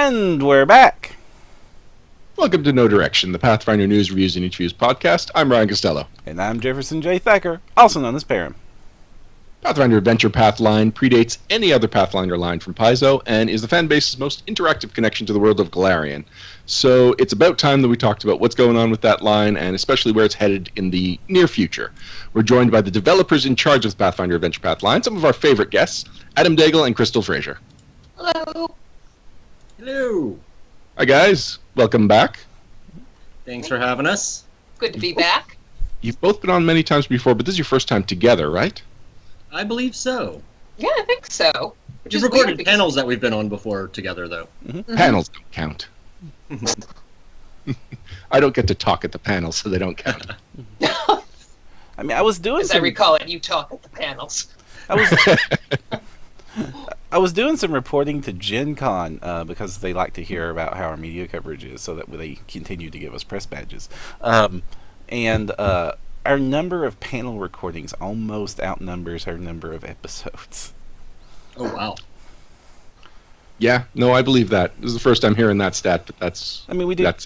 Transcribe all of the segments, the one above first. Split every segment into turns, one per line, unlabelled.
And we're back.
Welcome to No Direction, the Pathfinder News, Reviews, and Interviews podcast. I'm Ryan Costello.
And I'm Jefferson J. Thacker, also known as Param.
Pathfinder Adventure Path line predates any other Pathfinder line from Paizo and is the fanbase's most interactive connection to the world of Golarion. So it's about time that we talked about what's going on with that line and especially where it's headed in the near future. We're joined by the developers in charge of the Pathfinder Adventure Path line, some of our favorite guests, Adam Daigle and Crystal Frasier.
Hello.
Hello.
Hi guys, welcome back.
Thanks for having us.
Good to be back.
You've both been on many times before, but this is your first time together, right?
I believe so.
Yeah, I think so.
We've recorded panels that we've been on before together, though.
Mm-hmm. Panels don't count. I don't get to talk at the panels, so they don't count.
I mean, I was doing
As I recall it, you talk at the panels.
I was doing some reporting to Gen Con because they like to hear about how our media coverage is so that they continue to give us press badges. And our number of panel recordings almost outnumbers our number of episodes.
Oh, wow.
Yeah, no, I believe that. This is the first time hearing that stat, but that's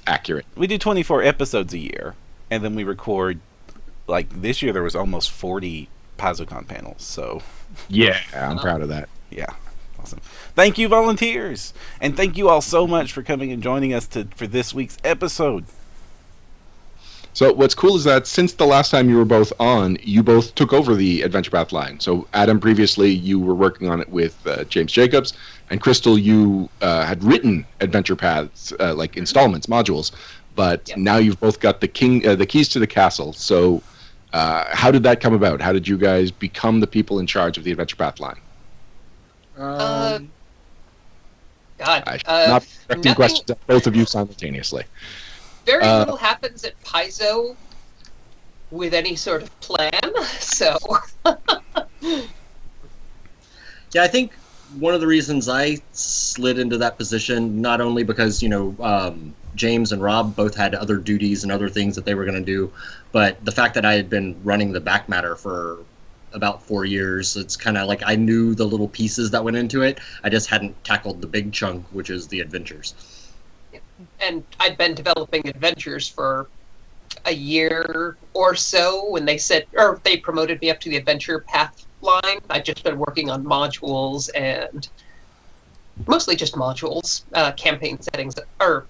accurate.
We do 24 episodes a year, and then we record, like this year there was almost 40 PaizoCon panels, so...
Yeah, I'm proud of that.
Yeah, awesome. Thank you, volunteers! And thank you all so much for coming and joining us for this week's episode.
So what's cool is that since the last time you were both on, you both took over the Adventure Path line. So Adam, previously you were working on it with James Jacobs, and Crystal, you had written Adventure Paths, like installments, modules, but now you've both got the keys to the castle. So how did that come about? How did you guys become the people in charge of the Adventure Path line?
God.
Not directing questions at both of you simultaneously.
Very little happens at Paizo with any sort of plan, so...
Yeah, I think one of the reasons I slid into that position, not only because, James and Rob both had other duties and other things that they were going to do, but the fact that I had been running the back matter for about 4 years, it's kind of like I knew the little pieces that went into it. I just hadn't tackled the big chunk, which is the adventures.
And I'd been developing adventures for a year or so when they promoted me up to the Adventure Path line. I'd just been working on modules and mostly just modules, campaign settings, or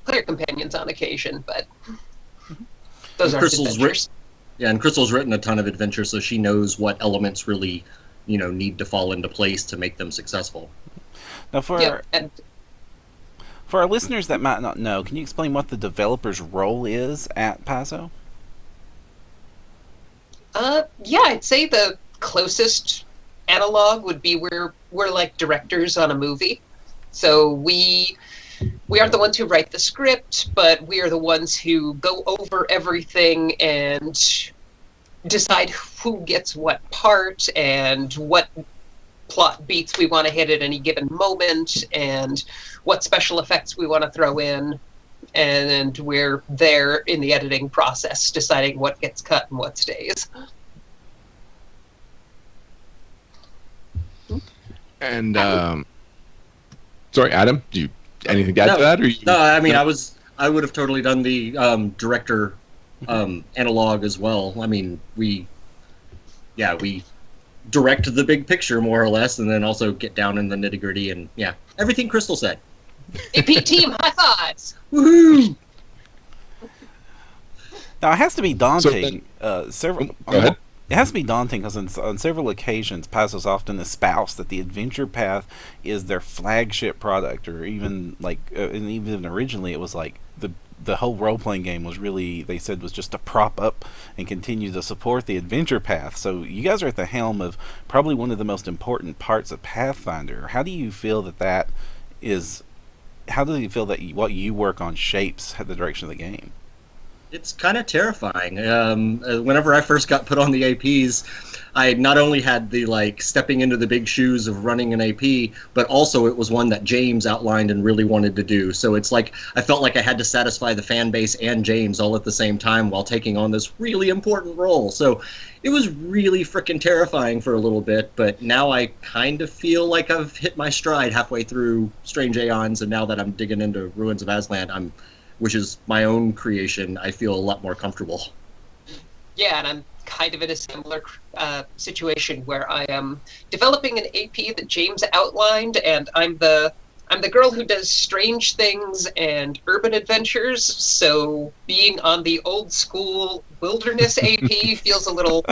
player companions on occasion, but those aren't adventures.
And Crystal's written a ton of adventures, so she knows what elements really, need to fall into place to make them successful.
Now, for our listeners that might not know, can you explain what the developer's role is at Paizo?
Yeah, I'd say the closest analog would be we're like directors on a movie. So we aren't the ones who write the script, but we are the ones who go over everything and decide who gets what part and what plot beats we want to hit at any given moment and what special effects we want to throw in, and we're there in the editing process deciding what gets cut and what stays.
And sorry, Adam, do you anything to add to that? Or
no, I mean I would have totally done the director analog as well. I mean we direct the big picture more or less, and then also get down in the nitty gritty and everything Crystal said.
AP team, high fives!
Woohoo!
Now it has to be daunting.
Go ahead.
It has to be daunting because on several occasions, Paizo's often espoused that the Adventure Path is their flagship product, or even and even originally it was like the whole role-playing game was really, they said, was just to prop up and continue to support the Adventure Path. So you guys are at the helm of probably one of the most important parts of Pathfinder. How do you feel that is? How do you feel that what you work on shapes the direction of the game?
It's kind of terrifying. Whenever I first got put on the APs, I not only had the stepping into the big shoes of running an AP, but also it was one that James outlined and really wanted to do. So it's like I felt like I had to satisfy the fan base and James all at the same time while taking on this really important role. So it was really freaking terrifying for a little bit, but now I kind of feel like I've hit my stride halfway through Strange Aeons, and now that I'm digging into Ruins of Azlant, which is my own creation, I feel a lot more comfortable.
Yeah, and I'm kind of in a similar situation where I am developing an AP that James outlined, and I'm the girl who does strange things and urban adventures. So being on the old school wilderness AP feels a little.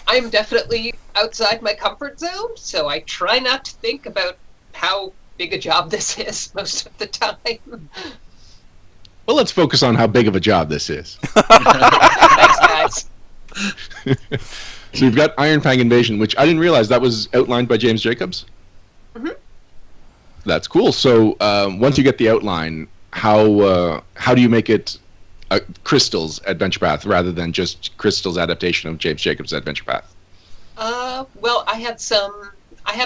I'm definitely outside my comfort zone, so I try not to think about how big a job this is most of the time.
Well, let's focus on how big of a job this is.
Thanks, guys.
So you've got Ironfang Invasion, which I didn't realize that was outlined by James Jacobs.
Mm-hmm.
That's cool. So once you get the outline, how do you make it Crystal's Adventure Path rather than just Crystal's adaptation of James Jacobs' Adventure Path?
Well, I had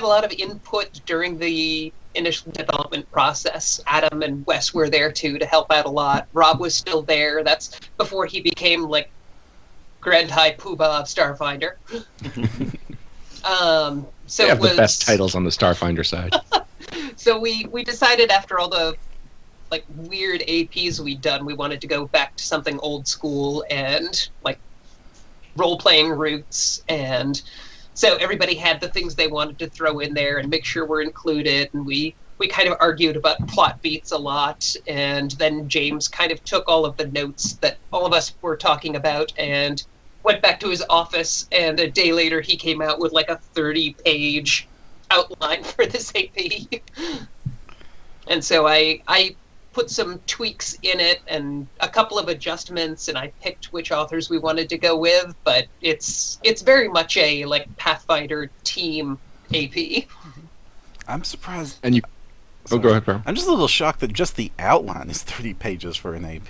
a lot of input during the initial development process. Adam and Wes were there too to help out a lot. Rob was still there. That's before he became Grand High Poobah of Starfinder. So
they have the best titles on the Starfinder side.
So we decided after all the weird APs we'd done, we wanted to go back to something old school and role-playing roots, and so everybody had the things they wanted to throw in there and make sure we're included, and we kind of argued about plot beats a lot, and then James kind of took all of the notes that all of us were talking about and went back to his office, and a day later he came out with a 30-page outline for this AP. And so I put some tweaks in it and a couple of adjustments, and I picked which authors we wanted to go with, but it's very much a Pathfinder team AP.
I'm surprised.
And you
Sorry.
go ahead, bro.
I'm just a little shocked that just the outline is 30 pages for an AP.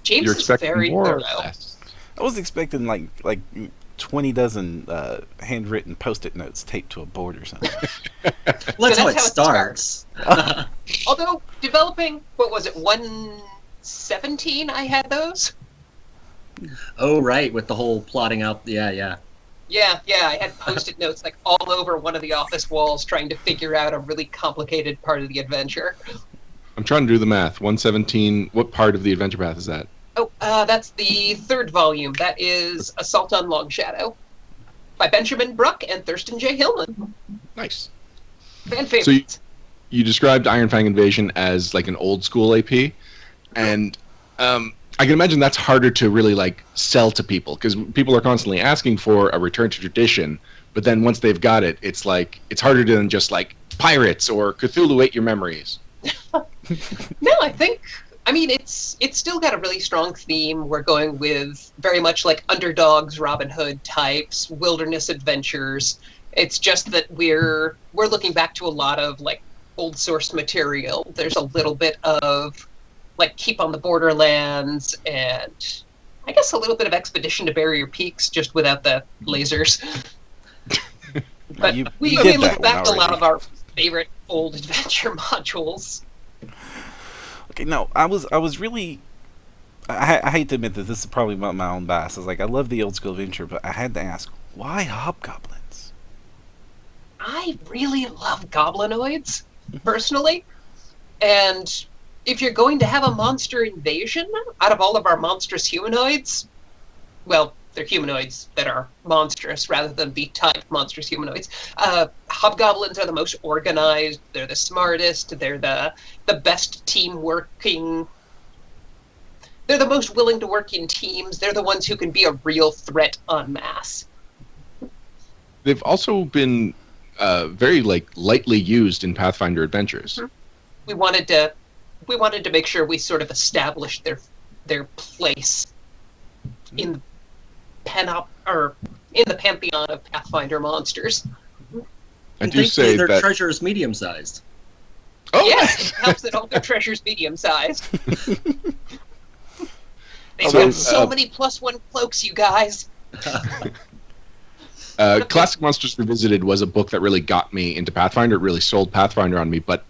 James
You're
is
expecting
very
more or
thorough.
less?
I was expecting like 20 dozen handwritten post-it notes taped to a board or something.
Well, that's
So
how it starts.
Although developing, what was it, 117? I had those.
Oh, right, with the whole plotting out. Yeah.
Yeah, I had post-it notes all over one of the office walls trying to figure out a really complicated part of the adventure.
I'm trying to do the math. 117. What part of the Adventure Path is that?
Oh, that's the third volume. That is Assault on Long Shadow by Benjamin Bruck and Thurston J. Hillman.
Nice.
Fan favorites.
You described Ironfang Invasion as an old school AP, and I can imagine that's harder to really sell to people because people are constantly asking for a return to tradition, but then once they've got it, it's it's harder than just pirates or Cthulhu Ate Your Memories.
No, it's still got a really strong theme. We're going with very much underdogs, Robin Hood types, wilderness adventures. It's just that we're looking back to a lot of old source material. There's a little bit of Keep on the Borderlands, and I guess a little bit of Expedition to Barrier Peaks, just without the lasers. But we look back to a lot of our favorite old adventure modules.
Okay, no, I was really. I hate to admit that this is probably my own bias. I was I love the old school adventure, but I had to ask, why hobgoblins?
I really love goblinoids, personally. And if you're going to have a monster invasion, out of all of our monstrous humanoids, well, they're humanoids that are monstrous rather than the type monstrous humanoids. Hobgoblins are the most organized, they're the smartest, they're the best team working. They're the most willing to work in teams. They're the ones who can be a real threat en masse.
They've also been very lightly used in Pathfinder Adventures.
We wanted to make sure we sort of established their place in the pantheon of Pathfinder monsters.
I do say
their
that
treasure is medium-sized.
Oh,
Yes,
nice.
it helps that all their treasures medium-sized. They've
So,
got so many +1 cloaks, you guys.
Classic Monsters Revisited was a book that really got me into Pathfinder. It really sold Pathfinder on me, but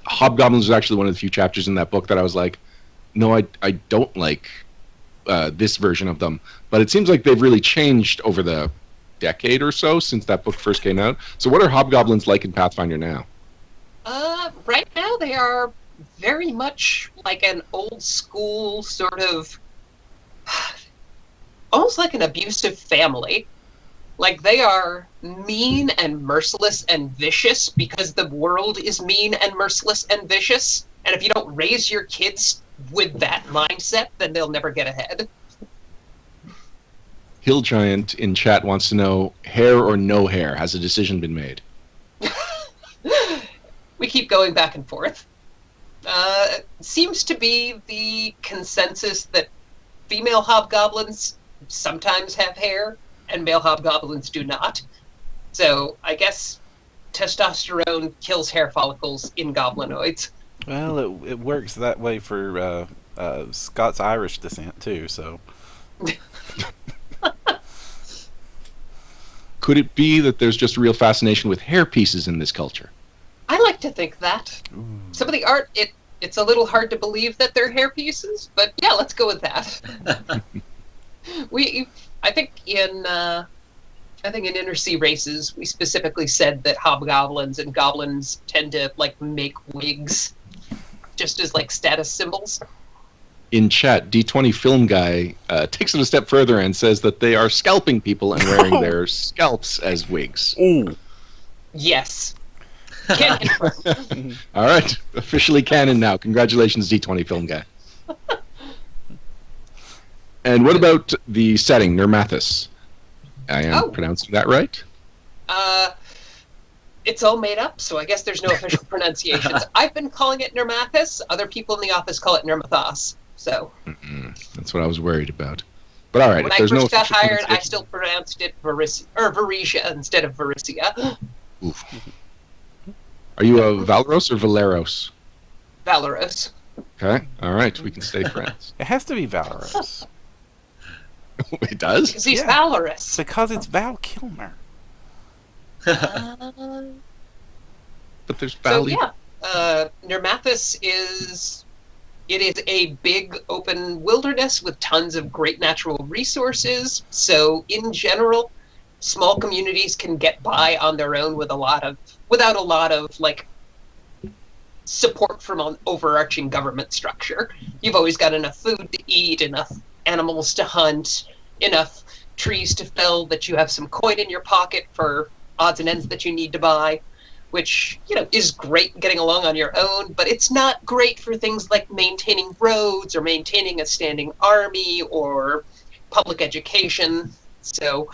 Hobgoblins was actually one of the few chapters in that book that I was like, no, I don't like this version of them. But it seems like they've really changed over the decade or so since that book first came out. So what are Hobgoblins like in Pathfinder now?
Right now they are very much like an old school sort of, almost like an abusive family. Like, they are mean and merciless and vicious because the world is mean and merciless and vicious. And if you don't raise your kids with that mindset, then they'll never get ahead.
Hill Giant in chat wants to know, hair or no hair? Has a decision been made?
We keep going back and forth. Seems to be the consensus that female hobgoblins sometimes have hair, and male hobgoblins do not. So I guess testosterone kills hair follicles in goblinoids.
Well, it works that way for Scots-Irish descent, too, so...
Could it be that there's just a real fascination with hair pieces in this culture?
I like to think that.
Ooh.
Some of the art, it's a little hard to believe that they're hair pieces, but yeah, let's go with that. I think in Inner Sea Races, we specifically said that hobgoblins and goblins tend to like make wigs, just as like status symbols.
In chat, D20 Film Guy takes it a step further and says that they are scalping people and wearing their scalps as wigs.
Ooh.
Yes. Can't confirm.
All right, officially canon now. Congratulations, D20 Film Guy. And what about the setting, Nermathis? I am pronouncing that right?
It's all made up, so I guess there's no official pronunciations. I've been calling it Nermathis. Other people in the office call it Nermathos. So
that's what I was worried about. But all right,
when
if
I
there's
first
no
got hired, I
pronunciation-
still pronounced it Varisha instead of Varicia.
Oof. Are you a Valros or Valeros?
Valoros.
Okay, all right, we can stay friends.
It has to be Valorous.
It does?
Because he's
Yeah.
valorous.
Because it's Val Kilmer.
But there's
So
Valley.
yeah, Nermathis is a big open wilderness with tons of great natural resources. So in general, small communities can get by on their own without a lot of like support from an overarching government structure. You've always got enough food to eat, enough animals to hunt, enough trees to fell that you have some coin in your pocket for odds and ends that you need to buy, which, is great getting along on your own, but it's not great for things like maintaining roads or maintaining a standing army or public education. So,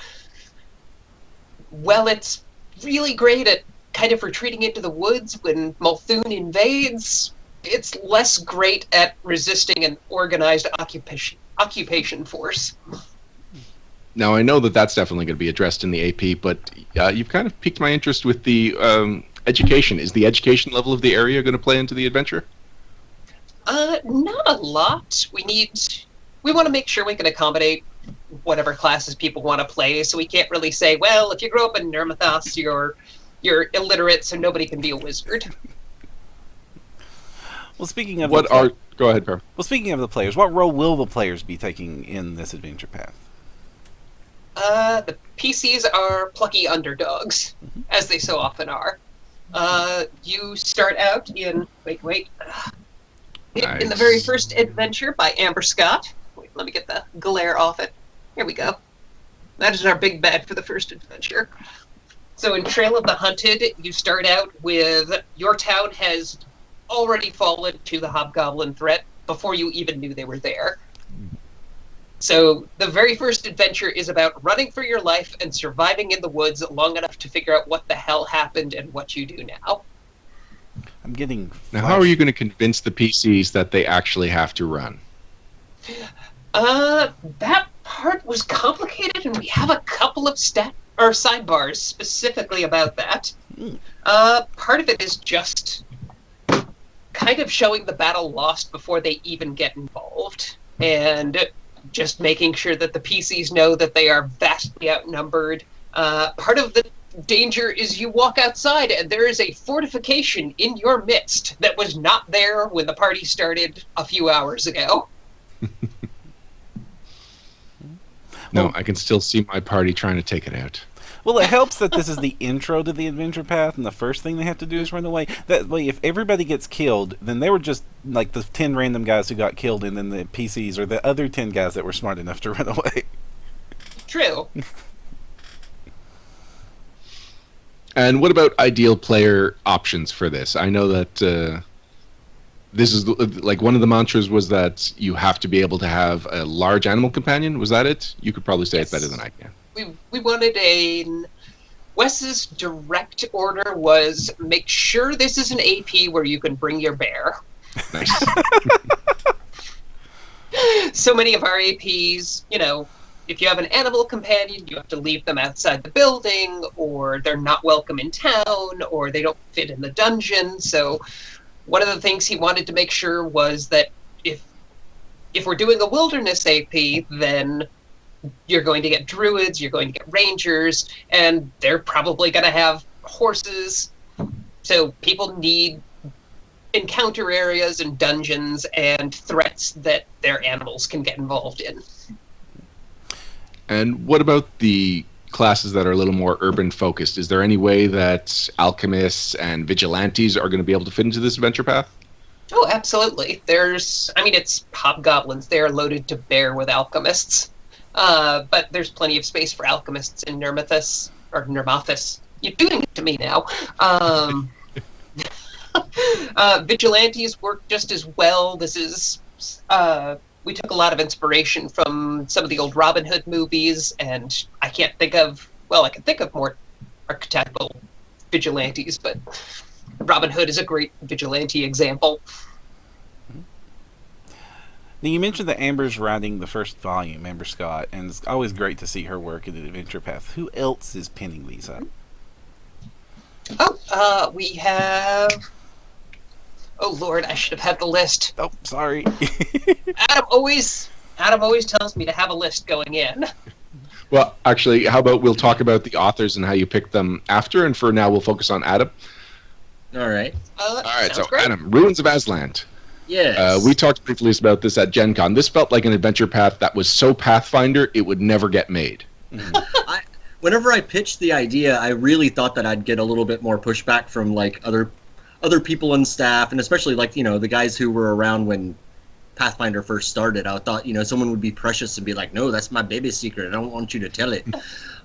well, it's really great at kind of retreating into the woods when Multhune invades. It's less great at resisting an organized occupation force.
Now, I know that that's definitely going to be addressed in the AP, but you've kind of piqued my interest with the education. Is the education level of the area going to play into the adventure?
Not a lot. We want to make sure we can accommodate whatever classes people want to play, so we can't really say, well, if you grow up in Nermathos, you're illiterate, so nobody can be a wizard.
Well, speaking of
Go ahead, Per.
Well, speaking of the players, what role will the players be taking in this adventure path?
The PCs are plucky underdogs, as they so often are. You start out in in the very first adventure by Amber Scott. Wait, let me get the glare off it. Here we go. That is our big bad for the first adventure. So in Trail of the Hunted, you start out with your town has already fallen to the hobgoblin threat before you even knew they were there. So the very first adventure is about running for your life and surviving in the woods long enough to figure out what the hell happened and what you do now.
I'm getting...
Now, how are you going to convince the PCs that they actually have to run?
That part was complicated, and we have a couple of sidebars specifically about that. Part of it is just kind of showing the battle lost before they even get involved, and just making sure that the PCs know that they are vastly outnumbered. Part of the danger is you walk outside and there is a fortification in your midst that was not there when the party started a few hours ago.
No, I can still see my party trying to take it out.
Well, it helps that this is the intro to the adventure path, and the first thing they have to do is run away. That way, if everybody gets killed, then they were just like the 10 random guys who got killed, and then the PCs are the other 10 guys that were smart enough to run away.
True.
And what about ideal player options for this? I know that this is like one of the mantras was that you have to be able to have a large animal companion. Was that it? You could probably say it better than I can.
We wanted Wes's direct order was make sure this is an AP where you can bring your bear.
Nice.
So many of our APs, if you have an animal companion, you have to leave them outside the building, or they're not welcome in town, or they don't fit in the dungeon. So one of the things he wanted to make sure was that if we're doing a wilderness AP, then you're going to get druids, you're going to get rangers, and they're probably going to have horses. So people need encounter areas and dungeons and threats that their animals can get involved in.
And what about the classes that are a little more urban focused? Is there any way that alchemists and vigilantes are going to be able to fit into this adventure path?
Oh, absolutely. It's hobgoblins. They're loaded to bear with alchemists. But there's plenty of space for alchemists in Nirmathus, or Nirmathus. You're doing it to me now. Vigilantes work just as well. This is... we took a lot of inspiration from some of the old Robin Hood movies, and I can think of more archetypal vigilantes, but Robin Hood is a great vigilante example.
Now, you mentioned that Amber's writing the first volume, Amber Scott, and it's always great to see her work in the adventure path. Who else is pinning these up?
We have... Oh Lord, I should have had the list.
Oh, sorry.
Adam always tells me to have a list going in.
Well, actually, how about we'll talk about the authors and how you picked them after, and for now we'll focus on Adam.
All right.
All right, so
great.
Adam, Ruins of Azlant.
Yes.
We talked briefly about this at Gen Con. This felt like an adventure path that was so Pathfinder it would never get made.
Whenever I pitched the idea, I really thought that I'd get a little bit more pushback from like other people in staff, and especially like the guys who were around when Pathfinder first started. I thought someone would be precious and be like, no, that's my baby secret, I don't want you to tell it.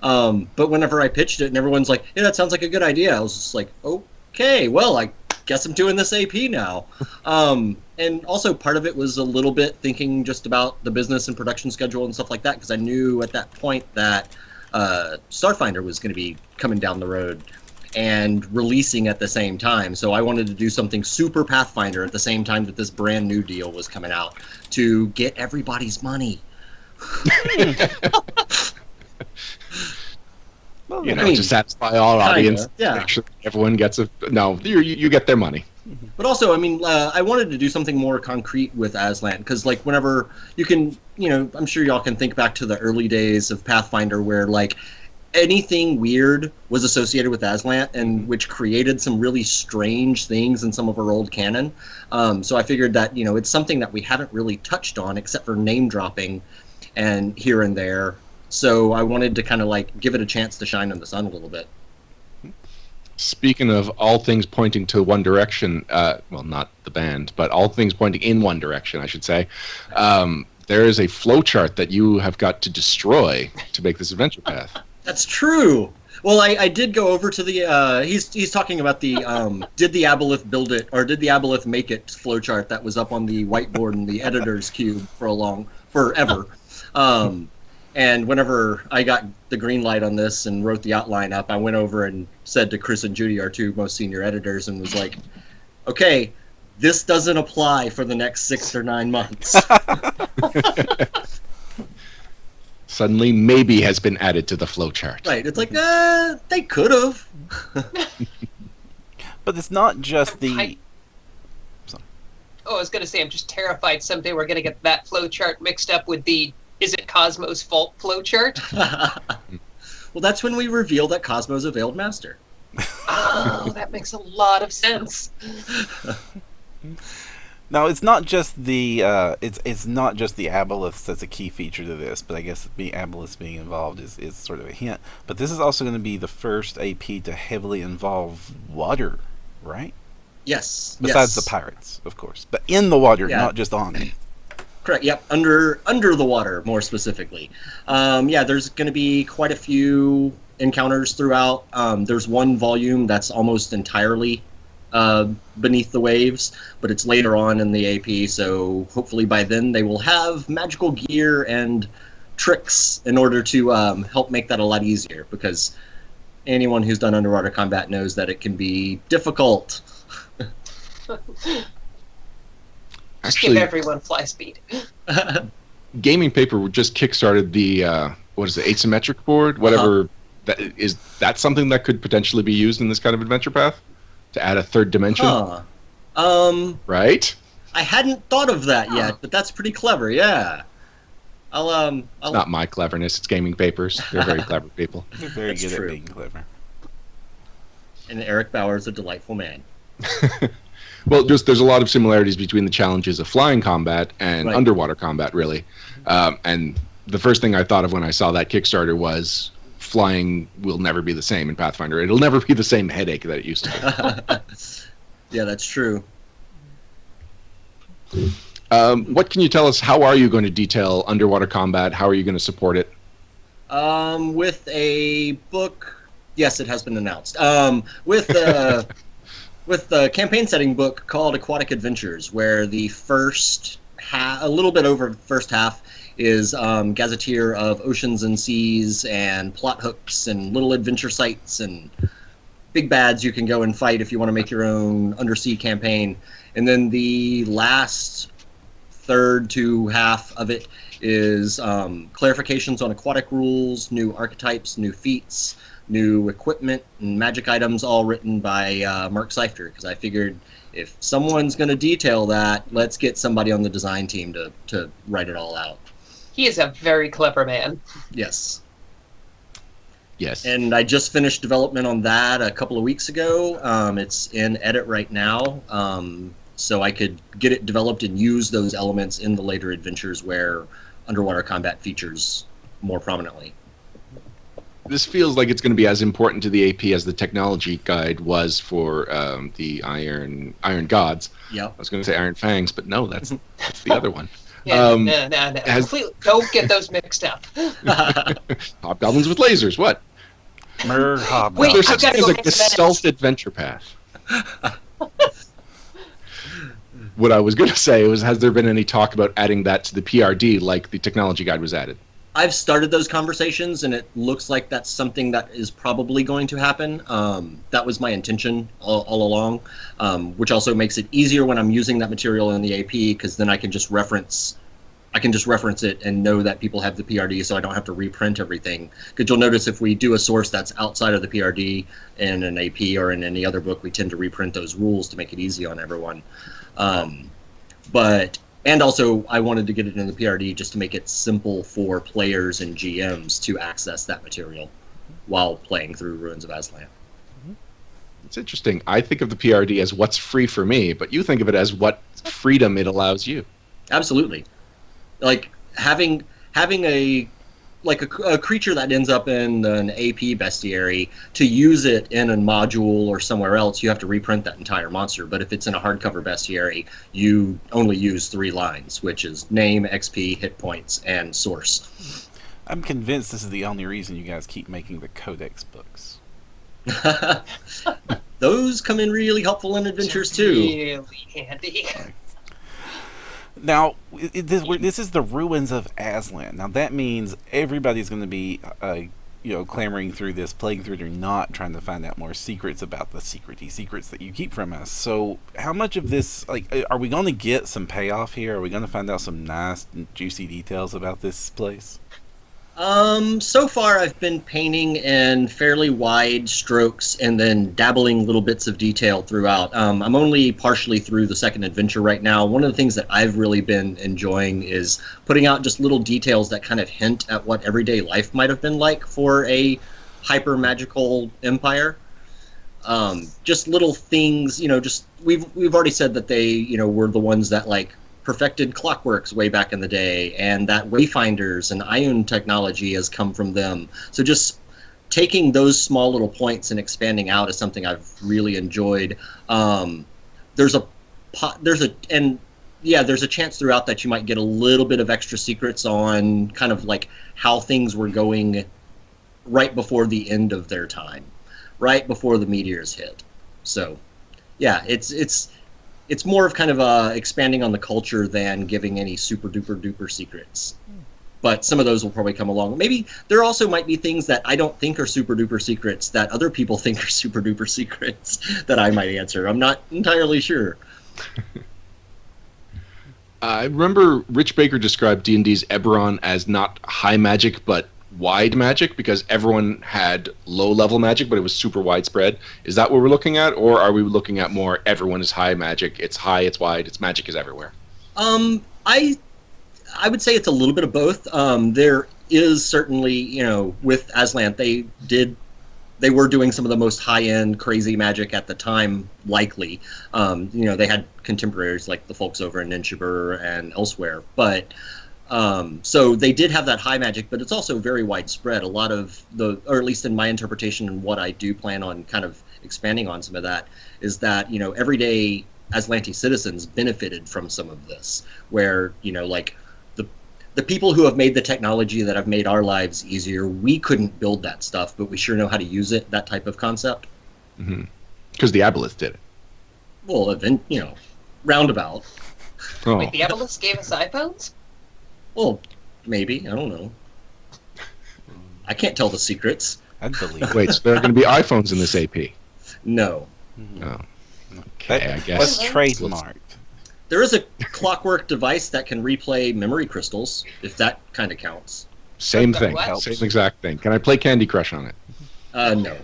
But whenever I pitched it and everyone's like, yeah, that sounds like a good idea, I was just like, okay, well, I guess I'm doing this AP now. And also part of it was a little bit thinking just about the business and production schedule and stuff like that, because I knew at that point that Starfinder was going to be coming down the road and releasing at the same time. So I wanted to do something super Pathfinder at the same time that this brand new deal was coming out to get everybody's money.
Well,
to satisfy all audience.
Yeah.
Make sure everyone gets you get their money.
But also, I wanted to do something more concrete with Azlant, because like whenever you can, I'm sure y'all can think back to the early days of Pathfinder where like anything weird was associated with Azlant, and which created some really strange things in some of our old canon. So I figured that it's something that we haven't really touched on except for name dropping and here and there. So I wanted to kind of like give it a chance to shine in the sun a little bit.
Speaking of all things pointing to one direction, well, not the band, but all things pointing in one direction, I should say. There is a flowchart that you have got to destroy to make this adventure path.
That's true. Well, I did go over to the he's talking about the did the Aboleth build it or did the Aboleth make it flowchart that was up on the whiteboard in the editor's cube forever. And whenever I got the green light on this and wrote the outline up, I went over and said to Chris and Judy, our two most senior editors, and was like, okay, this doesn't apply for the next 6 or 9 months.
Suddenly, maybe has been added to the flowchart.
Right. It's like, they could have.
But it's not just the...
Oh, I was going to say, I'm just terrified someday we're going to get that flowchart mixed up with the "Is it Cosmo's fault" flowchart?
Well, that's when we reveal that Cosmo's a veiled master.
Oh, that makes a lot of sense.
Now, it's not just the it's not just the aboleths that's a key feature to this, but I guess aboleths being involved is sort of a hint. But this is also going to be the first AP to heavily involve water, right?
Yes.
Besides the pirates, of course, but in the water, not just on it.
Correct. Yep. Under the water, more specifically. There's going to be quite a few encounters throughout. There's one volume that's almost entirely beneath the waves, but it's later on in the AP, so hopefully by then they will have magical gear and tricks in order to help make that a lot easier, because anyone who's done underwater combat knows that it can be difficult.
Just give everyone fly speed.
Gaming Paper just kickstarted the asymmetric board, whatever. That something that could potentially be used in this kind of adventure path to add a third dimension? Right?
I hadn't thought of that yet, but that's pretty clever. Yeah. I'll
It's not my cleverness. It's Gaming Paper's. They're very clever people.
They're very good at being clever.
And Eric Bauer's a delightful man.
Well, there's a lot of similarities between the challenges of flying combat and underwater combat, really. And the first thing I thought of when I saw that Kickstarter was flying will never be the same in Pathfinder. It'll never be the same headache that it used to be.
Yeah, that's true.
What can you tell us? How are you going to detail underwater combat? How are you going to support it?
With a book. Yes, it has been announced. With the campaign setting book called Aquatic Adventures, where the first half, a little bit over the first half, is gazetteer of oceans and seas and plot hooks and little adventure sites and big bads you can go and fight if you want to make your own undersea campaign. And then the last third to half of it is clarifications on aquatic rules, new archetypes, new feats, new equipment, and magic items, all written by Mark Seifter, because I figured if someone's going to detail that, let's get somebody on the design team to write it all out.
He is a very clever man.
Yes.
Yes.
And I just finished development on that a couple of weeks ago. It's in edit right now, so I could get it developed and use those elements in the later adventures where underwater combat features more prominently.
This feels like it's going to be as important to the AP as the technology guide was for the Iron Gods.
Yeah.
I was going to say Iron Fangs, but no, that's the other one.
Yeah, no. Don't get those mixed up.
Hobgoblins with lasers, what?
Hobgoblins.
Wait,
There's
I've
such
got to
thing
go
as a
mix that.
Gestalt adventure path. What I was going to say was, has there been any talk about adding that to the PRD like the technology guide was added?
I've started those conversations, and it looks like that's something that is probably going to happen. That was my intention all along, which also makes it easier when I'm using that material in the AP, because then I can just reference it and know that people have the PRD, so I don't have to reprint everything. Because you'll notice if we do a source that's outside of the PRD in an AP or in any other book, we tend to reprint those rules to make it easy on everyone. And also, I wanted to get it in the PRD just to make it simple for players and GMs to access that material while playing through Ruins of Azlant.
It's interesting. I think of the PRD as what's free for me, but you think of it as what freedom it allows you.
Absolutely. Like having a creature that ends up in an AP bestiary, to use it in a module or somewhere else, you have to reprint that entire monster. But if it's in a hardcover bestiary, you only use 3 lines, which is name, XP, hit points, and source.
I'm convinced this is the only reason you guys keep making the Codex books.
Those come in really helpful in adventures too.
Really handy.
Now, this is the Ruins of Azlant. Now, that means everybody's going to be, clamoring through this, playing through it, or not, trying to find out more secrets about the secrets that you keep from us. So, how much of this, are we going to get some payoff here? Are we going to find out some nice, juicy details about this place?
So far I've been painting in fairly wide strokes and then dabbling little bits of detail throughout. I'm only partially through the second adventure right now. One of the things that I've really been enjoying is putting out just little details that kind of hint at what everyday life might have been like for a hyper magical empire. Just little things, just we've already said that they, were the ones that like perfected clockworks way back in the day, and that wayfinders and ion technology has come from them. So just taking those small little points and expanding out is something I've really enjoyed. There's a chance throughout that you might get a little bit of extra secrets on kind of like how things were going right before the end of their time, right before the meteors hit. So yeah, it's more of kind of expanding on the culture than giving any super duper duper secrets. But some of those will probably come along. Maybe there also might be things that I don't think are super duper secrets that other people think are super duper secrets that I might answer. I'm not entirely sure.
I remember Rich Baker described D&D's Eberron as not high magic, but wide magic, because everyone had low-level magic, but it was super widespread. Is that what we're looking at, or are we looking at more everyone is high magic, it's high, it's wide, its magic is everywhere?
I would say it's a little bit of both. There is certainly, with Azlant, they were doing some of the most high-end crazy magic at the time, likely. They had contemporaries like the folks over in Ninshibur and elsewhere, but so they did have that high magic, but it's also very widespread. A lot of or at least in my interpretation and what I do plan on kind of expanding on some of that, is that, everyday Azlanti citizens benefited from some of this, where, like the people who have made the technology that have made our lives easier, we couldn't build that stuff, but we sure know how to use it, that type of concept.
Because the Aboleth did it.
Well, then, roundabout.
Oh.
Wait, the Aboleths gave us iPhones?
Well, maybe. I don't know. I can't tell the secrets.
I'd believe.
Wait, so there are going to be iPhones in this AP?
No.
Oh. Okay, I guess.
That's trademarked.
There is a clockwork device that can replay memory crystals, if that kind of counts.
Same thing.
What?
Same exact thing. Can I play Candy Crush on it?
No.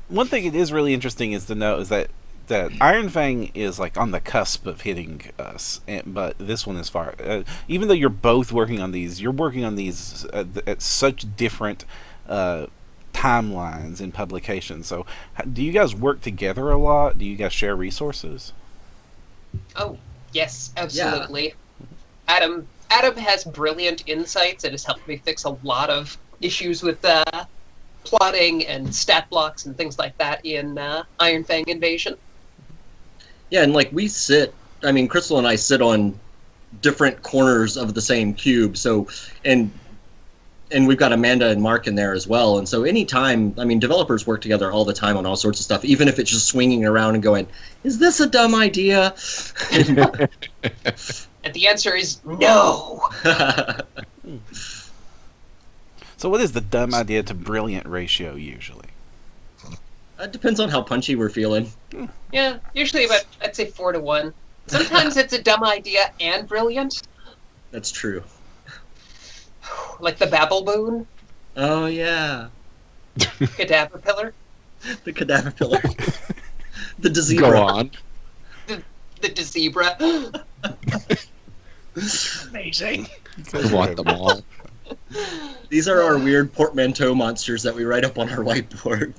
One thing it is really interesting is to know is that Ironfang is like on the cusp of hitting us, but this one is far. Even though you're both working on these, you're working on these at such different timelines in publication. So, do you guys work together a lot? Do you guys share resources?
Oh, yes, absolutely. Yeah. Adam has brilliant insights and has helped me fix a lot of issues with plotting and stat blocks and things like that in Ironfang Invasion.
Yeah, and Crystal and I sit on different corners of the same cube, so, and we've got Amanda and Mark in there as well, and so anytime, developers work together all the time on all sorts of stuff, even if it's just swinging around and going, is this a dumb idea?
And the answer is no!
So what is the dumb idea to brilliant ratio usually?
It depends on how punchy we're feeling.
Yeah, usually about, I'd say 4 to 1. Sometimes it's a dumb idea and brilliant.
That's true.
Like the Babel Boon.
Oh, yeah.
Cadaver Pillar.
The Cadaver Pillar. The Dezebra.
Go on.
The Dezebra.
Amazing.
I want them all.
These are our weird portmanteau monsters that we write up on our whiteboard.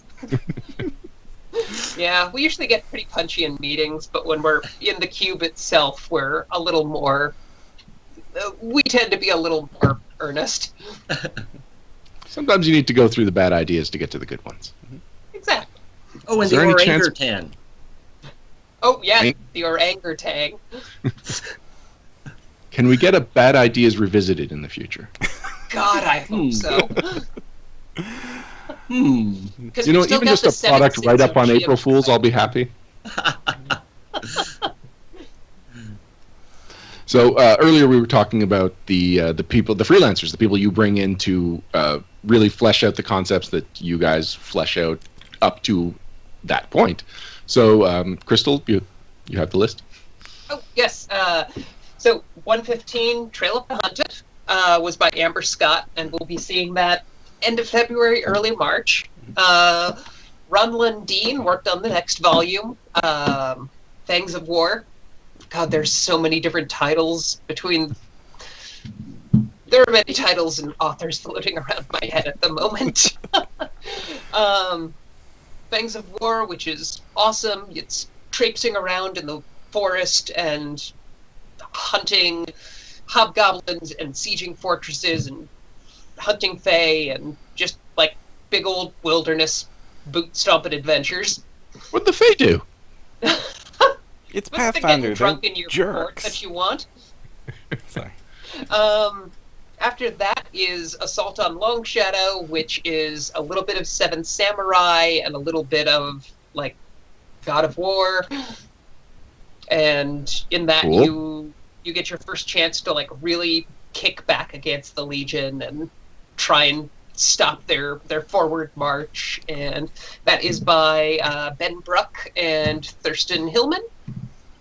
Yeah, we usually get pretty punchy in meetings, but when we're in the cube itself, we're a little more... we tend to be a little more earnest.
Sometimes you need to go through the bad ideas to get to the good ones.
Exactly.
Oh, and
Is
the
there any
orangutan.
Oh, yeah, the orangutan.
Can we get a bad ideas revisited in the future?
God, I hope so.
You know, even just a product right up on April Fool's, I'll be happy. So earlier we were talking about the people, the freelancers, the people you bring in to really flesh out the concepts that you guys flesh out up to that point. So Crystal, you have the list.
Oh yes. So 115, Trail of the Hunted. was by Amber Scott, and we'll be seeing that end of February, early March. Ron Lundeen worked on the next volume, Fangs of War. God, there's so many different titles between... There are many titles and authors floating around my head at the moment. Fangs of War, which is awesome. It's traipsing around in the forest and hunting hobgoblins and sieging fortresses and hunting fae and just like big old wilderness boot stomping adventures.
What'd the Fae do?
It's
What's the
Pathfinder.
getting drunk
They're
in your
jerks.
fort that you want?
Sorry.
After that is Assault on Long Shadow, which is a little bit of Seven Samurai and a little bit of like God of War. And in that
Cool.
you get your first chance to like really kick back against the Legion and try and stop their forward march. And that is by Ben Bruck and Thurston Hillman.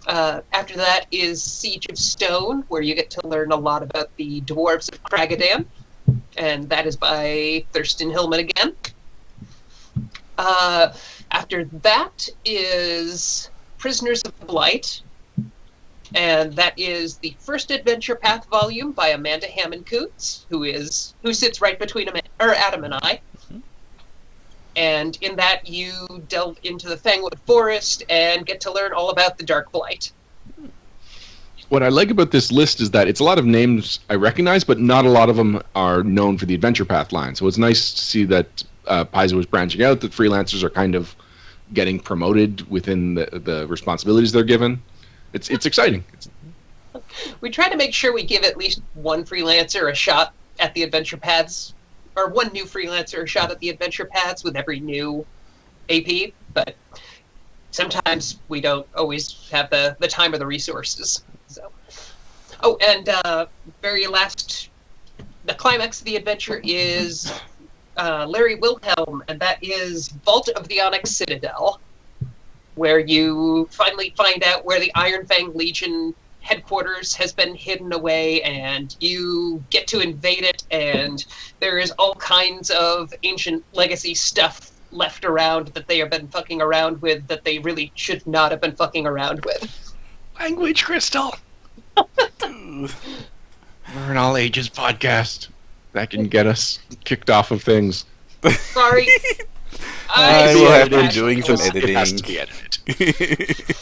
After that is Siege of Stone, where you get to learn a lot about the dwarves of Kragadan, and that is by Thurston Hillman again. After that is Prisoners of the Blight, and that is the first Adventure Path volume by Amanda Hammond-Coots, who sits right between Adam and I. And in that, you delve into the Fangwood Forest and get to learn all about the Dark Blight.
What I like about this list is that it's a lot of names I recognize, but not a lot of them are known for the Adventure Path line. So it's nice to see that Paizo is branching out, that freelancers are kind of getting promoted within the responsibilities they're given. It's exciting.
We try to make sure we give at least one freelancer a shot at the Adventure Paths, or one new freelancer a shot at the Adventure Paths with every new AP, but sometimes we don't always have the time or the resources. So, and very last, the climax of the adventure is Larry Wilhelm, and that is Vault of the Onyx Citadel, where you finally find out where the Ironfang Legion headquarters has been hidden away, and you get to invade it, and there is all kinds of ancient legacy stuff left around that they have been fucking around with that they really should not have been fucking around with.
Language Crystal. We're an all ages podcast. That can get us kicked off of things.
Sorry.
I will have been
actually
doing some
was-
It has
editing.
to be edited.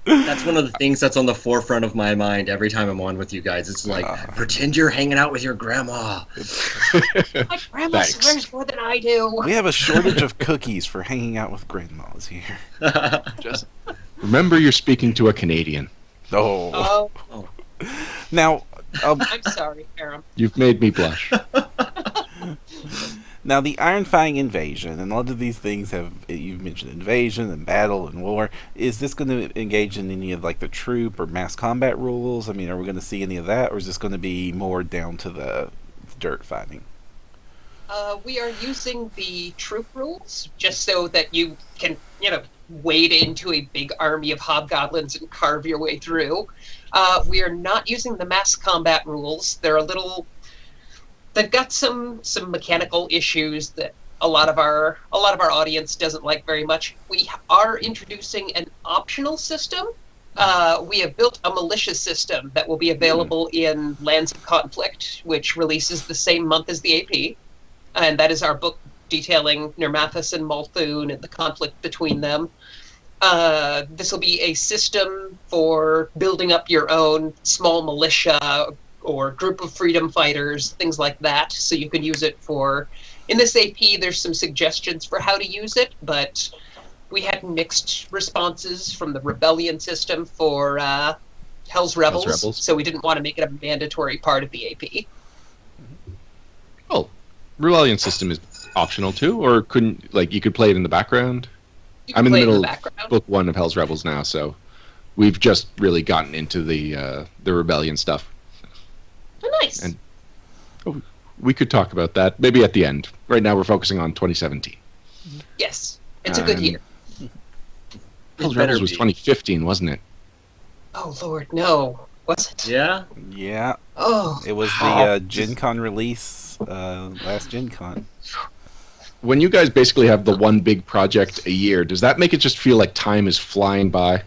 That's one of the things that's on the forefront of my mind every time I'm on with you guys. It's like, pretend you're hanging out with your grandma.
My grandma
Thanks.
swears more than I do.
We have a shortage of cookies for hanging out with grandmas here.
Just remember you're speaking to a Canadian.
Oh.
Oh,
Now,
I'm sorry, Aram.
You've made me blush.
now the Ironfang invasion, and a lot of these things have, you've mentioned invasion and battle and war. Is this going to engage in any of like the troop or mass combat rules? I mean, are we going to see any of that, or is this going to be more down to the dirt fighting?
We are using the troop rules just so that you can, wade into a big army of hobgoblins and carve your way through. We are not using the mass combat rules. They're they've got some mechanical issues that a lot of our audience doesn't like very much. We are introducing an optional system. We have built a militia system that will be available in Lands of Conflict, which releases the same month as the AP. And that is our book detailing Nermathus and Malthun and the conflict between them. This will be a system for building up your own small militia or group of freedom fighters, things like that. So you can use it for... In this AP, there's some suggestions for how to use it, but we had mixed responses from the Rebellion system for Hell's Rebels, so we didn't want to make it a mandatory part of the AP.
Oh, Rebellion system is optional too, or you could play it in the background?
You
I'm
can
in the
play it
middle
background.
of book 1 of Hell's Rebels now, so we've just really gotten into the Rebellion stuff.
Oh, nice.
And we could talk about that maybe at the end. Right now we're focusing on 2017.
Yes, it's a good year.
Hell's
better
Rebels was
be.
2015, wasn't it?
Oh, Lord, no. Was it?
Yeah.
Yeah,
Oh,
it was the
wow.
Gen Con release, last Gen Con.
When you guys basically have the one big project a year, does that make it just feel like time is flying by?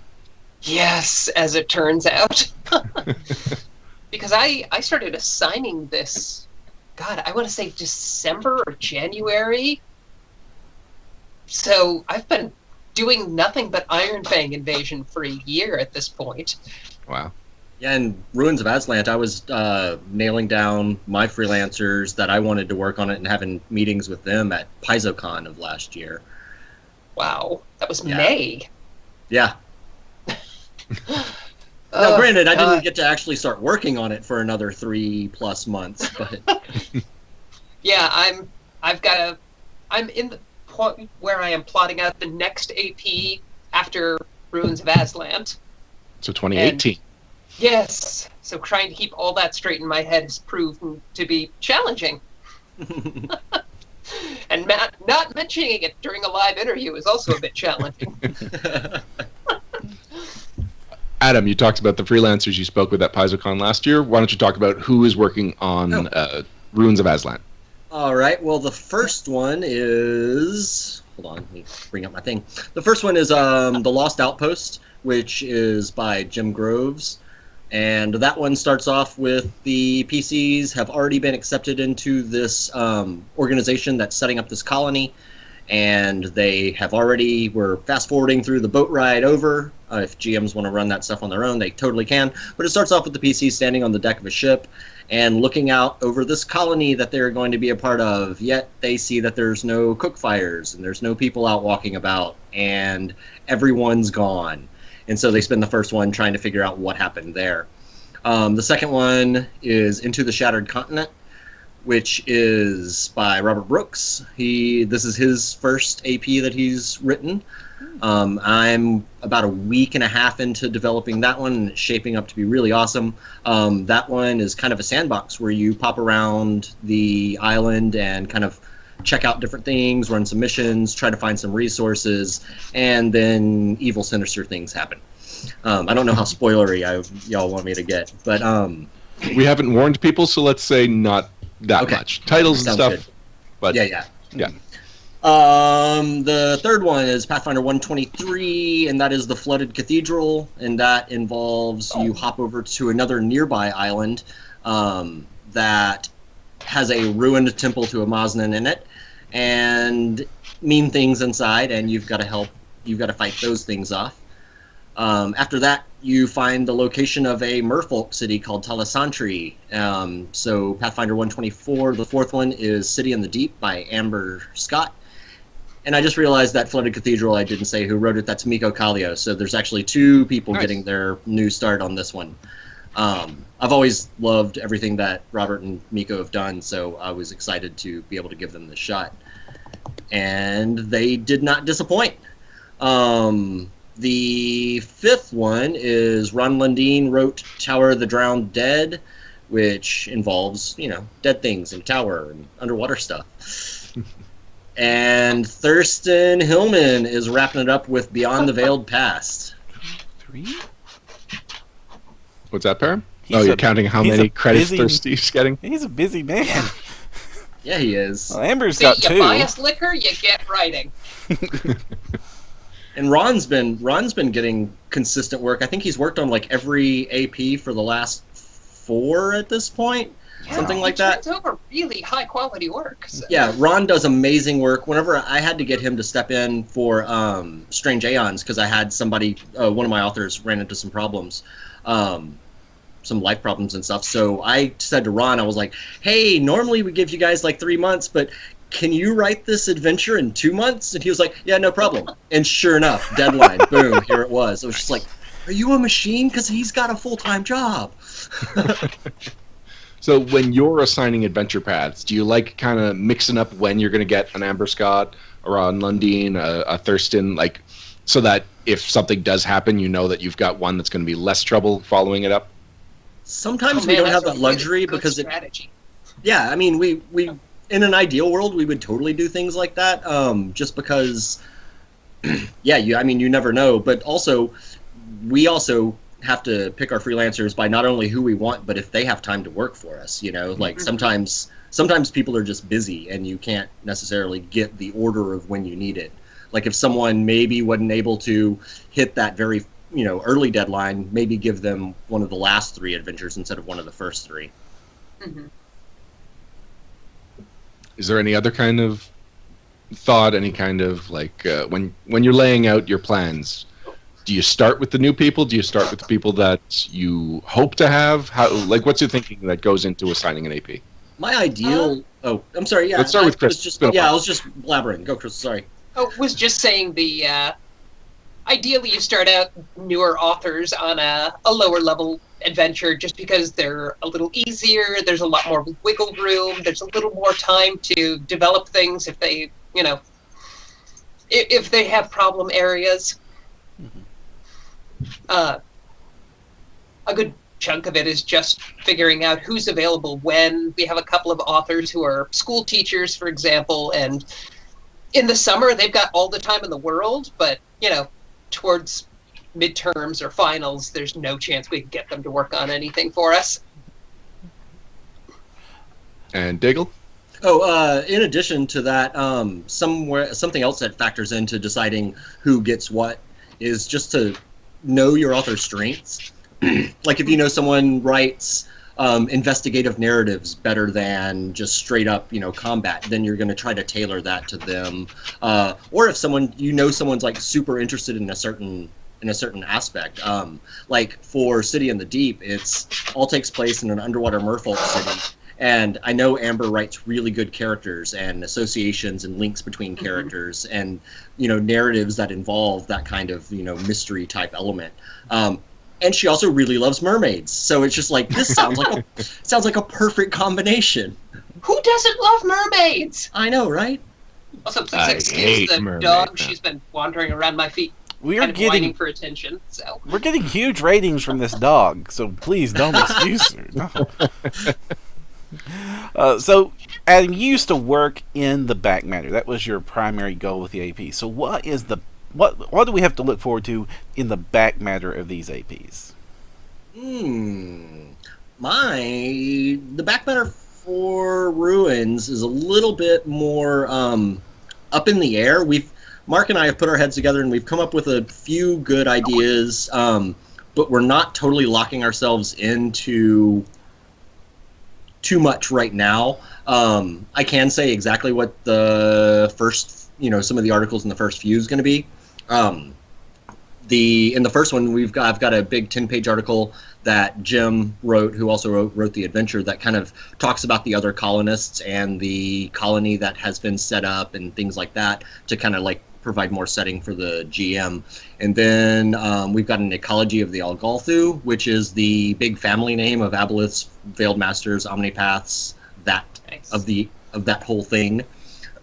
Yes, as it turns out. Because I started assigning this, God, I want to say December or January. So I've been doing nothing but Ironfang invasion for a year at this point.
Wow.
Yeah, in Ruins of Azlant, I was nailing down my freelancers that I wanted to work on it and having meetings with them at PaizoCon of last year.
Wow, that was
Yeah.
May.
Yeah.
Oh,
Now, granted, I
God.
didn't get to actually start working on it for another 3+ months, but
Yeah, I'm in the point where I am plotting out the next AP after Ruins of Azlant.
So 2018.
Yes, so trying to keep all that straight in my head has proven to be challenging. And not mentioning it during a live interview is also a bit challenging.
Adam, you talked about the freelancers you spoke with at PaizoCon last year. Why don't you talk about who is working on Ruins of Azlant?
All right. Well, the first one is. Hold on, let me bring up my thing. The first one is The Lost Outpost, which is by Jim Groves. And that one starts off with the PCs have already been accepted into this organization that's setting up this colony. And they have already, we're fast forwarding through the boat ride over. If GMs want to run that stuff on their own, they totally can. But it starts off with the PC standing on the deck of a ship and looking out over this colony that they're going to be a part of. Yet they see that there's no cook fires and there's no people out walking about and everyone's gone. And so they spend the first one trying to figure out what happened there. The second one is Into the Shattered Continent, which is by Robert Brooks. This is his first AP that he's written. I'm about a week and a half into developing that one, and it's shaping up to be really awesome. That one is kind of a sandbox where you pop around the island and kind of check out different things, run some missions, try to find some resources, and then evil, sinister things happen. I don't know how spoilery y'all want me to get, but
We haven't warned people, so let's say not that much. Titles and
Sounds
stuff.
good.
But
Yeah.
Yeah.
The third one is Pathfinder 123, and that is the Flooded Cathedral, and that involves you hop over to another nearby island that has a ruined temple to a Maznan in it, and mean things inside, and you've got to fight those things off. After that, you find the location of a merfolk city called Talasantri. So Pathfinder 124, the fourth one is City in the Deep by Amber Scott. And I just realized that Flooded Cathedral, I didn't say who wrote it, that's Miko Kallio. So there's actually two people getting their new start on this one. I've always loved everything that Robert and Miko have done, so I was excited to be able to give them this shot. And they did not disappoint. The fifth one is Ron Lundeen wrote Tower of the Drowned Dead, which involves, dead things and tower and underwater stuff. And Thurston Hillman is wrapping it up with Beyond the Veiled Past.
3?
What's that, Parham? You're counting how many credits Thirsty's getting?
He's a busy man.
Yeah, he is.
Well, Amber's
See,
got
you
2.
buy us liquor, you get writing.
And Ron's been getting consistent work. I think he's worked on like every AP for the last 4 at this point. Something like that.
Turns over really high quality work. So.
Yeah, Ron does amazing work. Whenever I had to get him to step in for Strange Aeons, because I had somebody, one of my authors ran into some problems, some life problems and stuff. So I said to Ron, I was like, hey, normally we give you guys like 3 months, but can you write this adventure in 2 months? And he was like, yeah, no problem. And sure enough, deadline, boom, here it was. It was just like, are you a machine? Because he's got a full-time job.
So when you're assigning adventure paths, do you like kind of mixing up when you're going to get an Amber Scott or a Lundeen, a Thurston, like so that if something does happen, you know that you've got one that's going to be less trouble following it up?
Sometimes we don't have that luxury because
strategy.
Yeah, I mean, we in an ideal world we would totally do things like that, just because. Yeah, you never know, but also we also have to pick our freelancers by not only who we want, but if they have time to work for us. Like sometimes people are just busy and you can't necessarily get the order of when you need it. Like if someone maybe wasn't able to hit that very early deadline, maybe give them one of the last 3 adventures instead of one of the first 3.
Mm-hmm.
Is there any other kind of thought, any kind of like when you're laying out your plans, do you start with the new people? Do you start with the people that you hope to have? What's your thinking that goes into assigning an AP?
My ideal. I'm sorry. Yeah,
let's start with Chris.
I was just blabbering. Go, Chris. Sorry.
Was just saying ideally you start out newer authors on a lower level adventure just because they're a little easier, there's a lot more wiggle room, there's a little more time to develop things if they, if they have problem areas. A good chunk of it is just figuring out who's available when. We have a couple of authors who are school teachers, for example, and in the summer they've got all the time in the world, but, towards midterms or finals, there's no chance we can get them to work on anything for us.
And Daigle?
In addition to that, something else that factors into deciding who gets what is just to know your author's strengths. Like if someone writes investigative narratives better than just straight up, combat, then you're going to try to tailor that to them. Or if someone's like super interested in a certain aspect. Like for City in the Deep, it's all takes place in an underwater merfolk city. And I know Amber writes really good characters and associations and links between characters and, narratives that involve that kind of, mystery type element. And she also really loves mermaids. So it's just like, this sounds like a perfect combination.
Who doesn't love mermaids?
I know, right?
Also, please excuse the dog. She's been wandering around my feet.
We are
whining for attention. So
we're getting huge ratings from this dog. So please don't excuse her. No. So, Adam, you used to work in the back matter. That was your primary goal with the AP. So, what do we have to look forward to in the back matter of these APs?
The back matter for Ruins is a little bit more up in the air. Mark and I have put our heads together and we've come up with a few good ideas, but we're not totally locking ourselves into too much right now. I can say exactly what the first, some of the articles in the first few is going to be. In the first one, I've got a big 10-page article that Jim wrote, who also wrote the adventure, that kind of talks about the other colonists and the colony that has been set up and things like that to kind of like provide more setting for the GM. And then we've got an ecology of the Algolthu, which is the big family name of Aboleths, Veiled Masters, Omnipaths, of that whole thing.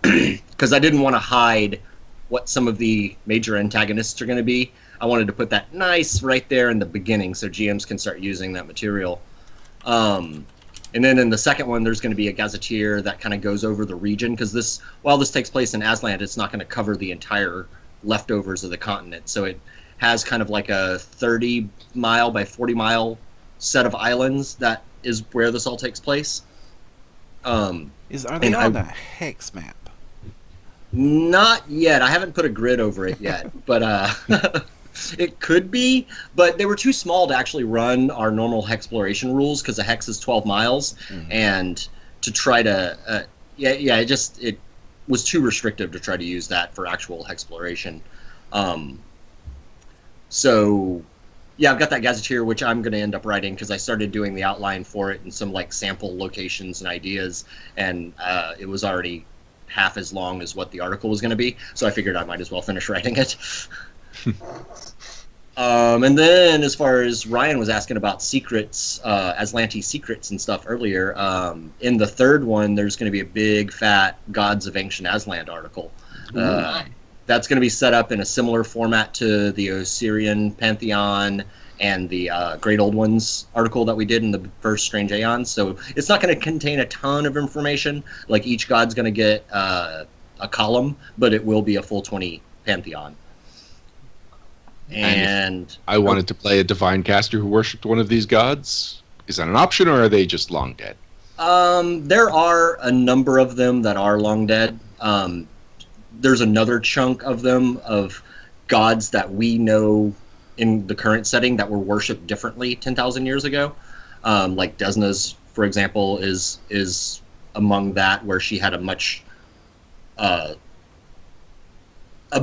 Because I didn't want to hide what some of the major antagonists are going to be. I wanted to put that nice right there in the beginning so GMs can start using that material. And then in the second one, there's going to be a gazetteer that kind of goes over the region, because while this takes place in Azlant, it's not going to cover the entire leftovers of the continent. So it has kind of like a 30-mile by 40-mile set of islands that is where this all takes place.
Are they on a hex map?
Not yet. I haven't put a grid over it yet, but it could be. But they were too small to actually run our normal hexploration rules, because a hex is 12 miles, and to try to it was too restrictive to try to use that for actual hexploration. So yeah, I've got that gazetteer, which I'm going to end up writing, because I started doing the outline for it and some like sample locations and ideas, and it was already half as long as what the article was going to be, so I figured I might as well finish writing it. And then as far as Ryan was asking about secrets, Azlanti secrets and stuff earlier, in the third one there's going to be a big fat Gods of Ancient Azlant article. That's going to be set up in a similar format to the Osirian Pantheon and the Great Old Ones article that we did in the first Strange Aeons. So it's not going to contain a ton of information. Like each god's going to get a column, but it will be a full 20 Pantheon. And
I wanted to play a divine caster who worshipped one of these gods. Is that an option, or are they just long dead?
There are a number of them that are long dead. There's another chunk of them of gods that we know in the current setting that were worshipped differently 10,000 years ago. Like Desna's, for example, is among that, where she had a much a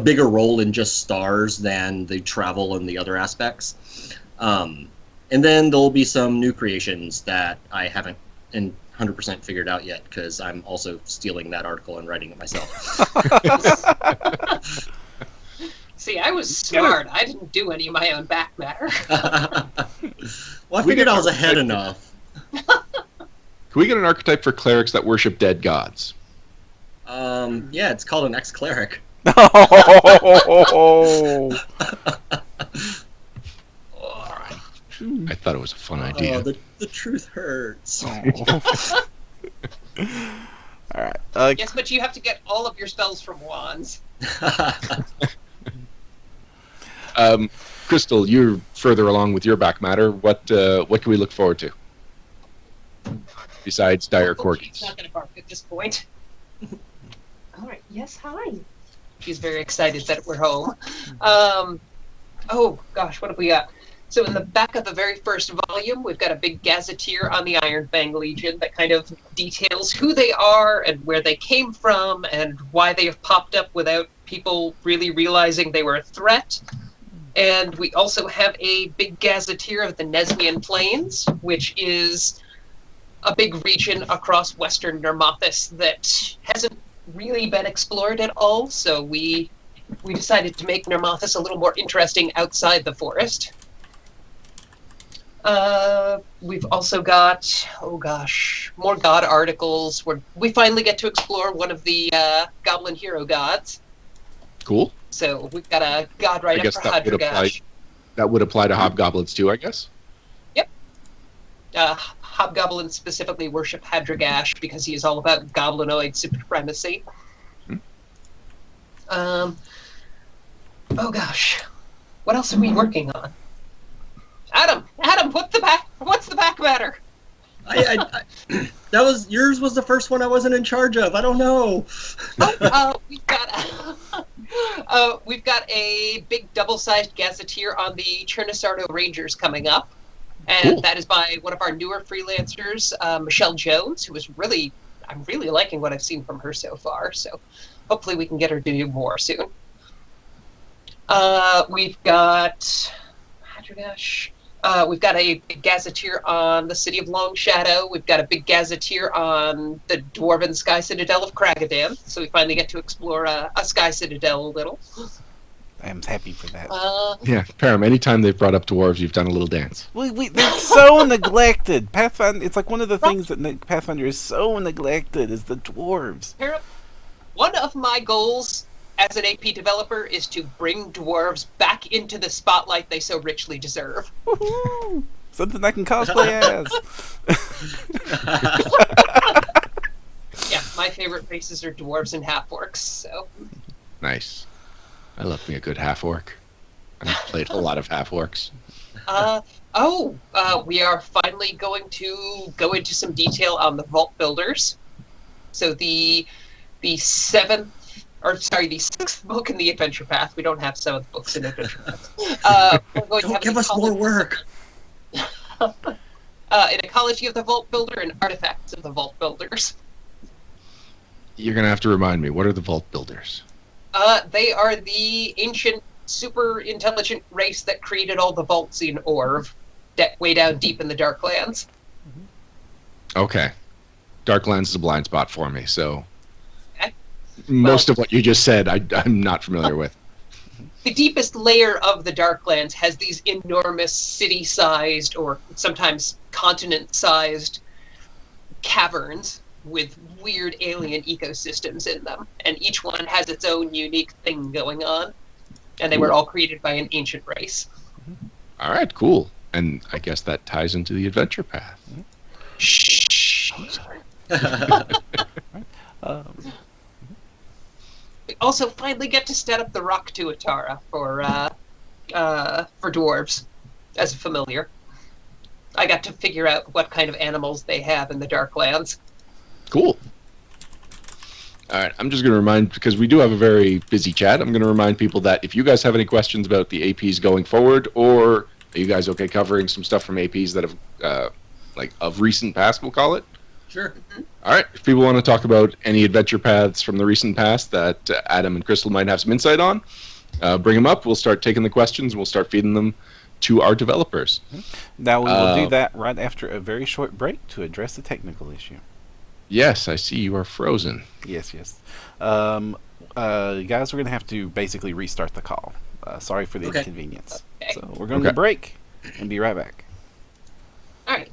bigger role in just stars than the travel and the other aspects. And then there'll be some new creations that I haven't 100% figured out yet, because I'm also stealing that article and writing it myself.
See, I was smart. I didn't do any of my own back matter.
Well, I figured I was ahead enough.
Can we get an archetype for clerics that worship dead gods?
Yeah, it's called an ex-cleric.
Oh.
I thought it was a fun idea.
Oh, the truth hurts.
All right.
Yes, but you have to get all of your spells from wands.
Crystal, you're further along with your back matter. What can we look forward to besides dire
It's
corgis?
not going to bark at this point. All right. Yes, hi. She's very excited that we're home. Oh, gosh, what have we got? So in the back of the very first volume, we've got a big gazetteer on the Ironfang Legion that kind of details who they are and where they came from and why they have popped up without people really realizing they were a threat. And we also have a big gazetteer of the Nesmian Plains, which is a big region across western Nermathis that hasn't really been explored at all. So we decided to make Nermathis a little more interesting outside the forest. We've also got, oh gosh, more god articles where we finally get to explore one of the goblin hero gods.
Cool.
So we've got a god
I
write-up
guess
for
that would apply.
Hadragash.
That would apply to hobgoblins too, I guess.
Hobgoblins specifically worship Hadragash because he is all about goblinoid supremacy. Oh gosh, what else are we working on? Adam, what's the back matter?
That was yours. Was the first one I wasn't in charge of. I don't know.
We've got a big double-sized gazetteer on the Chernasardo Rangers coming up, and
Cool.
that is by one of our newer freelancers, Michelle Jones, who I'm really liking what I've seen from her so far. So hopefully we can get her to do more soon. We've got Hadragash. We've got a big gazetteer on the city of Long Shadow. We've got a big gazetteer on the dwarven sky citadel of Kragadan. So we finally get to explore a sky citadel a little.
I am happy for that.
Yeah, Param, anytime they've brought up dwarves, you've done a little dance.
They're so neglected. Pathfinder. It's like one of the things that Pathfinder is so neglected is the dwarves.
One of my goals as an AP developer is to bring dwarves back into the spotlight they so richly deserve.
Woohoo! Something I can cosplay as.
Yeah, my favorite races are dwarves and half-orcs, so...
Nice. I love me a good half-orc. I've played a lot of half-orcs.
We are finally going to go into some detail on the Vault Builders. So the sixth book in the Adventure Path. We don't have 7 books in Adventure Path. We're going to have
Give us more work.
An ecology of the Vault Builder and artifacts of the Vault Builders.
You're going to have to remind me, what are the Vault Builders?
They are the ancient, super intelligent race that created all the vaults in Orv, way down deep in the Darklands.
Okay. Darklands is a blind spot for me, so...
Okay.
Most of what you just said, I'm not familiar with.
The deepest layer of the Darklands has these enormous city-sized, or sometimes continent-sized, caverns with weird alien ecosystems in them. And each one has its own unique thing going on. And they were all created by an ancient race.
All right, cool. And I guess that ties into the Adventure Path.
Shh. We also finally get to set up the Rock Tuatara for for dwarves as a familiar. I got to figure out what kind of animals they have in the Darklands.
Cool. All right, I'm just going to remind, because we do have a very busy chat, I'm going to remind people that if you guys have any questions about the APs going forward, or are you guys okay covering some stuff from APs that have, like, of recent past, we'll call it?
Sure.
All right, if people want to talk about any adventure paths from the recent past that Adam and Crystal might have some insight on, bring them up. We'll start taking the questions, and we'll start feeding them to our developers.
Now we will do that right after a very short break to address the technical issue.
Yes, I see you are frozen.
Yes. Guys, we're going to have to basically restart the call. Sorry for the inconvenience.
Okay.
So we're going to break and be right back.
All right.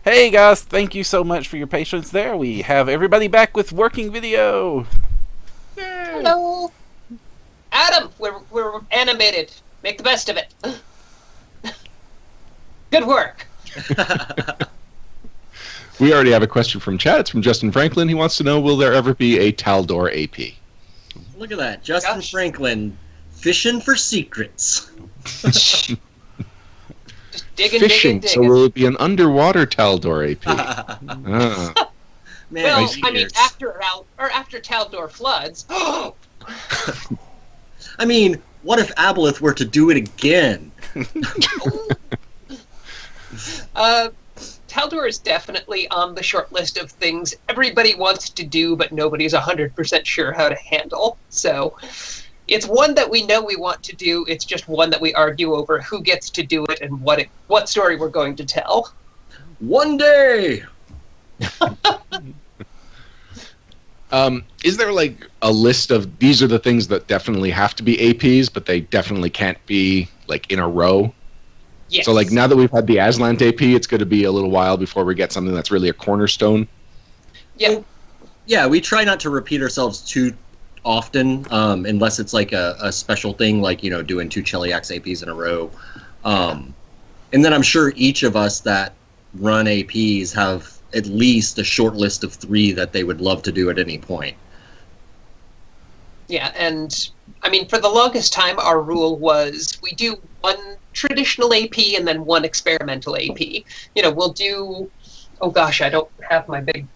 Hey guys, thank you so much for your patience there. We have everybody back with working video.
Hello. Adam, we're animated. Make the best of it. Good work.
We already have a question from chat. It's from Justin Franklin. He wants to know, will there ever be a Taldor AP?
Look at that. Justin Franklin, fishing for secrets.
Just digging,
Fishing,
digging.
so will it be an underwater Taldor AP?
Man,
Well,
nice
I mean,
ears.
after Taldor floods.
I mean, what if Aboleth were to do it again?
Taldor is definitely on the short list of things everybody wants to do, but nobody's 100% sure how to handle. So it's one that we know we want to do. It's just one that we argue over who gets to do it and what story we're going to tell.
One day!
Is there like a list of these are the things that definitely have to be APs, but they definitely can't be like in a row?
Yes.
So like now that we've had the Azlant AP, it's going to be a little while before we get something that's really a cornerstone.
Yeah.
Yeah, we try not to repeat ourselves too often, unless it's like a special thing, like, doing 2 Cheliax APs in a row. And then I'm sure each of us that run APs have at least a short list of 3 that they would love to do at any point.
Yeah, and I mean, for the longest time, our rule was we do 1 traditional AP and then 1 experimental AP. We'll do, oh gosh, I don't have my big,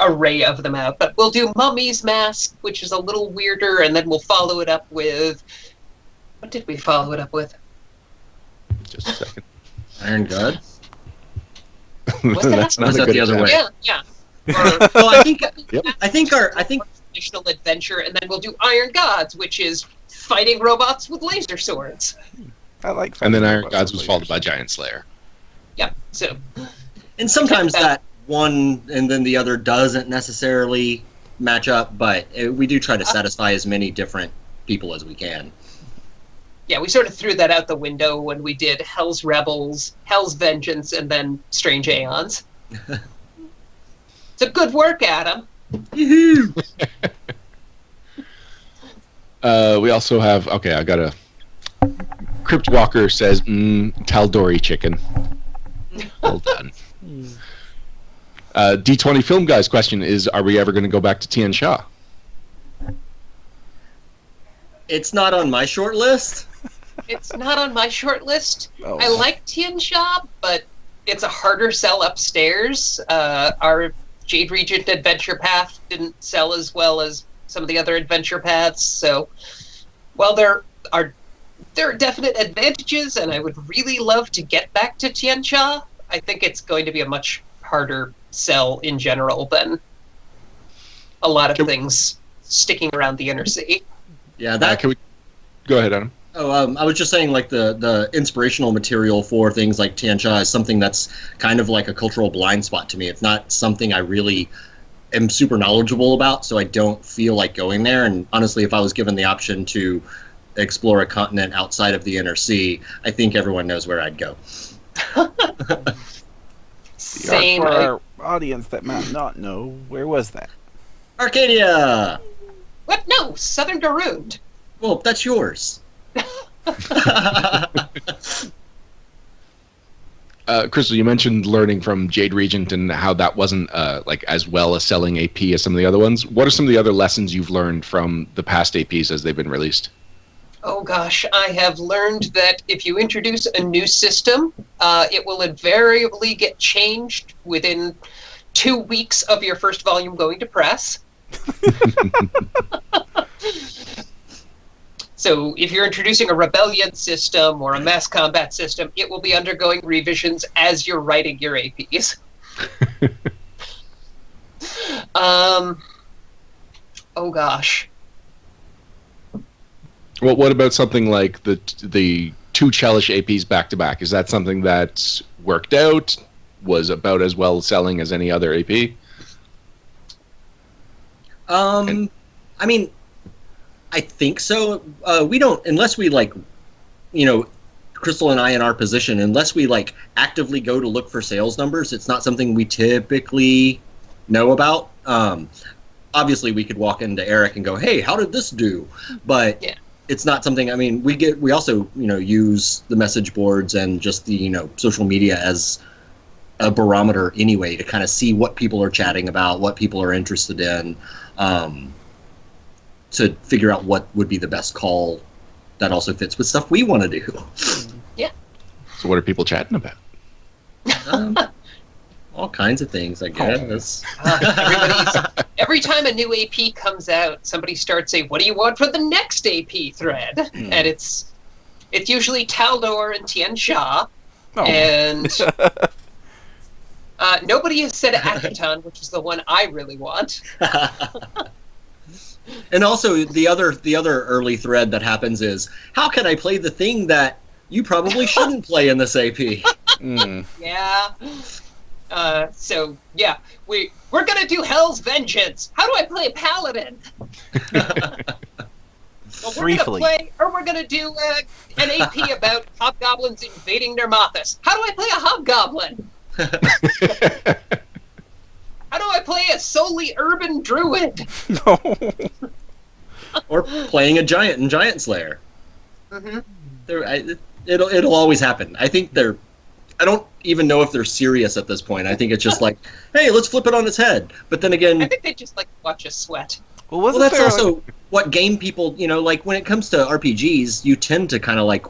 array of them out, but we'll do Mummy's Mask, which is a little weirder, and then we'll follow it up with, what did we follow it up with?
Just a second.
Iron God?
Was that
That's not
Was
a
that
good
the other
example.
way?
Yeah.
Well, I think
Yep.
I think
Traditional adventure, and then we'll do Iron Gods, which is fighting robots with laser swords.
I like.
And then
fighting
Iron
robots
Gods
with
was followed
lasers.
by Giant Slayer.
Yeah, so
and sometimes
Okay.
that one and then the other doesn't necessarily match up, but we do try to satisfy as many different people as we can.
we sort of threw that out the window when we did Hell's Rebels, Hell's Vengeance, and then Strange Aeons. It's a good work, Adam.
We also have, okay, I got a Crypt Walker says, Tal'Dori chicken. Well done. D20 Film Guy's question is, are we ever going to go back to Tian Sha?
It's not on my short list.
It's not on my short list.
Oh.
I like Tian Sha, but it's a harder sell upstairs. Our Jade Regent Adventure Path didn't sell as well as some of the other adventure paths, so while there are definite advantages, and I would really love to get back to Tian Sha, I think it's going to be a much harder sell in general than a lot of things sticking around the inner sea.
Yeah, that.
Can we go ahead, Adam?
Oh, I was just saying, like, the inspirational material for things like Tian Sha is something that's kind of like a cultural blind spot to me. It's not something I really am super knowledgeable about, so I don't feel like going there. And honestly, if I was given the option to explore a continent outside of the inner sea, I think everyone knows where I'd go.
Same.
For our audience that might not know, where was that?
Arcadia!
What? No, Southern Darund.
Well, that's yours.
Crystal, you mentioned learning from Jade Regent and how that wasn't like as well a selling AP as some of the other ones. What are some of the other lessons you've learned from the past APs as they've been released?
Oh gosh, I have learned that if you introduce a new system, it will invariably get changed within 2 weeks of your first volume going to press. So if you're introducing a rebellion system or a mass combat system, it will be undergoing revisions as you're writing your APs. Oh gosh.
Well, what about something like the two Chelish APs back to back? Is that something that's worked out? Was about as well selling as any other AP?
I mean, I think so. We don't, unless we like, Crystal and I in our position, unless we like actively go to look for sales numbers, it's not something we typically know about. Obviously, we could walk into Eric and go, "Hey, how did this do?" But
yeah.
It's not something. I mean, we also use the message boards and just the social media as a barometer anyway to kind of see what people are chatting about, what people are interested in. To figure out what would be the best call that also fits with stuff we want to do.
Yeah.
So what are people chatting about?
All kinds of things, I guess.
Every time a new AP comes out, somebody starts saying, "What do you want for the next AP thread?" And it's usually Taldor and Tian Sha, and nobody has said Akaton, which is the one I really want.
And also the other early thread that happens is, how can I play the thing that you probably shouldn't play in this AP?
Yeah. So yeah, we're gonna do Hell's Vengeance. How do I play a paladin? Well, we're gonna do an AP about hobgoblins invading Nermathus. How do I play a hobgoblin? How do I play a solely urban druid?
No.
Or playing a giant in Giant Slayer.
Mm-hmm.
It'll always happen. I think I don't even know if they're serious at this point. I think it's just like, hey, let's flip it on its head. But then again,
I think they just like to watch us sweat.
Well,
that's also what game people, like when it comes to RPGs, you tend to kind of like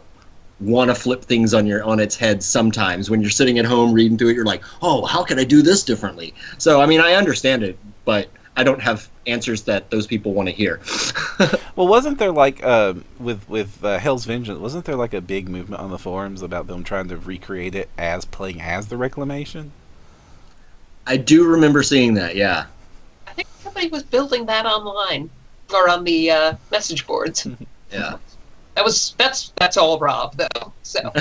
want to flip things on its head sometimes. When you're sitting at home reading through it, you're like, oh, how can I do this differently? So, I mean, I understand it, but I don't have answers that those people want to hear.
Well, wasn't there like with Hell's Vengeance? Wasn't there like a big movement on the forums about them trying to recreate it as playing as the Reclamation?
I do remember seeing that. Yeah.
I think somebody was building that online or on the message boards.
Yeah.
That's all Rob though. So.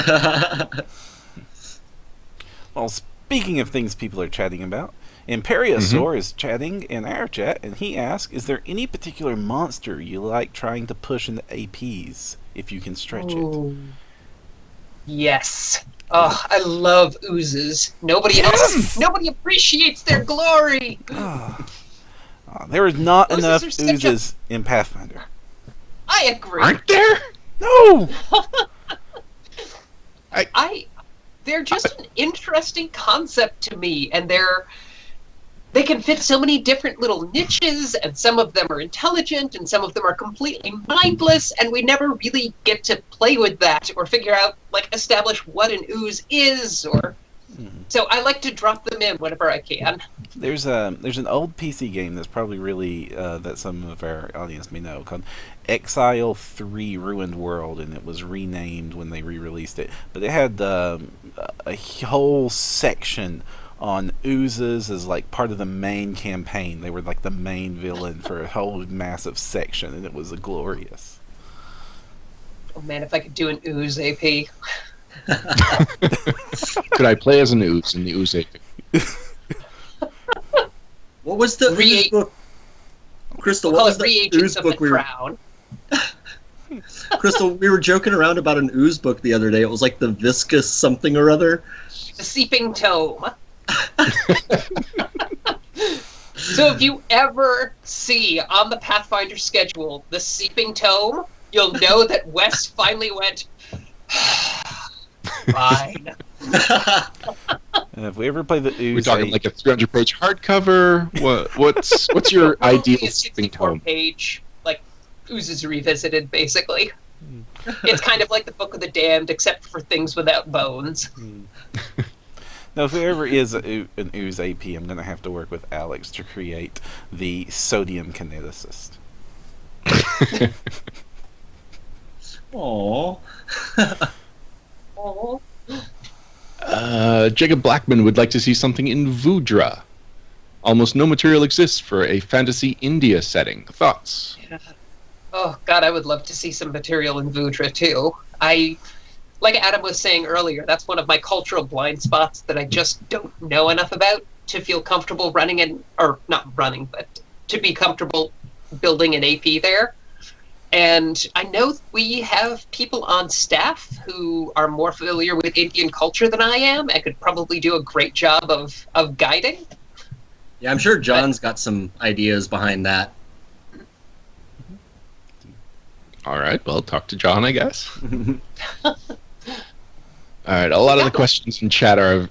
Well, speaking of things people are chatting about, Imperiosaur is chatting in our chat, and he asks, "Is there any particular monster you like trying to push into APs? if you can stretch it.
Ooh. Yes. Oh, I love oozes. Nobody appreciates their glory.
There is not
Oozes
enough
are such a-
oozes in Pathfinder.
I agree.
Aren't there?
No!
They're just an interesting concept to me, and they can fit so many different little niches, and some of them are intelligent, and some of them are completely mindless, and we never really get to play with that or figure out, establish what an ooze is, or... So I like to drop them in whenever I can.
There's an old PC game that's probably really that some of our audience may know, called Exile 3 Ruined World, and it was renamed when they re-released it. But it had a whole section on oozes as part of the main campaign. They were the main villain for a whole massive section, and it was glorious.
Oh man, if I could do an ooze AP.
Could I play as an ooze in the ooze AP?
What was the ooze book? Crystal, what was the ooze book we were... Crystal, we were joking around about an ooze book the other day. It was like the viscous something or other.
The Seeping Tome. So if you ever see on the Pathfinder schedule the Seeping Tome, you'll know that Wes finally went, fine.
And if we ever play the ooze,
we're talking like a 300-page hardcover. What's your ideal Seeping Tome?
Page, oozes revisited, basically. It's kind of like the Book of the Damned, except for things without bones.
Now, if there ever is an ooze AP, I'm going to have to work with Alex to create the sodium kineticist.
Aww.
Aww.
Jacob Blackman would like to see something in Vudra. Almost no material exists for a fantasy India setting. Thoughts?
Yeah. Oh, God, I would love to see some material in Vudra, too. Like Adam was saying earlier, that's one of my cultural blind spots that I just don't know enough about to feel comfortable running in, or not running, but to be comfortable building an AP there. And I know we have people on staff who are more familiar with Indian culture than I am and could probably do a great job of guiding.
Yeah, I'm sure John's got some ideas behind that.
All right, well, talk to John, I guess. All right, a lot of the questions in chat are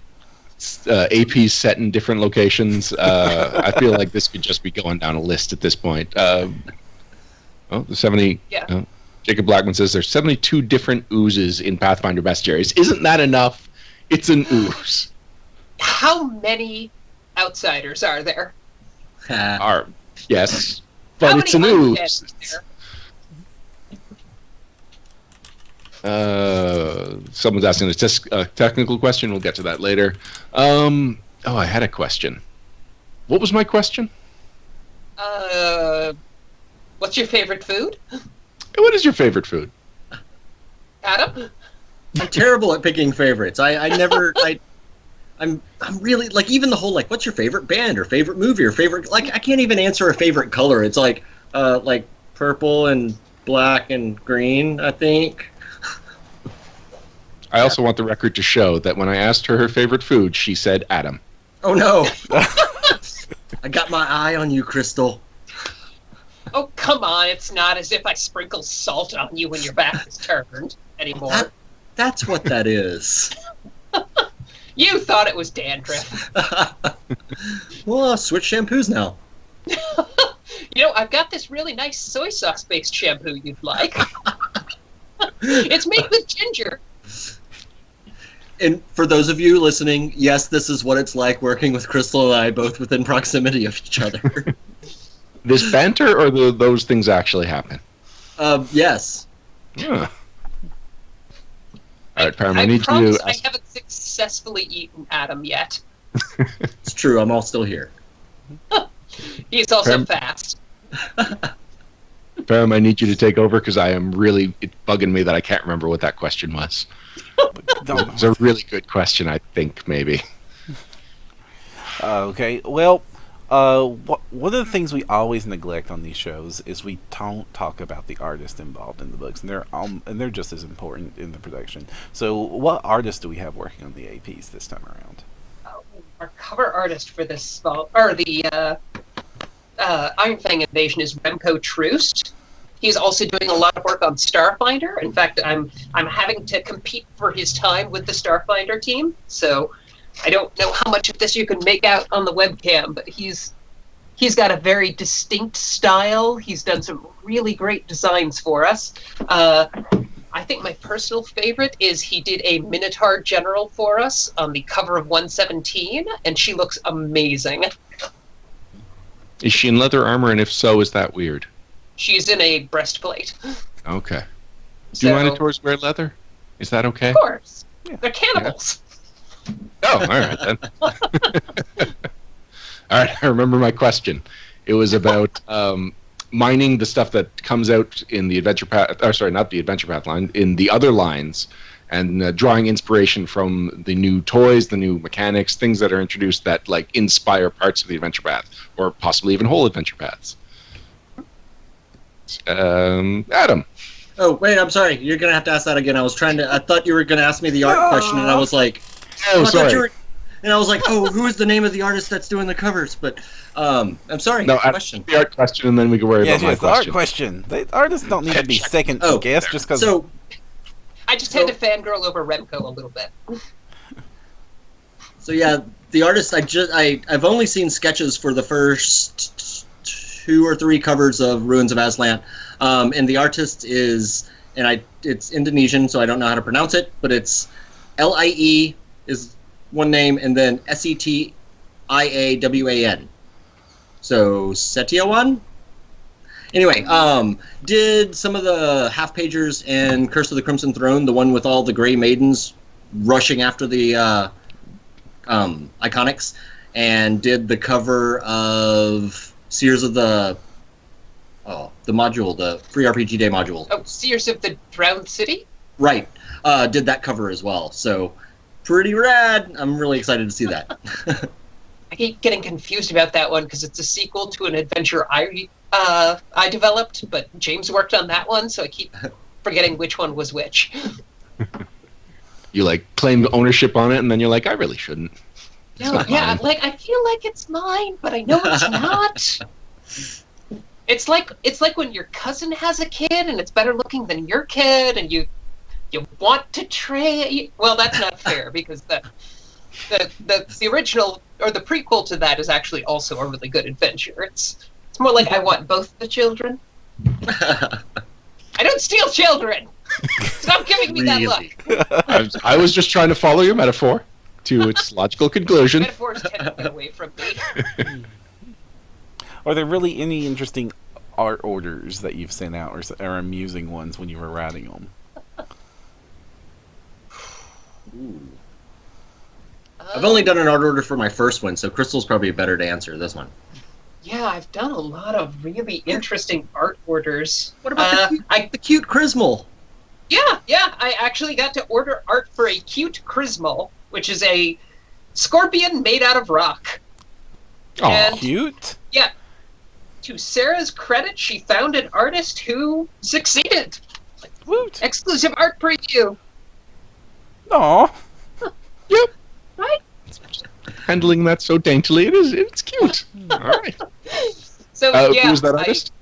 APs set in different locations. I feel like this could just be going down a list at this point. The 70.
Yeah.
Jacob Blackman says there's 72 different oozes in Pathfinder Bestiaries. Isn't that enough? It's an ooze.
How many outsiders are there?
Yes, but
How
it's an
many
ooze.
undead are there?
Someone's asking a technical question. We'll get to that later. I had a question. What was my question?
What's your favorite food?
What is your favorite food?
Adam?
I'm terrible at picking favorites. I'm really even the whole what's your favorite band or favorite movie or favorite I can't even answer a favorite color. It's like purple and black and green, I think.
I also want the record to show that when I asked her favorite food, she said Adam.
Oh no. I got my eye on you, Crystal.
Oh, come on. It's not as if I sprinkle salt on you when your back is turned anymore.
That's what that is.
You thought it was dandruff.
Well, switch shampoos now.
I've got this really nice soy sauce-based shampoo you'd like. It's made with ginger.
And for those of you listening, yes, this is what it's like working with Crystal and I, both within proximity of each other.
This banter or those things actually happen?
Yes.
Huh. All right, Param,
I
need
promise
you to
I haven't successfully eaten Adam yet.
It's true, I'm all still here.
He's also fast.
Param, I need you to take over because it's bugging me that I can't remember what that question was. It's a really good question, I think, maybe.
Okay, well, One of the things we always neglect on these shows is we don't talk about the artists involved in the books, and they're just as important in the production. So, what artists do we have working on the APs this time around?
Our cover artist for this small, or the Ironfang invasion is Remco Troost. He's also doing a lot of work on Starfinder. In fact, I'm having to compete for his time with the Starfinder team. So I don't know how much of this you can make out on the webcam, but he's got a very distinct style. He's done some really great designs for us. I think my personal favorite is he did a Minotaur General for us on the cover of 117, and she looks amazing.
Is she in leather armor, and if so, is that weird?
She's in a breastplate.
Okay.
So,
Do Minotaurs wear leather? Is that okay?
Of course.
Yeah.
They're cannibals.
Oh, all right then. All right, I remember my question. It was about mining the stuff that comes out in the Adventure Path, or sorry, not the Adventure Path line, in the other lines, and drawing inspiration from the new toys, the new mechanics, things that are introduced that like inspire parts of the Adventure Path, or possibly even whole Adventure Paths. Adam.
Oh, wait, I'm sorry. You're going to have to ask that again. I thought you were going to ask me the art question, and I was like,
Oh, sorry.
And I was like, oh, who is the name of the artist that's doing the covers? But I'm sorry.
No,
question.
the art question, and then we can worry about my
Yes, the art
question.
question. The artists don't need to be second guessed just because.
So,
I just had to fangirl over Remco a little bit.
So yeah, the artist I've only seen sketches for the first 2 or 3 covers of Ruins of Azlant, and the artist is it's Indonesian, so I don't know how to pronounce it, but it's Lie is one name, and then Setiawan. So Setiawan. Anyway, did some of the half pagers in Curse of the Crimson Throne, the one with all the Grey Maidens rushing after the Iconics, and did the cover of Seers of the module, the Free RPG Day module.
Oh, Seers of the Drowned City?
Right. Did that cover as well. So pretty rad. I'm really excited to see that.
I keep getting confused about that one because it's a sequel to an adventure I developed, but James worked on that one, so I keep forgetting which one was which.
You like claim ownership on it, and then you're like, I really shouldn't.
No, yeah, like I feel like it's mine, but I know it's not. It's like when your cousin has a kid and it's better looking than your kid, and you want to trade. Well, that's not fair because the original or the prequel to that is actually also a really good adventure. It's more like I want both the children. I don't steal children. Stop giving me that look.
I was just trying to follow your metaphor to its logical conclusion.
Metaphors tend to get away from me.
Are there really any interesting art orders that you've sent out, or amusing ones when you were writing them?
I've only done an art order for my first one, so Crystal's probably better to answer this one.
Yeah, I've done a lot of really interesting art orders.
What about the cute Chrismal?
Yeah, I actually got to order art for a cute Chrismal, which is a scorpion made out of rock.
Oh,
And-
cute.
Yeah. To Sarah's credit, she found an artist who succeeded.
Woot.
Exclusive art preview.
Aw.
Yep.
Right?
Handling that so daintily, it's cute. All right.
So yeah,
who was that artist?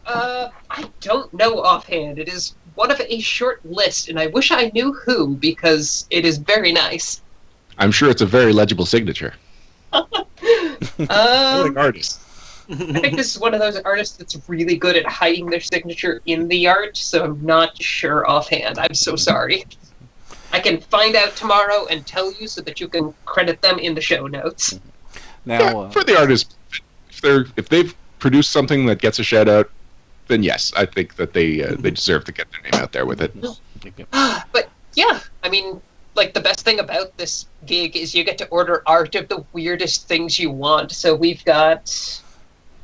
I don't know offhand. It is one of a short list, and I wish I knew who because it is very nice.
I'm sure it's a very legible signature. I like artists.
I think this is one of those artists that's really good at hiding their signature in the art, so I'm not sure offhand. I'm so sorry. I can find out tomorrow and tell you so that you can credit them in the show notes.
Now,
For the artists, if they've produced something that gets a shout out, then yes, I think that they deserve to get their name out there with it.
But yeah, I mean, like the best thing about this gig is you get to order art of the weirdest things you want. So we've got,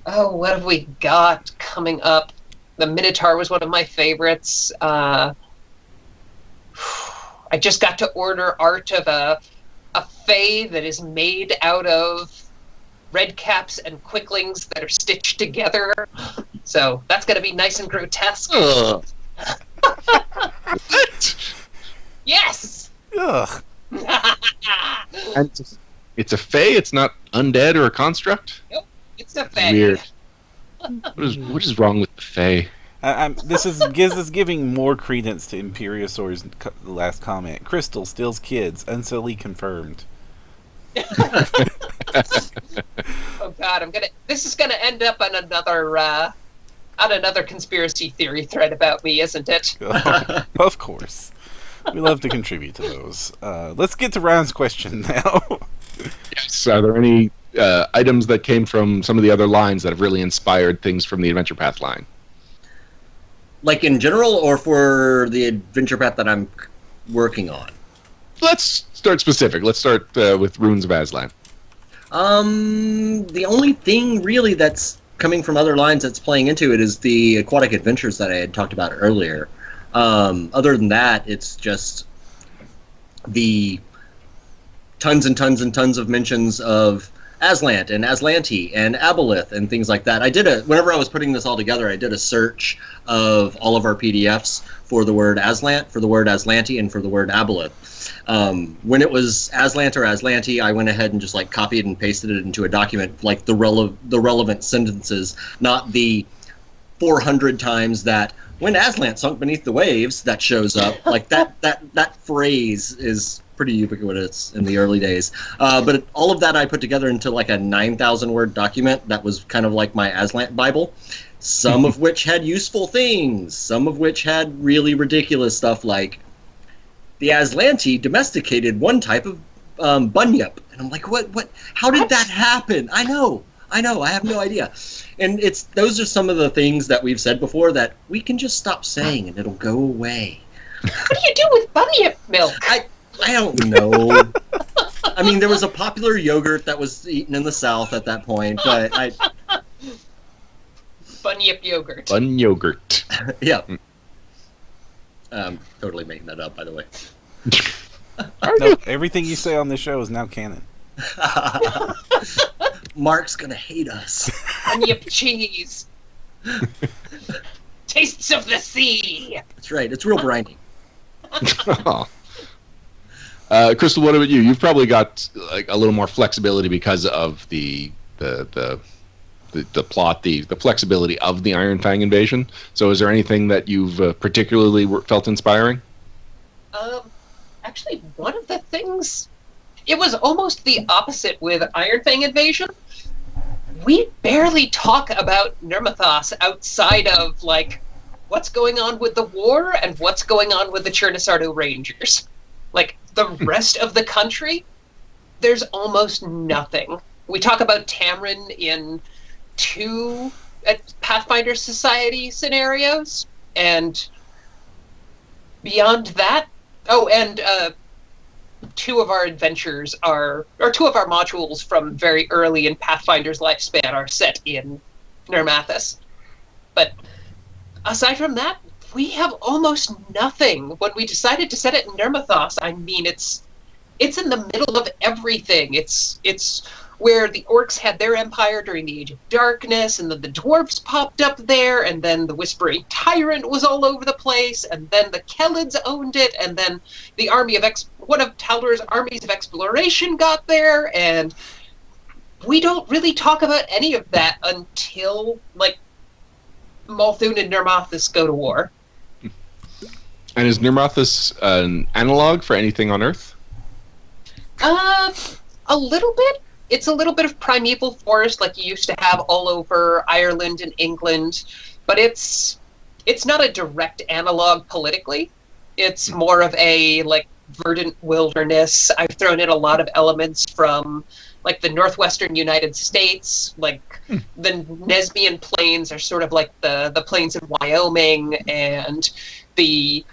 what have we got coming up? The Minotaur was one of my favorites. I just got to order art of a fae that is made out of red caps and quicklings that are stitched together. So that's going to be nice and grotesque.
Ugh.
Yes!
Ugh.
And it's a fae. It's not undead or a construct.
Nope, it's a fae.
Weird. What is wrong with the fae?
This is giving more credence to Imperiosaur's last comment. Crystal steals kids, unsilly confirmed.
Oh God, this is gonna end up on another conspiracy theory thread about me, isn't it?
Oh, of course. We love to contribute to those. Let's get to Ryan's question now.
Yes. Are there any items that came from some of the other lines that have really inspired things from the Adventure Path line?
Like in general, or for the Adventure Path that I'm working on?
Let's start specific. Let's start with Runes of Azlant.
The only thing really that's coming from other lines that's playing into it is the aquatic adventures that I had talked about earlier. Other than that, it's just the tons and tons and tons of mentions of Azlant and Azlanti and Aboleth and things like that. Whenever I was putting this all together, I did a search of all of our PDFs for the word Azlant, for the word Azlanti, and for the word Aboleth. When it was Azlant or Azlanti, I went ahead and just like copied and pasted it into a document, like the relevant sentences, not the 400 times that when Azlant sunk beneath the waves that shows up. Like that phrase is pretty ubiquitous in the early days. But all of that I put together into like a 9,000 word document that was kind of like my Azlant Bible. Some of which had useful things, some of which had really ridiculous stuff like the Azlanti domesticated one type of bunyip. And I'm like, what? How did that happen? I know, I have no idea. And those are some of the things that we've said before that we can just stop saying and it'll go away.
What do you do with bunyip milk?
I don't know. I mean, there was a popular yogurt that was eaten in the South at that point, but
Bunyip yogurt.
Bun yogurt.
Yeah. Totally making that up, by the way.
No, everything you say on this show is now canon.
Mark's gonna hate us.
Bunyip cheese. Tastes of the sea.
That's right. It's real briny.
Crystal, what about you? You've probably got like a little more flexibility because of the plot, the flexibility of the Ironfang invasion. So, is there anything that you've particularly felt inspiring?
Actually, one of the things, it was almost the opposite with Ironfang invasion. We barely talk about Nirmathos outside of like what's going on with the war and what's going on with the Chernasardo Rangers. Like the rest of the country, there's almost nothing. We talk about Tamrin in 2 Pathfinder Society scenarios, and beyond that, and 2 of our adventures or 2 of our modules from very early in Pathfinder's lifespan are set in Nirmathas. But aside from that, we have almost nothing. When we decided to set it in Nirmathos, I mean, it's in the middle of everything. It's where the orcs had their empire during the Age of Darkness, and then the dwarves popped up there, and then the Whispering Tyrant was all over the place, and then the Kellids owned it, and then the one of Taldor's armies of exploration got there, and we don't really talk about any of that until, like, Malthun and Nirmathas go to war.
And is Nirmathas an analog for anything on Earth?
A little bit. It's a little bit of primeval forest like you used to have all over Ireland and England, but it's not a direct analog politically. It's more of a like verdant wilderness. I've thrown in a lot of elements from like the northwestern United States, like the Nesbian plains are sort of like the plains of Wyoming, and the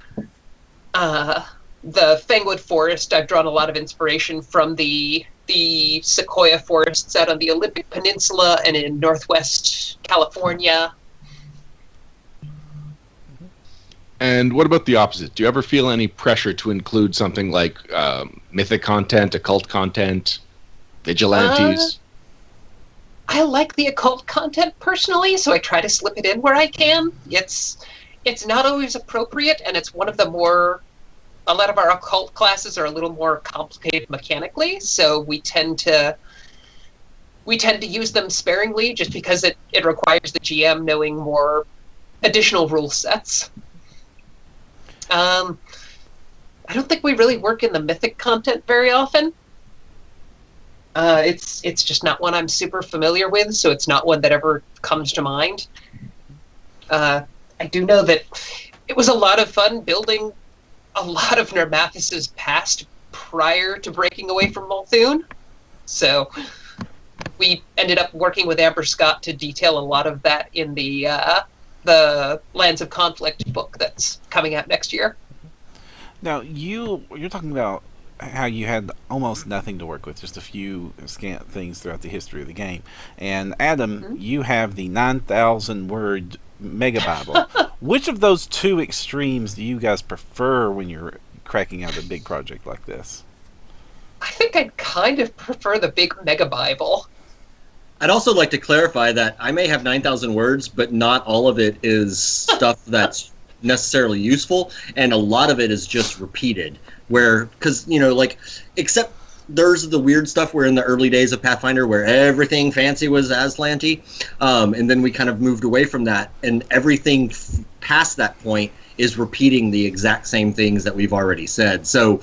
Fangwood Forest. I've drawn a lot of inspiration from the sequoia forests out on the Olympic Peninsula and in Northwest California.
And what about the opposite? Do you ever feel any pressure to include something like mythic content, occult content, vigilantes?
I like the occult content personally, so I try to slip it in where I can. It's not always appropriate, and it's one of the more. A lot of our occult classes are a little more complicated mechanically, so we tend to use them sparingly, just because it requires the GM knowing more additional rule sets. I don't think we really work in the mythic content very often. It's just not one I'm super familiar with, so it's not one that ever comes to mind. I do know that it was a lot of fun building a lot of Nermathus's past prior to breaking away from Multhune. So we ended up working with Amber Scott to detail a lot of that in the Lands of Conflict book that's coming out next year.
Now, you're talking about how you had almost nothing to work with, just a few scant things throughout the history of the game. And Adam, you have the 9,000 word Mega Bible. Which of those two extremes do you guys prefer when you're cracking out a big project like this?
I think I'd kind of prefer the big Mega Bible.
I'd also like to clarify that I may have 9,000 words, but not all of it is stuff that's necessarily useful, and a lot of it is just repeated. Because, except there's the weird stuff where in the early days of Pathfinder where everything fancy was Azlanty, and then we kind of moved away from that, and everything past that point is repeating the exact same things that we've already said. So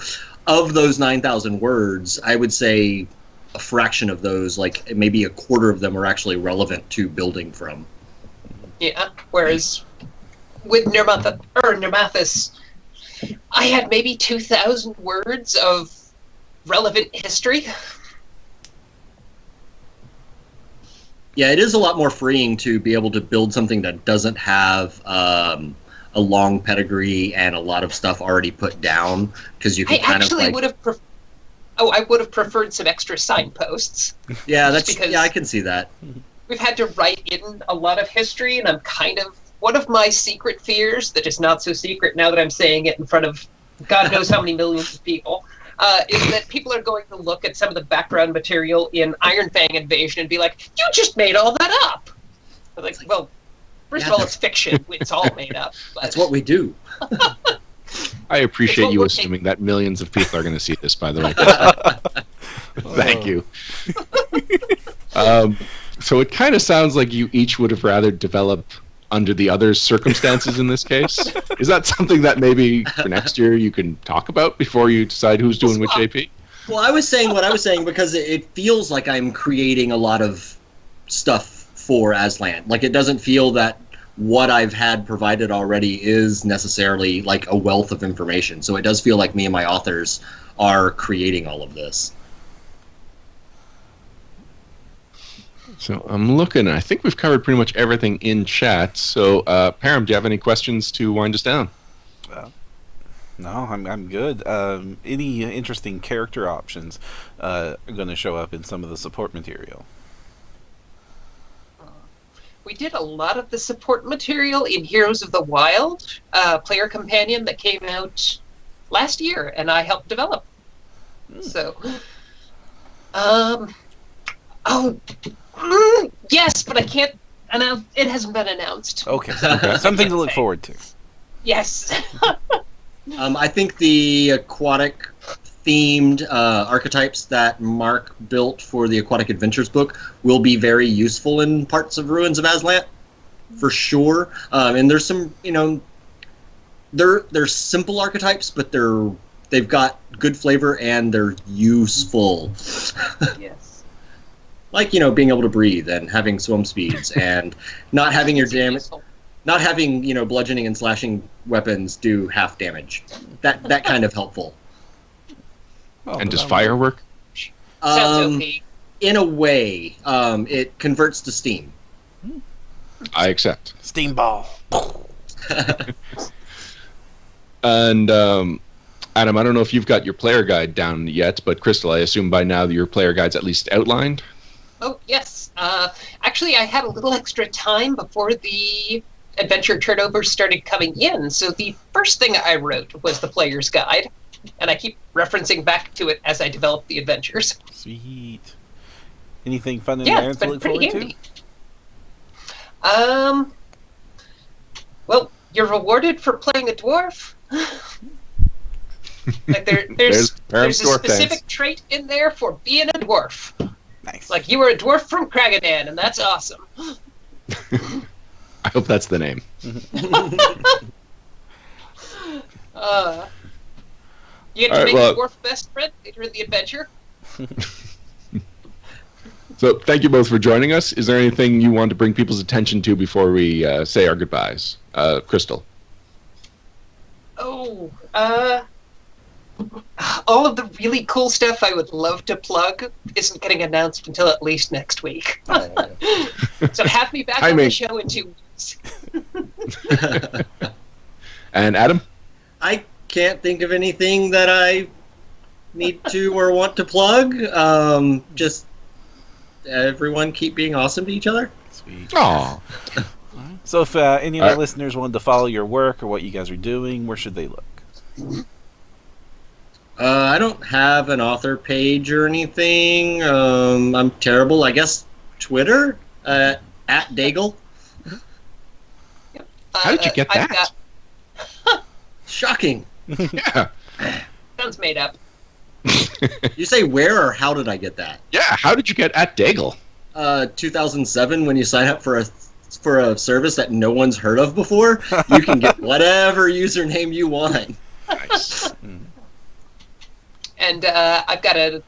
of those 9,000 words, I would say a fraction of those, like maybe a quarter of them, are actually relevant to building from.
Yeah, whereas with Nermathus, I had maybe 2,000 words of relevant history.
Yeah, it is a lot more freeing to be able to build something that doesn't have a long pedigree and a lot of stuff already put down, because you can I would have preferred some extra signposts. Yeah, I can see that.
We've had to write in a lot of history, and I'm kind of one of my secret fears that is not so secret now that I'm saying it in front of God knows how many millions of people. Is that people are going to look at some of the background material in Ironfang Invasion and be like, "You just made all that up." I'm like, well, first of all, it's fiction; it's all made up. But
that's what we do.
I appreciate you assuming that millions of people are going to see this. By the way, thank you. So it kind of sounds like you each would have rather develop under the other's circumstances in this case. Is that something that maybe for next year you can talk about before you decide who's doing which AP?
Well, I was saying what I was saying because it feels like I'm creating a lot of stuff for Azlant. Like, it doesn't feel that what I've had provided already is necessarily like a wealth of information. So it does feel like me and my authors are creating all of this.
So I'm looking, I think we've covered pretty much everything in chat. So, Param, do you have any questions to wind us down?
No, I'm good. Any interesting character options are going to show up in some of the support material?
We did a lot of the support material in Heroes of the Wild, player companion that came out last year, and I helped develop. So, yes, but I can't announce. It hasn't been announced.
Okay, something to look forward to.
Yes.
I think the aquatic themed archetypes that Mark built for the Aquatic Adventures book will be very useful in parts of Ruins of Azlant, for sure. And there's some, they're simple archetypes, but they've got good flavor and they're useful.
Yes.
Like, being able to breathe and having swim speeds and not having your damage. Not having, bludgeoning and slashing weapons do half damage. That kind of helpful.
Oh, and does fire work?
Sounds okay.
In a way, it converts to steam.
I accept.
Steam ball.
And Adam, I don't know if you've got your player guide down yet, but Crystal, I assume by now your player guide's at least outlined?
Oh, yes. Actually, I had a little extra time before the adventure turnovers started coming in, so the first thing I wrote was the player's guide, and I keep referencing back to it as I develop the adventures.
Sweet. Anything fun in
Yeah,
there
it's
to
been
look
pretty
forward
handy. Well, you're rewarded for playing a dwarf. Like
There's
there's
Param's
a
dwarf
specific
dance.
trait in there for being a dwarf.
to? Nice.
Like you were a dwarf from Kragadan, and that's awesome.
I hope that's the name.
You get
All
to
right,
make a
well-
dwarf best friend later in the adventure.
So thank you both for joining us. Is there anything you want to bring people's attention to before we say our goodbyes? Crystal.
Oh, all of the really cool stuff I would love to plug isn't getting announced until at least next week. So have me back on
Timing.
the show in 2 weeks.
And Adam?
I can't think of anything that I need to or want to plug. Just everyone keep being awesome to each other.
Sweet.
Aw.
So if any of our
Alright.
listeners wanted to follow your work or what you guys are doing, where should they look?
I don't have an author page or anything. I'm terrible. I guess Twitter at Daigle.
How did you get
I've
that?
Shocking.
Yeah.
Sounds made up.
You say where or how did I get that?
Yeah, how did you get at Daigle?
2007, when you sign up for a service that no one's heard of before, you can get whatever username you want.
Nice.
And I've got an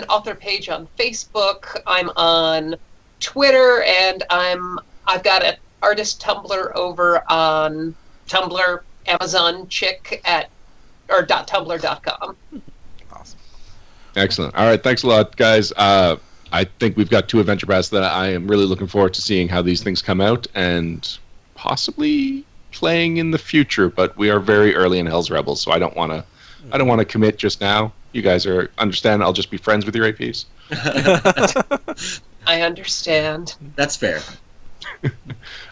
author page on Facebook. I'm on Twitter, and I've got an artist Tumblr over on Tumblr, Amazon Chick .tumblr.com.
Awesome.
Excellent. All right, thanks a lot, guys. I think we've got 2 adventure paths that I am really looking forward to seeing how these things come out and possibly playing in the future. But we are very early in Hell's Rebels, so I don't want to commit just now. You guys understand. I'll just be friends with your APs.
I understand.
That's fair.
All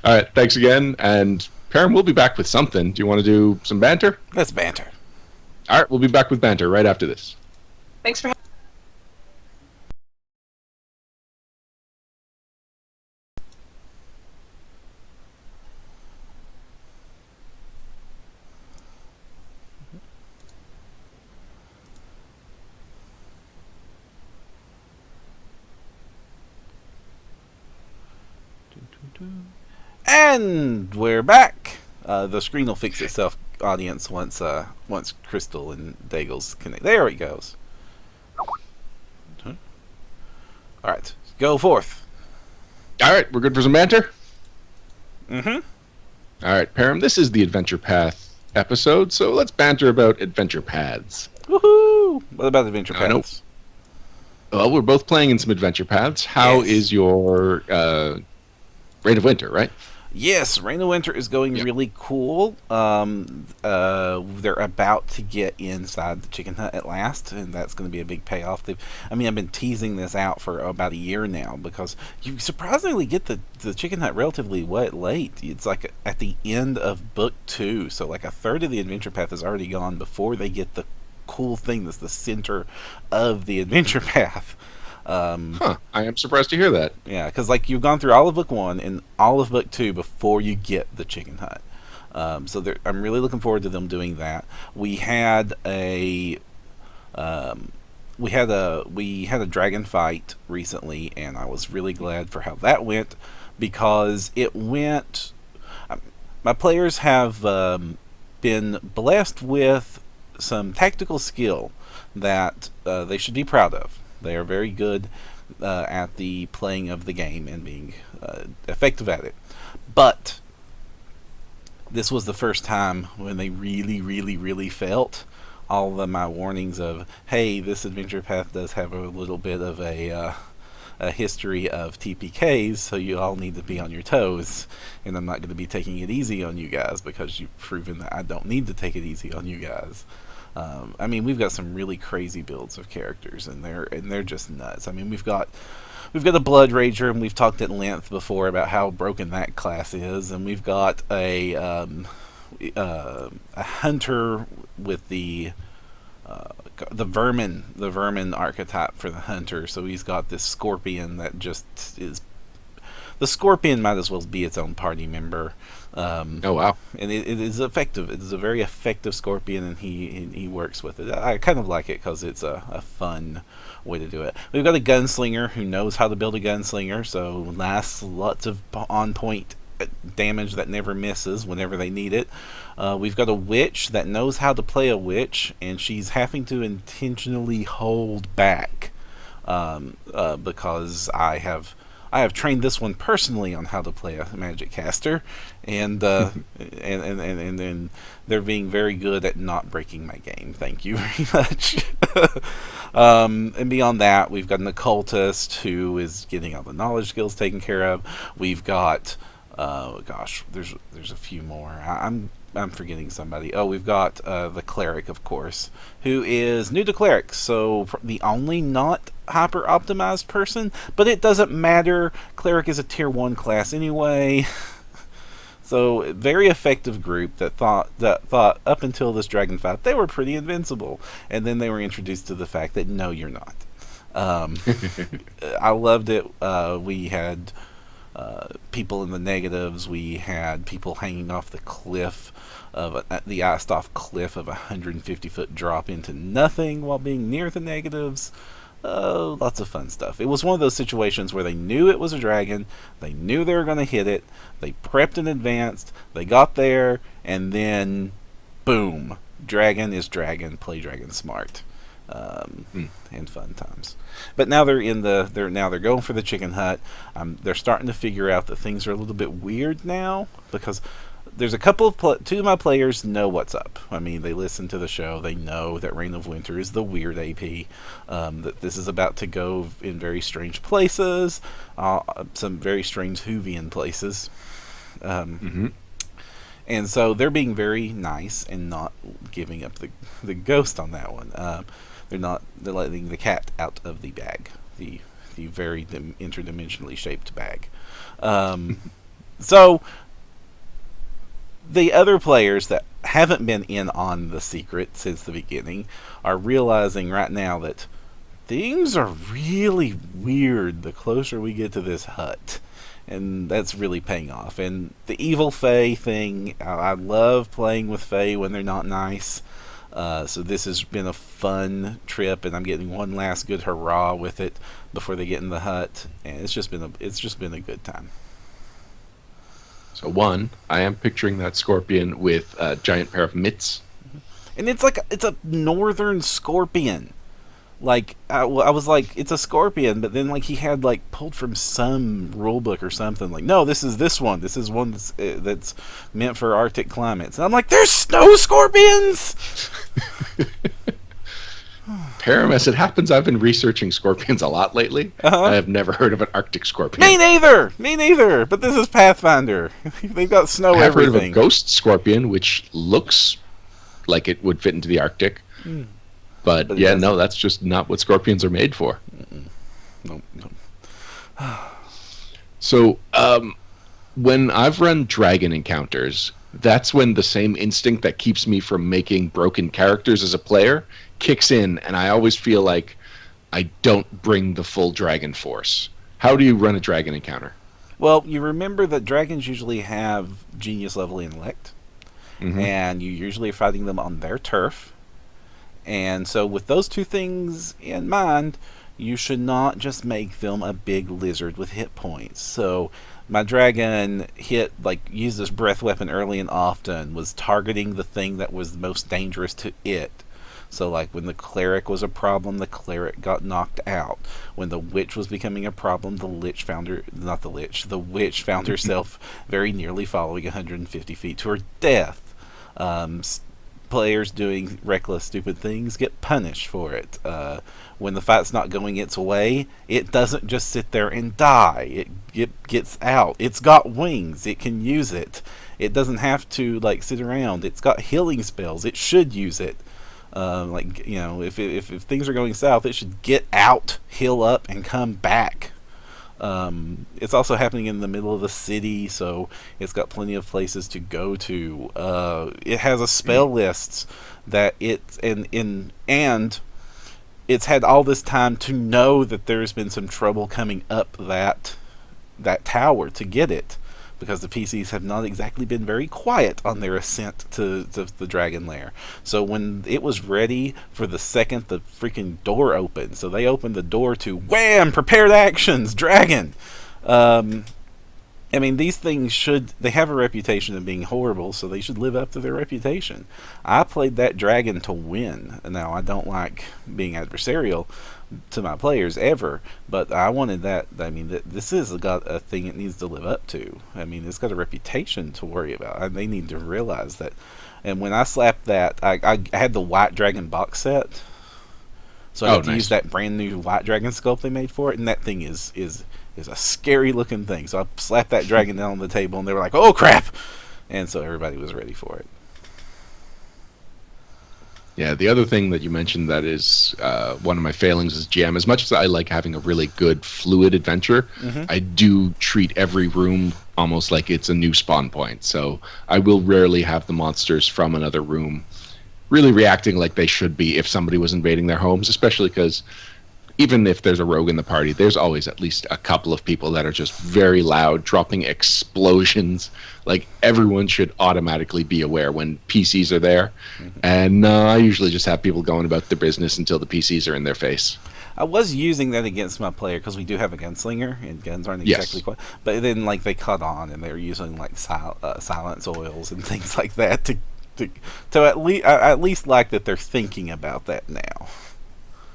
right, thanks again. And Param, we'll be back with something. Do you want to do some banter?
Let's banter.
All right, we'll be back with banter right after this.
Thanks for having
And we're back. The screen will fix itself, audience, once Crystal and Daigle's connect. There it goes. All right, go forth.
All right, we're good for some banter?
Mm-hmm.
All right, Param, this is the Adventure Path episode, so let's banter about adventure paths.
Woohoo! What about Adventure
I know.
Paths?
Well, we're both playing in some adventure paths. How
Yes.
is your Reign of Winter, right?
Yes, Reign of Winter is going
Yep.
really cool. They're about to get inside the chicken hut at last, and that's going to be a big payoff. I've been teasing this out for about a year now because you surprisingly get the chicken hut relatively late. It's like at the end of book 2, so like a third of the adventure path is already gone before they get the cool thing that's the center of the adventure path.
Huh. I am surprised to hear that.
Yeah, because like you've gone through all of book 1 and all of book 2 before you get the chicken hut. I'm really looking forward to them doing that. We had a dragon fight recently, and I was really glad for how that went because it went. My players have been blessed with some tactical skill that they should be proud of. They are very good at the playing of the game and being effective at it. But this was the first time when they really, really, really felt all of my warnings of, hey, this adventure path does have a little bit of a history of TPKs, so you all need to be on your toes. And I'm not going to be taking it easy on you guys because you've proven that I don't need to take it easy on you guys. We've got some really crazy builds of characters, and they're just nuts. We've got a Blood Rager, and we've talked at length before about how broken that class is, and we've got a Hunter with the the vermin archetype for the hunter. So he's got this scorpion that just is. The scorpion might as well be its own party member.
Oh wow!
And it is effective. It is a very effective scorpion, and he works with it. I kind of like it because it's a fun way to do it. We've got a gunslinger who knows how to build a gunslinger, so lots of on point damage that never misses whenever they need it. We've got a witch that knows how to play a witch, and she's having to intentionally hold back because I have trained this one personally on how to play a magic caster, and and they're being very good at not breaking my game. Thank you very much. And beyond that, we've got an occultist who is getting all the knowledge skills taken care of. We've got there's a few more. I'm forgetting somebody. Oh, we've got the cleric, of course, who is new to cleric, so the only not hyper optimized person, but it doesn't matter. Cleric is a tier 1 class anyway. So very effective group that thought up until this dragon fight they were pretty invincible, and then they were introduced to the fact that no, you're not. I loved it. We had people in the negatives. We had people hanging off the cliff the iced off cliff of a 150-foot drop into nothing while being near the negatives. Lots of fun stuff. It was one of those situations where they knew it was a dragon, they knew they were going to hit it, they prepped in advance, they got there, and then boom, dragon is dragon, play dragon smart. And fun times. But now they're going for the chicken hut. They're starting to figure out that things are a little bit weird now, because there's a couple of two of my players know what's up. I mean, they listen to the show. They know that Reign of Winter is the weird AP. That this is about to go in very strange places, some very strange Whovian places. And so they're being very nice and not giving up the ghost on that one. They're letting the cat out of the bag, the very interdimensionally shaped bag. So the other players that haven't been in on the secret since the beginning are realizing right now that things are really weird the closer we get to this hut. And that's really paying off. And the evil Fae thing, I love playing with Fae when they're not nice. So this has been a fun trip, and I'm getting one last good hurrah with it before they get in the hut. And it's just been a good time.
So one, I am picturing that scorpion with a giant pair of mitts.
And it's a northern scorpion. Like, I was like, it's a scorpion, but then, like, he had, like, pulled from some rule book or something. Like, no, this is one. This is one that's meant for Arctic climates. And I'm like, there's snow scorpions!
Param, as it happens, I've been researching scorpions a lot lately. I have never heard of an Arctic scorpion.
Me neither! But this is Pathfinder. They've got snow
I have
everything.
heard of a ghost scorpion, which looks like it would fit into the Arctic. But yeah, no, that's just not what scorpions are made for.
Nope.
So, when I've run dragon encounters, that's when the same instinct that keeps me from making broken characters as a player kicks in, and I always feel like I don't bring the full dragon force. How do you run a dragon encounter?
Well, you remember that dragons usually have genius level intellect, and you usually are fighting them on their turf. And so with those two things in mind, you should not just make them a big lizard with hit points. So my dragon used this breath weapon early and often, was targeting the thing that was the most dangerous to it. So like when the cleric was a problem, the cleric got knocked out. When the witch was becoming a problem, the witch found herself very nearly following 150 feet to her death. Players doing reckless, stupid things get punished for it. When the fight's not going its way, it doesn't just sit there and die. It gets out. It's got wings. It can use it. It doesn't have to sit around. It's got healing spells. It should use it. If things are going south, it should get out, heal up, and come back. It's also happening in the middle of the city, so it's got plenty of places to go to. It has a spell list that and it's had all this time to know that there's been some trouble coming up that tower to get it, because the PCs have not exactly been very quiet on their ascent to the Dragon Lair. So when it was ready for the second the freaking door opened, so they opened the door to wham, prepared actions, dragon. I mean, these things they have a reputation of being horrible, so they should live up to their reputation. I played that dragon to win. Now, I don't like being adversarial to my players ever, but I wanted that. I mean, this is got a thing it needs to live up to. I mean, it's got a reputation to worry about. They need to realize that. And when I slapped that, I had the White Dragon box set, so I got to use that brand new White Dragon sculpt they made for it, and that thing is a scary looking thing. So I slapped that dragon down on the table, and they were like, "Oh crap!" And so everybody was ready for it.
Yeah, the other thing that you mentioned that is one of my failings as GM, as much as I like having a really good fluid adventure, I do treat every room almost like it's a new spawn point. So I will rarely have the monsters from another room really reacting like they should be if somebody was invading their homes, especially because even if there's a rogue in the party, there's always at least a couple of people that are just very loud, dropping explosions. Like, everyone should automatically be aware when PCs are there. And I usually just have people going about their business until the PCs are in their face.
I was using that against my player because we do have a gunslinger, and guns aren't exactly quite. But then, like, they caught on, and they were using like silence oils and things like that to at least like that they're thinking about that now.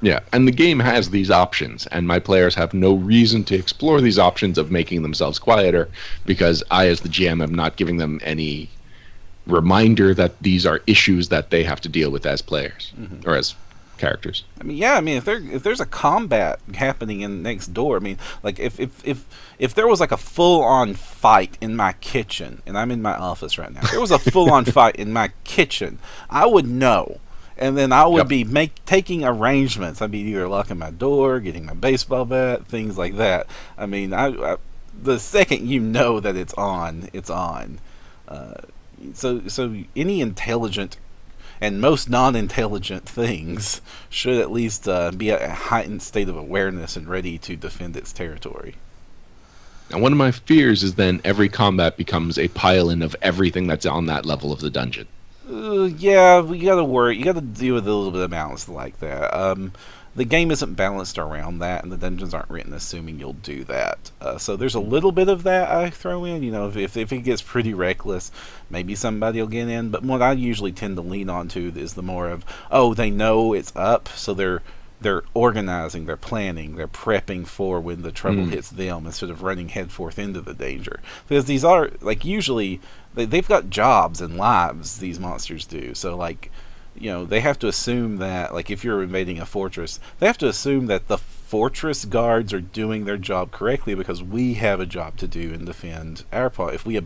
Yeah, and the game has these options, and my players have no reason to explore these options of making themselves quieter, because I, as the GM, am not giving them any reminder that these are issues that they have to deal with as players, or as characters.
I mean, yeah, I mean, if there's a combat happening in next door, I mean, like, if there was like a full-on fight in my kitchen, and I'm in my office right now, if there was a full-on fight in my kitchen, I would know. And then I would be taking arrangements. I'd be either locking my door, getting my baseball bat, things like that. I mean, I the second you know that it's on, it's on. So any intelligent and most non-intelligent things should at least be at a heightened state of awareness and ready to defend its territory.
And one of my fears is then every combat becomes a pile-in of everything that's on that level of the dungeon.
Yeah, you gotta worry. You gotta deal with a little bit of balance like that. The game isn't balanced around that, and the dungeons aren't written assuming you'll do that. So there's a little bit of that I throw in. You know, if it gets pretty reckless, maybe somebody will get in. But what I usually tend to lean on to is the more of, they know it's up, so they're organizing, they're planning, they're prepping for when the trouble hits them instead of running headforth into the danger. Because these are, like, usually they've got jobs and lives, these monsters do. So, like, you know, they have to assume that, like, if you're invading a fortress, they have to assume that the fortress guards are doing their job correctly, because we have a job to do and defend our part. If we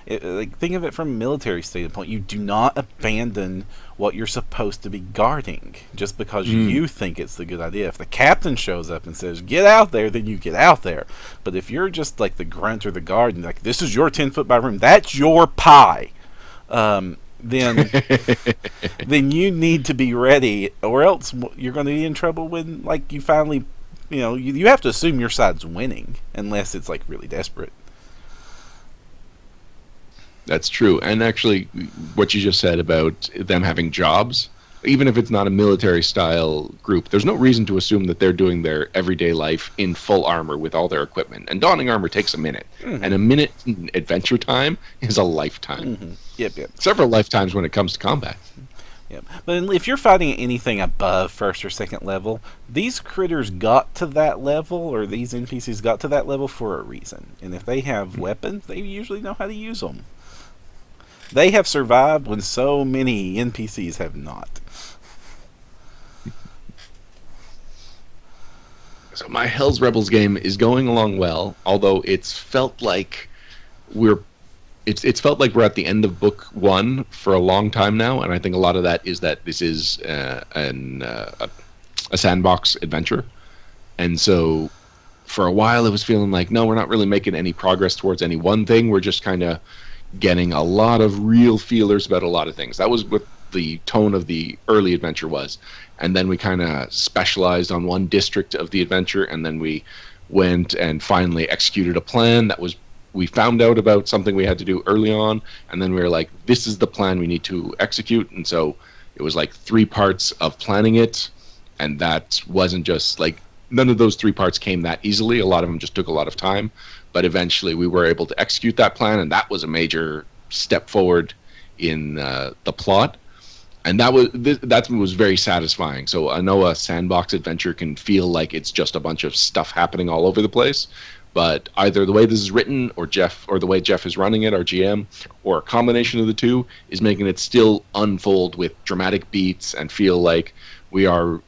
think of it from a military standpoint, you do not abandon what you're supposed to be guarding just because you think it's the good idea. If the captain shows up and says, get out there, then you get out there. But if you're just like the grunt or the guard and like, this is your 10-foot by room, that's your pie, then you need to be ready, or else you're going to be in trouble when, like, you finally, you know, you have to assume your side's winning unless it's like really desperate.
That's true. And actually, what you just said about them having jobs, even if it's not a military-style group, there's no reason to assume that they're doing their everyday life in full armor with all their equipment. And donning armor takes a minute. And a minute in adventure time is a lifetime.
Yep.
Several lifetimes when it comes to combat.
Yep. But if you're fighting anything above first or second level, these critters got to that level, or these NPCs got to that level for a reason. And if they have weapons, they usually know how to use them. They have survived when so many NPCs have not.
So my Hell's Rebels game is going along well, although it's felt like we're at the end of book one for a long time now, and I think a lot of that is that this is a sandbox adventure, and so for a while it was feeling like, no, we're not really making any progress towards any one thing. We're just kind of getting a lot of real feelers about a lot of things. That was with the tone of the early adventure was. And then we kind of specialized on one district of the adventure, and then we went and finally executed a plan that was, we found out about something we had to do early on, and then we were like, this is the plan we need to execute. And so it was like 3 parts of planning it, and that wasn't just like, none of those 3 parts came that easily. A lot of them just took a lot of time, but eventually we were able to execute that plan, and that was a major step forward in the plot. And that was very satisfying. So I know a sandbox adventure can feel like it's just a bunch of stuff happening all over the place, but either the way this is written, or the way Jeff is running it, our GM, or a combination of the two, is making it still unfold with dramatic beats and feel like we are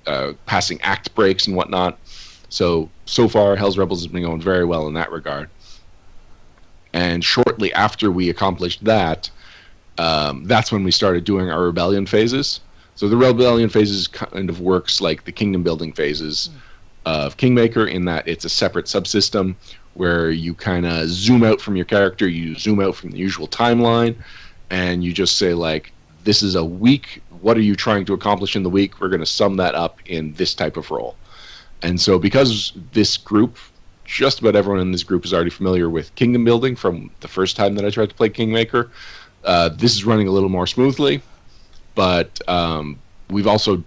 passing act breaks and whatnot. So far, Hell's Rebels has been going very well in that regard. And shortly after we accomplished that, that's when we started doing our rebellion phases. So the rebellion phases kind of works like the kingdom building phases of Kingmaker, in that it's a separate subsystem where you kind of zoom out from your character, you zoom out from the usual timeline, and you just say, like, this is a week, what are you trying to accomplish in the week? We're going to sum that up in this type of role. And so because this group, just about everyone in this group is already familiar with kingdom building from the first time that I tried to play Kingmaker, this is running a little more smoothly. But we've also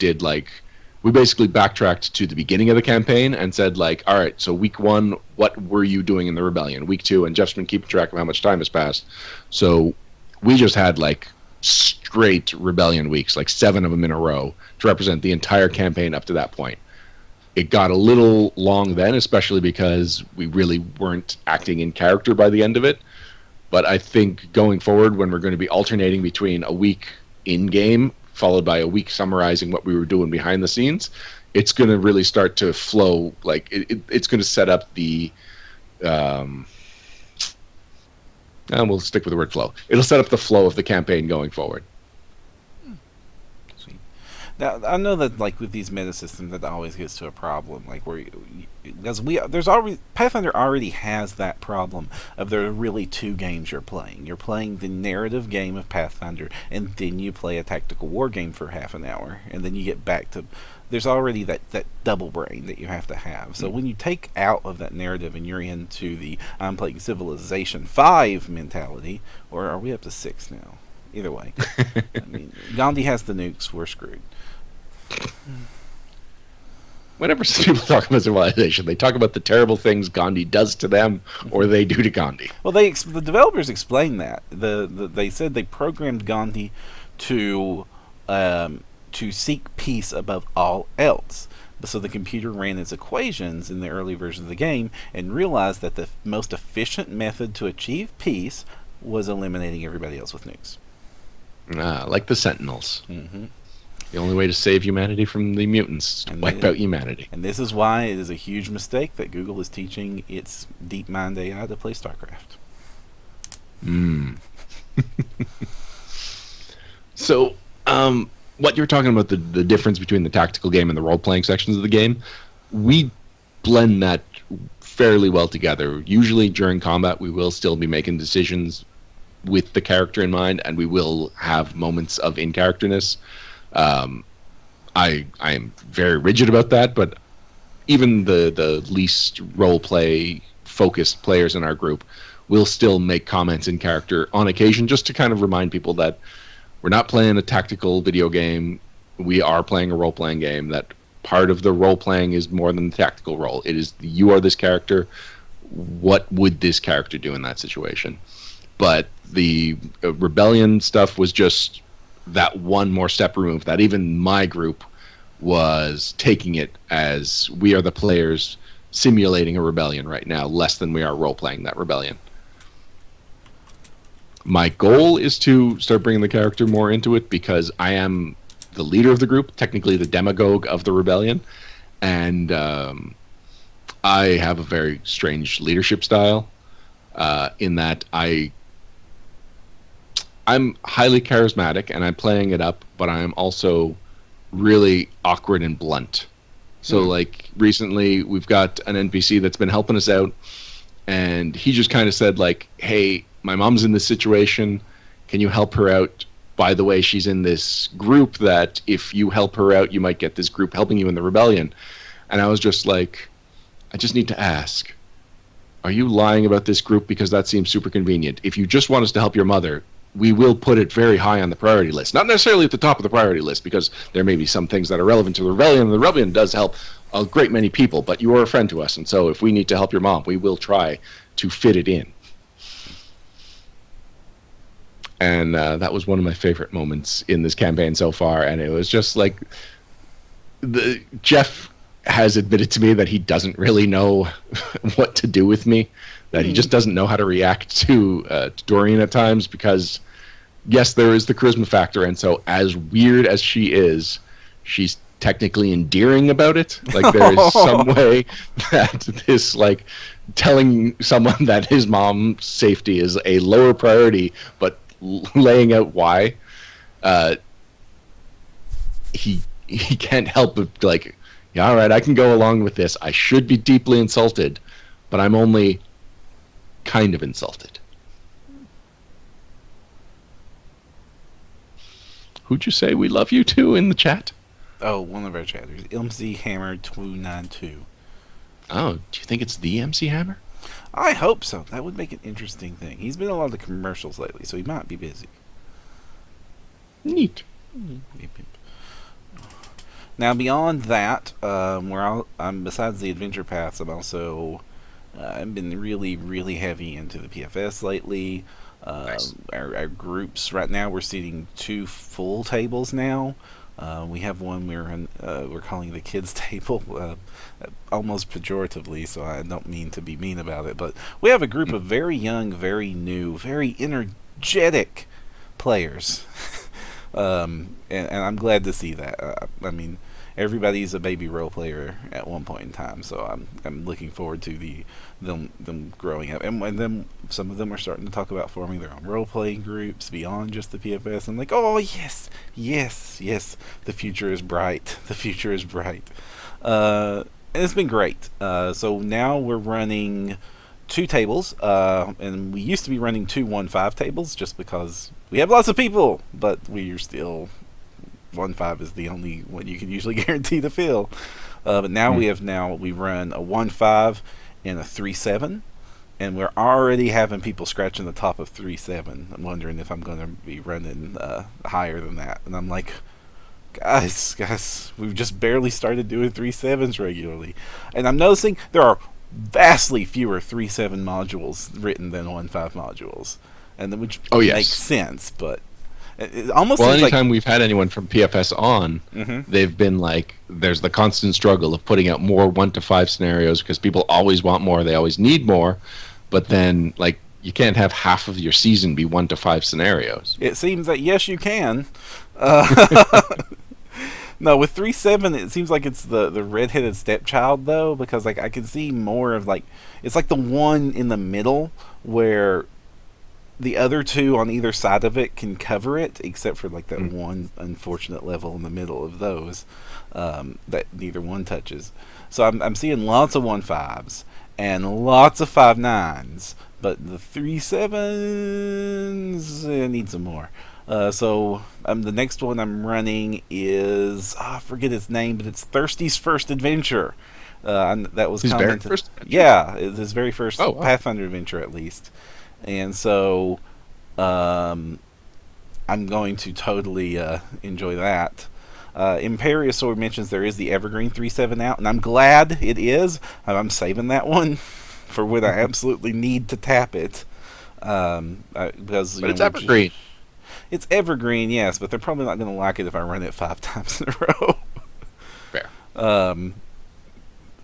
we basically backtracked to the beginning of the campaign and said, like, all right, so week 1, what were you doing in the rebellion? Week 2, and Jeff's been keeping track of how much time has passed. So we just had like straight rebellion weeks, like 7 of them in a row, to represent the entire campaign up to that point. It got a little long then, especially because we really weren't acting in character by the end of it. But I think going forward, when we're going to be alternating between a week in-game followed by a week summarizing what we were doing behind the scenes, it's going to really start to flow. Like, it's going to set up the... and we'll stick with the word flow. It'll set up the flow of the campaign going forward.
Now, I know that, like, with these meta systems, that always gets to a problem, like, where Pathfinder already has that problem of there are really 2 games you're playing. You're playing the narrative game of Pathfinder, and then you play a tactical war game for half an hour, and then you get back to... There's already that double brain that you have to have. So when you take out of that narrative and you're into the I'm playing Civilization 5 mentality, or are we up to 6 now? Either way. I mean, Gandhi has the nukes, we're screwed.
Whenever people talk about Civilization, they talk about the terrible things Gandhi does to them, or they do to Gandhi.
Well, the developers explained that. They said they programmed Gandhi to seek peace above all else. So the computer ran its equations in the early version of the game and realized that the most efficient method to achieve peace was eliminating everybody else with nukes.
Like the Sentinels.
Mm-hmm.
The only way to save humanity from the mutants is to wipe out humanity.
And this is why it is a huge mistake that Google is teaching its DeepMind AI to play StarCraft.
So, what you're talking about, the difference between the tactical game and the role-playing sections of the game, we blend that fairly well together. Usually during combat, we will still be making decisions with the character in mind, and we will have moments of in-characterness. I am very rigid about that, but even the least role-play focused players in our group will still make comments in character on occasion, just to kind of remind people that we're not playing a tactical video game. We are playing a role-playing game. That part of the role-playing is more than the tactical role. It is, you are this character. What would this character do in that situation? But the rebellion stuff was just that one more step removed, that even my group was taking it as we are the players simulating a rebellion right now, less than we are role-playing that rebellion. My goal is to start bringing the character more into it, because I am the leader of the group, technically the demagogue of the rebellion, and I have a very strange leadership style, in that I'm highly charismatic and I'm playing it up, but I'm also really awkward and blunt. So, like, recently we've got an NPC that's been helping us out, and he just kind of said, like, hey, my mom's in this situation, can you help her out? by the way, she's in this group that if you help her out, you might get this group helping you in the rebellion. And I was just like, I just need to ask, are you lying about this group because that seems super convenient? If you just want us to help your mother, we will put it very high on the priority list. Not necessarily at the top of the priority list, because there may be some things that are relevant to the rebellion, and the rebellion does help a great many people, but you are a friend to us, and so if we need to help your mom, we will try to fit it in. And that was one of my favorite moments in this campaign so far, and it was just like, Jeff has admitted to me that he doesn't really know what to do with me, that he just doesn't know how to react to Doreen at times, because yes, there is the charisma factor, and so as weird as she is, she's technically endearing about it. Like, there is some way that this, like, telling someone that his mom's safety is a lower priority, but laying out why, he can't help but, like, yeah, all right, I can go along with this. I should be deeply insulted, but I'm only kind of insulted. Who'd you say we love you to in the chat?
Oh, one of our chatters, MC Hammer 292.
Oh, do you think it's the MC Hammer?
I hope so. That would make an interesting thing. He's been in a lot of commercials lately, so he might be busy.
Neat.
Now, beyond that, besides the adventure paths, I'm also I've been really, really heavy into the PFS lately.
Nice.
Our groups right now, we're seating 2 full tables now. We have one we're calling the kids table, almost pejoratively, so I don't mean to be mean about it, but we have a group of very young, very new, very energetic players. And I'm glad to see that. I mean, everybody's a baby role player at one point in time, so I'm looking forward to them growing up, and then some of them are starting to talk about forming their own role playing groups beyond just the PFS. I'm like, oh yes, the future is bright. The future is bright, and it's been great. So now we're running 2 tables, and we used to be running 2 1-5 tables just because we have lots of people, but we're still 1-5 is the only one you can usually guarantee to fill. But now we run a 1-5 and a 3-7, and we're already having people scratching the top of 3-7. I'm wondering if I'm going to be running higher than that. And I'm like, guys, we've just barely started doing 3-7s regularly, and I'm noticing there are vastly fewer 3-7 modules written than 1-5 modules, and which makes sense, but it almost seems
anytime we've had anyone from PFS on, they've been like, there's the constant struggle of putting out more 1-5 scenarios because people always want more, they always need more, but then, like, you can't have half of your season be 1-5 scenarios.
It seems that yes, you can. No, with 3-7, it seems like it's the redheaded stepchild, though, because, like, I can see more of, like, it's like the one in the middle where the other 2 on either side of it can cover it, except for, like, that one unfortunate level in the middle of those that neither one touches. So I'm seeing lots of 1-5s and lots of 5-9s, but the 3-7s need some more. So the next one I'm running is, I forget its name, but it's Thirsty's First Adventure. That was
his very first adventure?
Yeah, it's his very first Pathfinder adventure, at least. And so I'm going to totally enjoy that. Imperiosaur mentions there is the Evergreen 3-7 out, and I'm glad it is. I'm saving that one for when I absolutely need to tap it. Because
it's Evergreen.
It's Evergreen, yes, but they're probably not going to like it if I run it 5 times in a row.
Fair.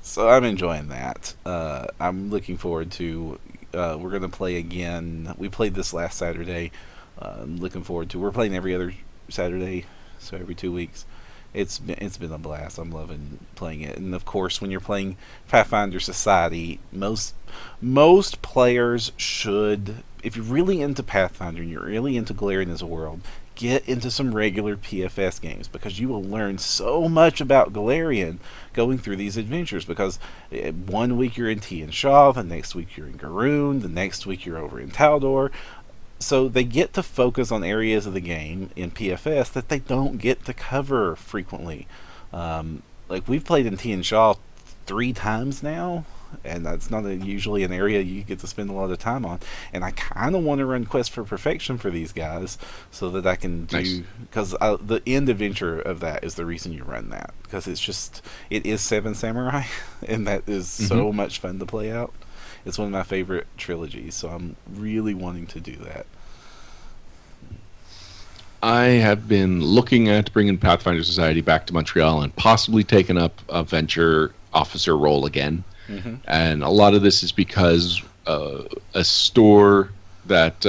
So I'm enjoying that. I'm looking forward to... we're going to play again. We played this last Saturday. I'm looking forward to... We're playing every other Saturday, so every 2 weeks. It's been a blast. I'm loving playing it. And, of course, when you're playing Pathfinder Society, most players should... If you're really into Pathfinder and you're really into Galarian as a world, get into some regular PFS games, because you will learn so much about Galarian going through these adventures, because 1 week you're in Tian Shaw, the next week you're in Garoon, the next week you're over in Taldor. So they get to focus on areas of the game in PFS that they don't get to cover frequently. Like we've played in T and Shaw 3 times now, and that's not usually an area you get to spend a lot of time on. And I kind of want to run Quest for Perfection for these guys so that I can do, because the end adventure of that is the reason you run that, because it is Seven Samurai, and that is so much fun to play out. It's one of my favorite trilogies, so I'm really wanting to do that.
I have been looking at bringing Pathfinder Society back to Montreal and possibly taking up a venture officer role again. And a lot of this is because a store that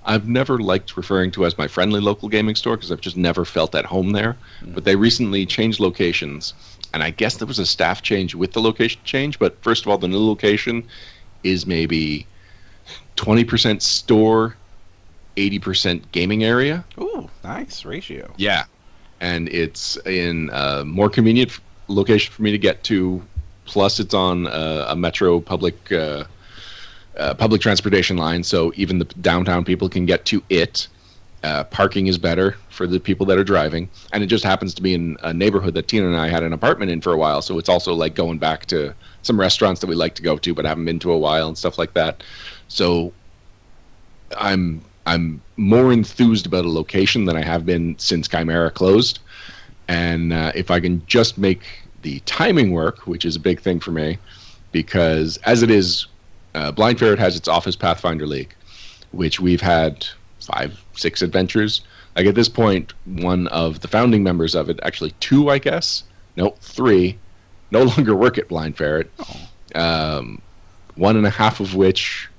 I've never liked referring to as my friendly local gaming store, because I've just never felt at home there. But they recently changed locations, and I guess there was a staff change with the location change. But first of all, the new location is maybe 20% store, 80% gaming area.
Ooh, nice ratio.
Yeah, and it's in a more convenient location for me to get to. Plus, it's on a metro public transportation line, so even the downtown people can get to it. Parking is better for the people that are driving, and it just happens to be in a neighborhood that Tina and I had an apartment in for a while, so it's also like going back to some restaurants that we like to go to but haven't been to a while and stuff like that. So I'm more enthused about a location than I have been since Chimera closed, and if I can just make the timing work, which is a big thing for me, because as it is, Blind Ferret has its Office Pathfinder League, which we've had 5-6 adventures. Like at this point, one of the founding members of it, actually 2, I guess, no, 3, no longer work at Blind Ferret. 1.5 of which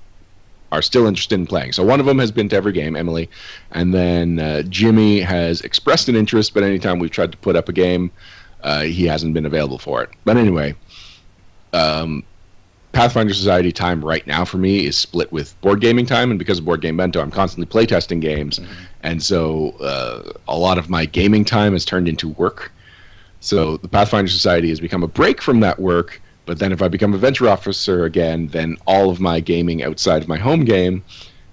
are still interested in playing. So one of them has been to every game, Emily, and then Jimmy has expressed an interest, but anytime we've tried to put up a game, he hasn't been available for it. But anyway, Pathfinder Society time right now for me is split with board gaming time, and because of Board Game Bento, I'm constantly playtesting games, and so a lot of my gaming time has turned into work. So the Pathfinder Society has become a break from that work, but then if I become a venture officer again, then all of my gaming outside of my home game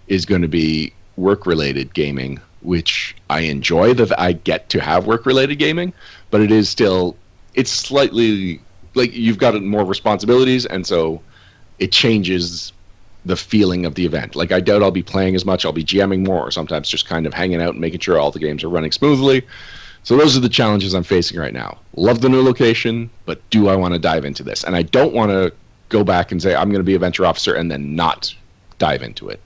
is going to be work-related gaming, which I enjoy that I get to have work-related gaming, but it is still, it's slightly, like you've got more responsibilities, and so it changes the feeling of the event. Like I doubt I'll be playing as much, I'll be GMing more, or sometimes just kind of hanging out and making sure all the games are running smoothly. So those are the challenges I'm facing right now. Love the new location, but do I want to dive into this? And I don't want to go back and say I'm going to be a venture officer and then not dive into it.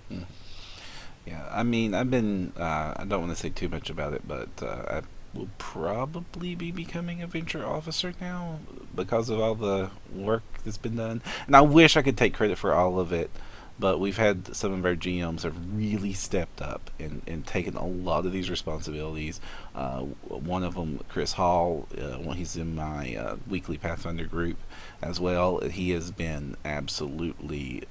Yeah, I mean, I've been, I don't want to say too much about it, but I will probably be becoming a venture officer now because of all the work that's been done. And I wish I could take credit for all of it, but we've had some of our GMs have really stepped up and taken a lot of these responsibilities. One of them, Chris Hall, when he's in my weekly Pathfinder group as well, he has been absolutely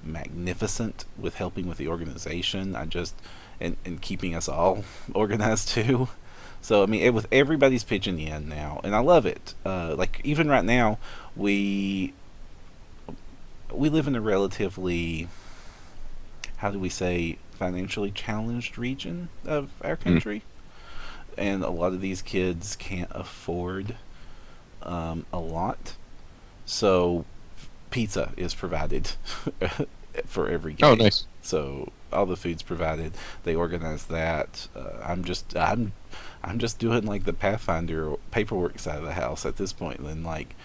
magnificent with helping with the organization. And keeping us all organized too. So I mean, with everybody's pitching in now, and I love it. Like even right now, we live in a relatively, how do we say, financially challenged region of our country, and a lot of these kids can't afford a lot. So pizza is provided for every game.
Oh, nice.
So all the food's provided. They organize that. I'm just doing like the Pathfinder paperwork side of the house at this point. And like,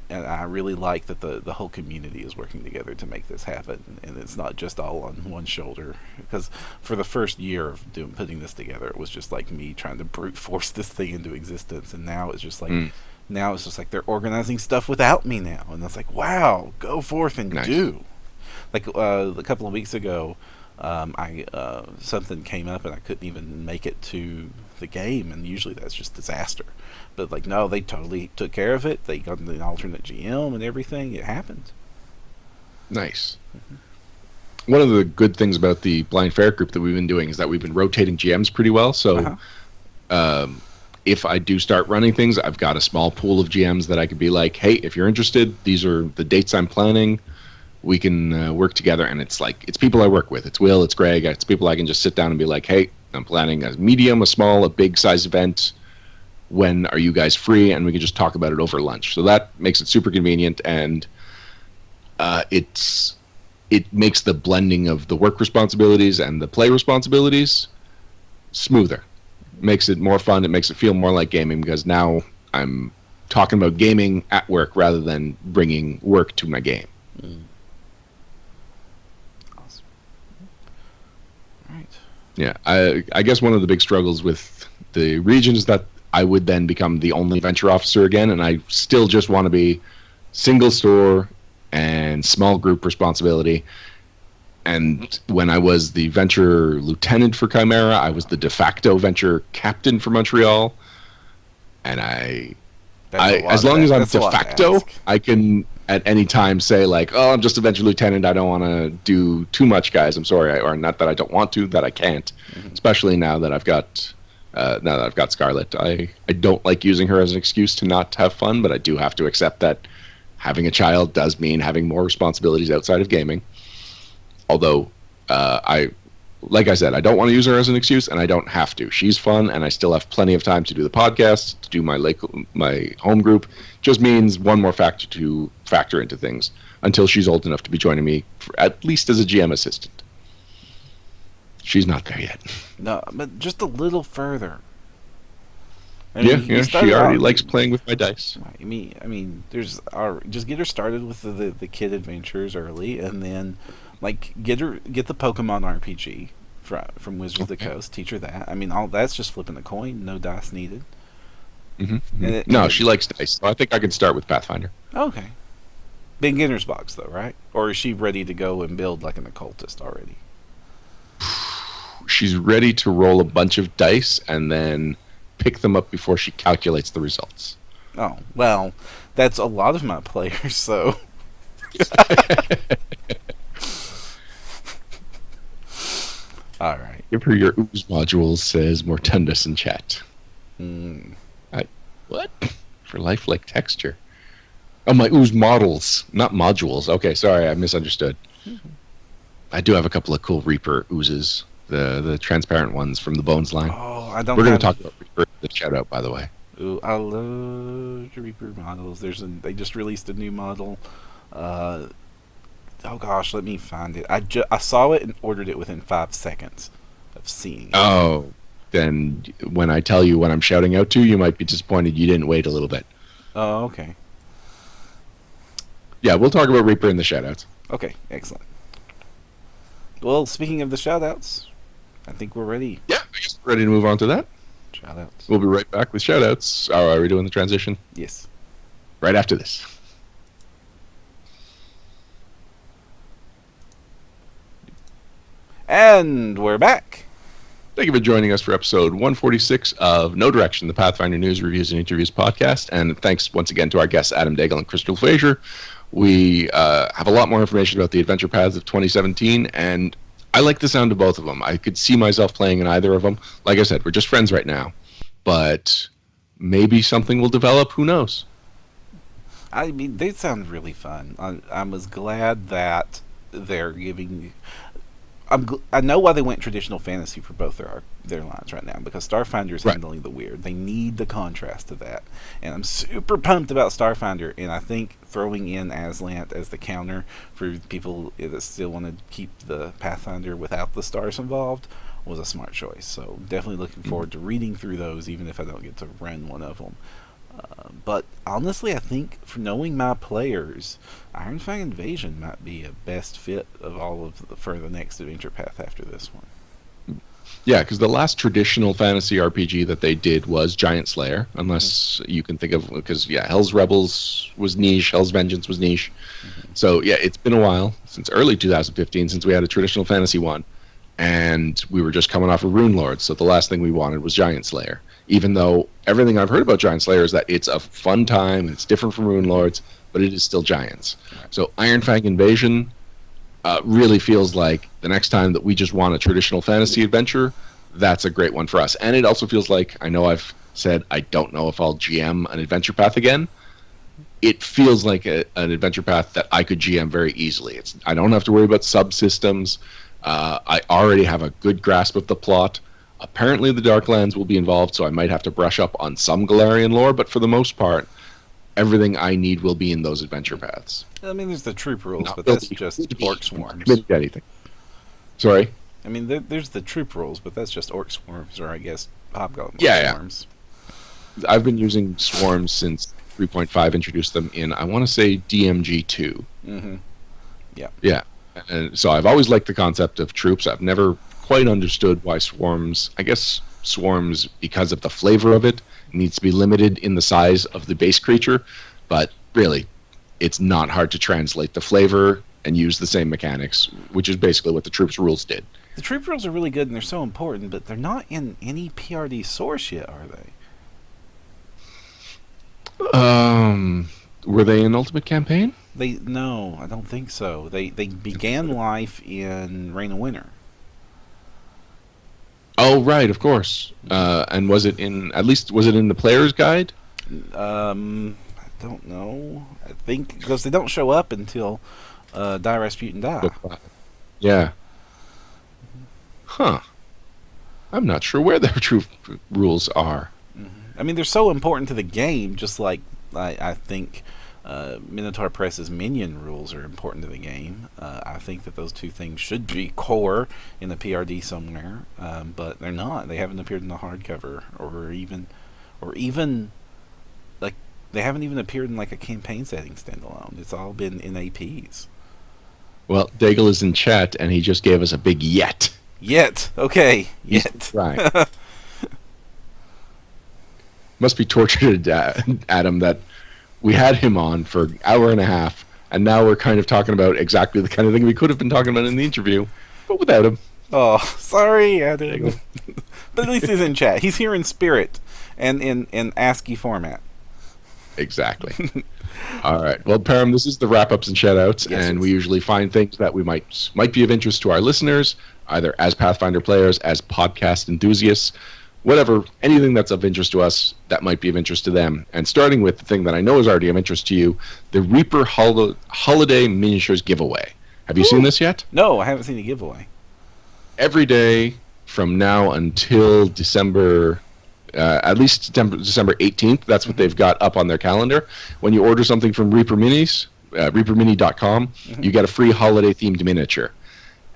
and I really like that the whole community is working together to make this happen, and it's not just all on one shoulder. Because for the first year of putting this together, it was just like me trying to brute force this thing into existence, and now it's just like. Now it's just like they're organizing stuff without me now, and it's like, wow, go forth and do. Like a couple of weeks ago, I something came up and I couldn't even make it to the game, and usually that's just disaster. But like, no, they totally took care of it. They got an alternate GM and everything. It happened.
Nice. One of the good things about the Blind Ferret group that we've been doing is that we've been rotating GMs pretty well. So if I do start running things, I've got a small pool of GMs that I could be like, hey, if you're interested, these are the dates I'm planning. we can work together, and it's people I work with. It's Will, it's Greg, it's people I can just sit down and be like, hey, I'm planning a medium, a small, a big size event. When are you guys free? And we can just talk about it over lunch. So that makes it super convenient, and it makes the blending of the work responsibilities and the play responsibilities smoother. Makes it more fun. It makes it feel more like gaming, because now I'm talking about gaming at work rather than bringing work to my game.
Awesome. All right.
Yeah, I guess one of the big struggles with the region is that I would then become the only venture officer again, and I still just want to be single store and small group responsibility. And when I was the venture lieutenant for Chimera, I was the de facto venture captain for Montreal. And as long as I'm de facto, I can at any time say like, oh, I'm just a venture lieutenant. I don't want to do too much, guys. I'm sorry. Or not that I don't want to, that I can't. Mm-hmm. Especially now that I've got Scarlett. I don't like using her as an excuse to not have fun, but I do have to accept that having a child does mean having more responsibilities outside of gaming. Although, like I said, I don't want to use her as an excuse, and I don't have to. She's fun, and I still have plenty of time to do the podcast, to do my home group. Just means one more factor to factor into things until she's old enough to be joining me, at least as a GM assistant. She's not there yet.
No, but just a little further.
Yeah, she already likes playing with my dice.
I mean, just get her started with the kid adventures early, and then get the Pokemon RPG from Wizards of the Coast. Teach her that. I mean, all that's just flipping a coin. No dice needed.
Mm-hmm. No, she likes dice, so I think I can start with Pathfinder.
Okay. Beginner's box though, right? Or is she ready to go and build like an occultist already?
She's ready to roll a bunch of dice and then pick them up before she calculates the results.
Oh, well, that's a lot of my players, so... Alright.
Give her your ooze modules, says Mortundus in chat. What? For lifelike texture. Oh, my ooze models, not modules. Okay, sorry, I misunderstood. I do have a couple of cool Reaper oozes. The transparent ones from the Bones line.
Oh, I don't.
We're going to talk about Reaper. The shout out, by the way.
Ooh, I love the Reaper models. They just released a new model. Oh gosh, let me find it. I saw it and ordered it within 5 seconds of seeing it.
Oh, then when I tell you what I'm shouting out to, you might be disappointed you didn't wait a little bit.
Oh, okay.
Yeah, we'll talk about Reaper in the shout outs.
Okay, excellent. Well, speaking of the shout outs, I think we're ready.
Yeah, I guess we're ready to move on to that.
Shout-outs.
We'll be right back with shout-outs. Oh, are we doing the transition?
Yes.
Right after this.
And we're back.
Thank you for joining us for episode 146 of No Direction, the Pathfinder News, Reviews, and Interviews podcast. And thanks once again to our guests, Adam Daigle and Crystal Frasier. We have a lot more information about the Adventure Paths of 2017, and I like the sound of both of them. I could see myself playing in either of them. Like I said, we're just friends right now. But maybe something will develop. Who knows?
I mean, they sound really fun. I was glad that they're giving... I know why they went traditional fantasy for both their lines right now, because Starfinder is handling the weird. They need the contrast to that. And I'm super pumped about Starfinder, and I think throwing in Azlant as the counter for people that still want to keep the Pathfinder without the stars involved was a smart choice. So definitely looking forward to reading through those, even if I don't get to run one of them. But honestly, I think for knowing my players, Ironfang Invasion might be a best fit of all of for the next adventure path after this one.
Yeah, because the last traditional fantasy RPG that they did was Giant Slayer, unless you can think of, because Hell's Rebels was niche, Hell's Vengeance was niche. So yeah, it's been a while, since early 2015, since we had a traditional fantasy one, and we were just coming off of Rune Lords, so the last thing we wanted was Giant Slayer. Even though everything I've heard about Giant Slayer is that it's a fun time, it's different from Rune Lords, but it is still giants. So Ironfang Invasion really feels like the next time that we just want a traditional fantasy adventure, that's a great one for us. And it also feels like, I know I've said I don't know if I'll GM an adventure path again. it feels like an adventure path that I could GM very easily. I don't have to worry about subsystems. I already have a good grasp of the plot. Apparently the Darklands will be involved, so I might have to brush up on some Galarian lore, but for the most part, everything I need will be in those adventure paths.
I mean, there's the troop rules,
Not
but that's
really
just
committed
orc swarms.
to anything. Sorry?
I mean, there's the troop rules, but that's just orc swarms, or I guess hobgoblin
Yeah.
swarms.
I've been using swarms since 3.5 introduced them in, I want to say, DMG2.
Mm-hmm.
Yeah. And so I've always liked the concept of troops. I've never quite understood why swarms, I guess swarms, because of the flavor of it, needs to be limited in the size of the base creature. But really, it's not hard to translate the flavor and use the same mechanics, which is basically what the troops rules did.
The troop rules are really good and they're so important, but they're not in any PRD source yet, are they?
Were they in Ultimate Campaign?
No, I don't think so. They began life in Reign of Winter.
Oh, right, of course. And was it in the player's guide?
I don't know. I think because they don't show up until Die Rasputin Die.
Yeah. Huh. I'm not sure where their troop rules are.
I mean, they're so important to the game, just like I think Minotaur Press's minion rules are important to the game. I think that those two things should be core in the PRD somewhere, but they're not. They haven't appeared in the hardcover, or even like they haven't even appeared in like a campaign setting standalone. It's all been in APs.
Well, Daigle is in chat, and he just gave us a big yet.
Yet, okay, yet.
Right. Must be tortured, Adam, that we had him on for an hour and a half, and now we're kind of talking about exactly the kind of thing we could have been talking about in the interview, but without him.
Oh, sorry, Adam. But at least he's in chat. He's here in spirit and in ASCII format.
Exactly. All right. Well, Param, this is the wrap-ups and shout-outs,
Yes,
and
yes.
we usually find things that we might be of interest to our listeners, either as Pathfinder players, as podcast enthusiasts, whatever, anything that's of interest to us that might be of interest to them. And starting with the thing that I know is already of interest to you, the Reaper Holiday Miniatures Giveaway. Have you seen this yet?
No, I haven't seen the giveaway.
Every day from now until December, at least December 18th, that's what they've got up on their calendar. When you order something from Reaper Minis, reapermini.com, you get a free holiday-themed miniature.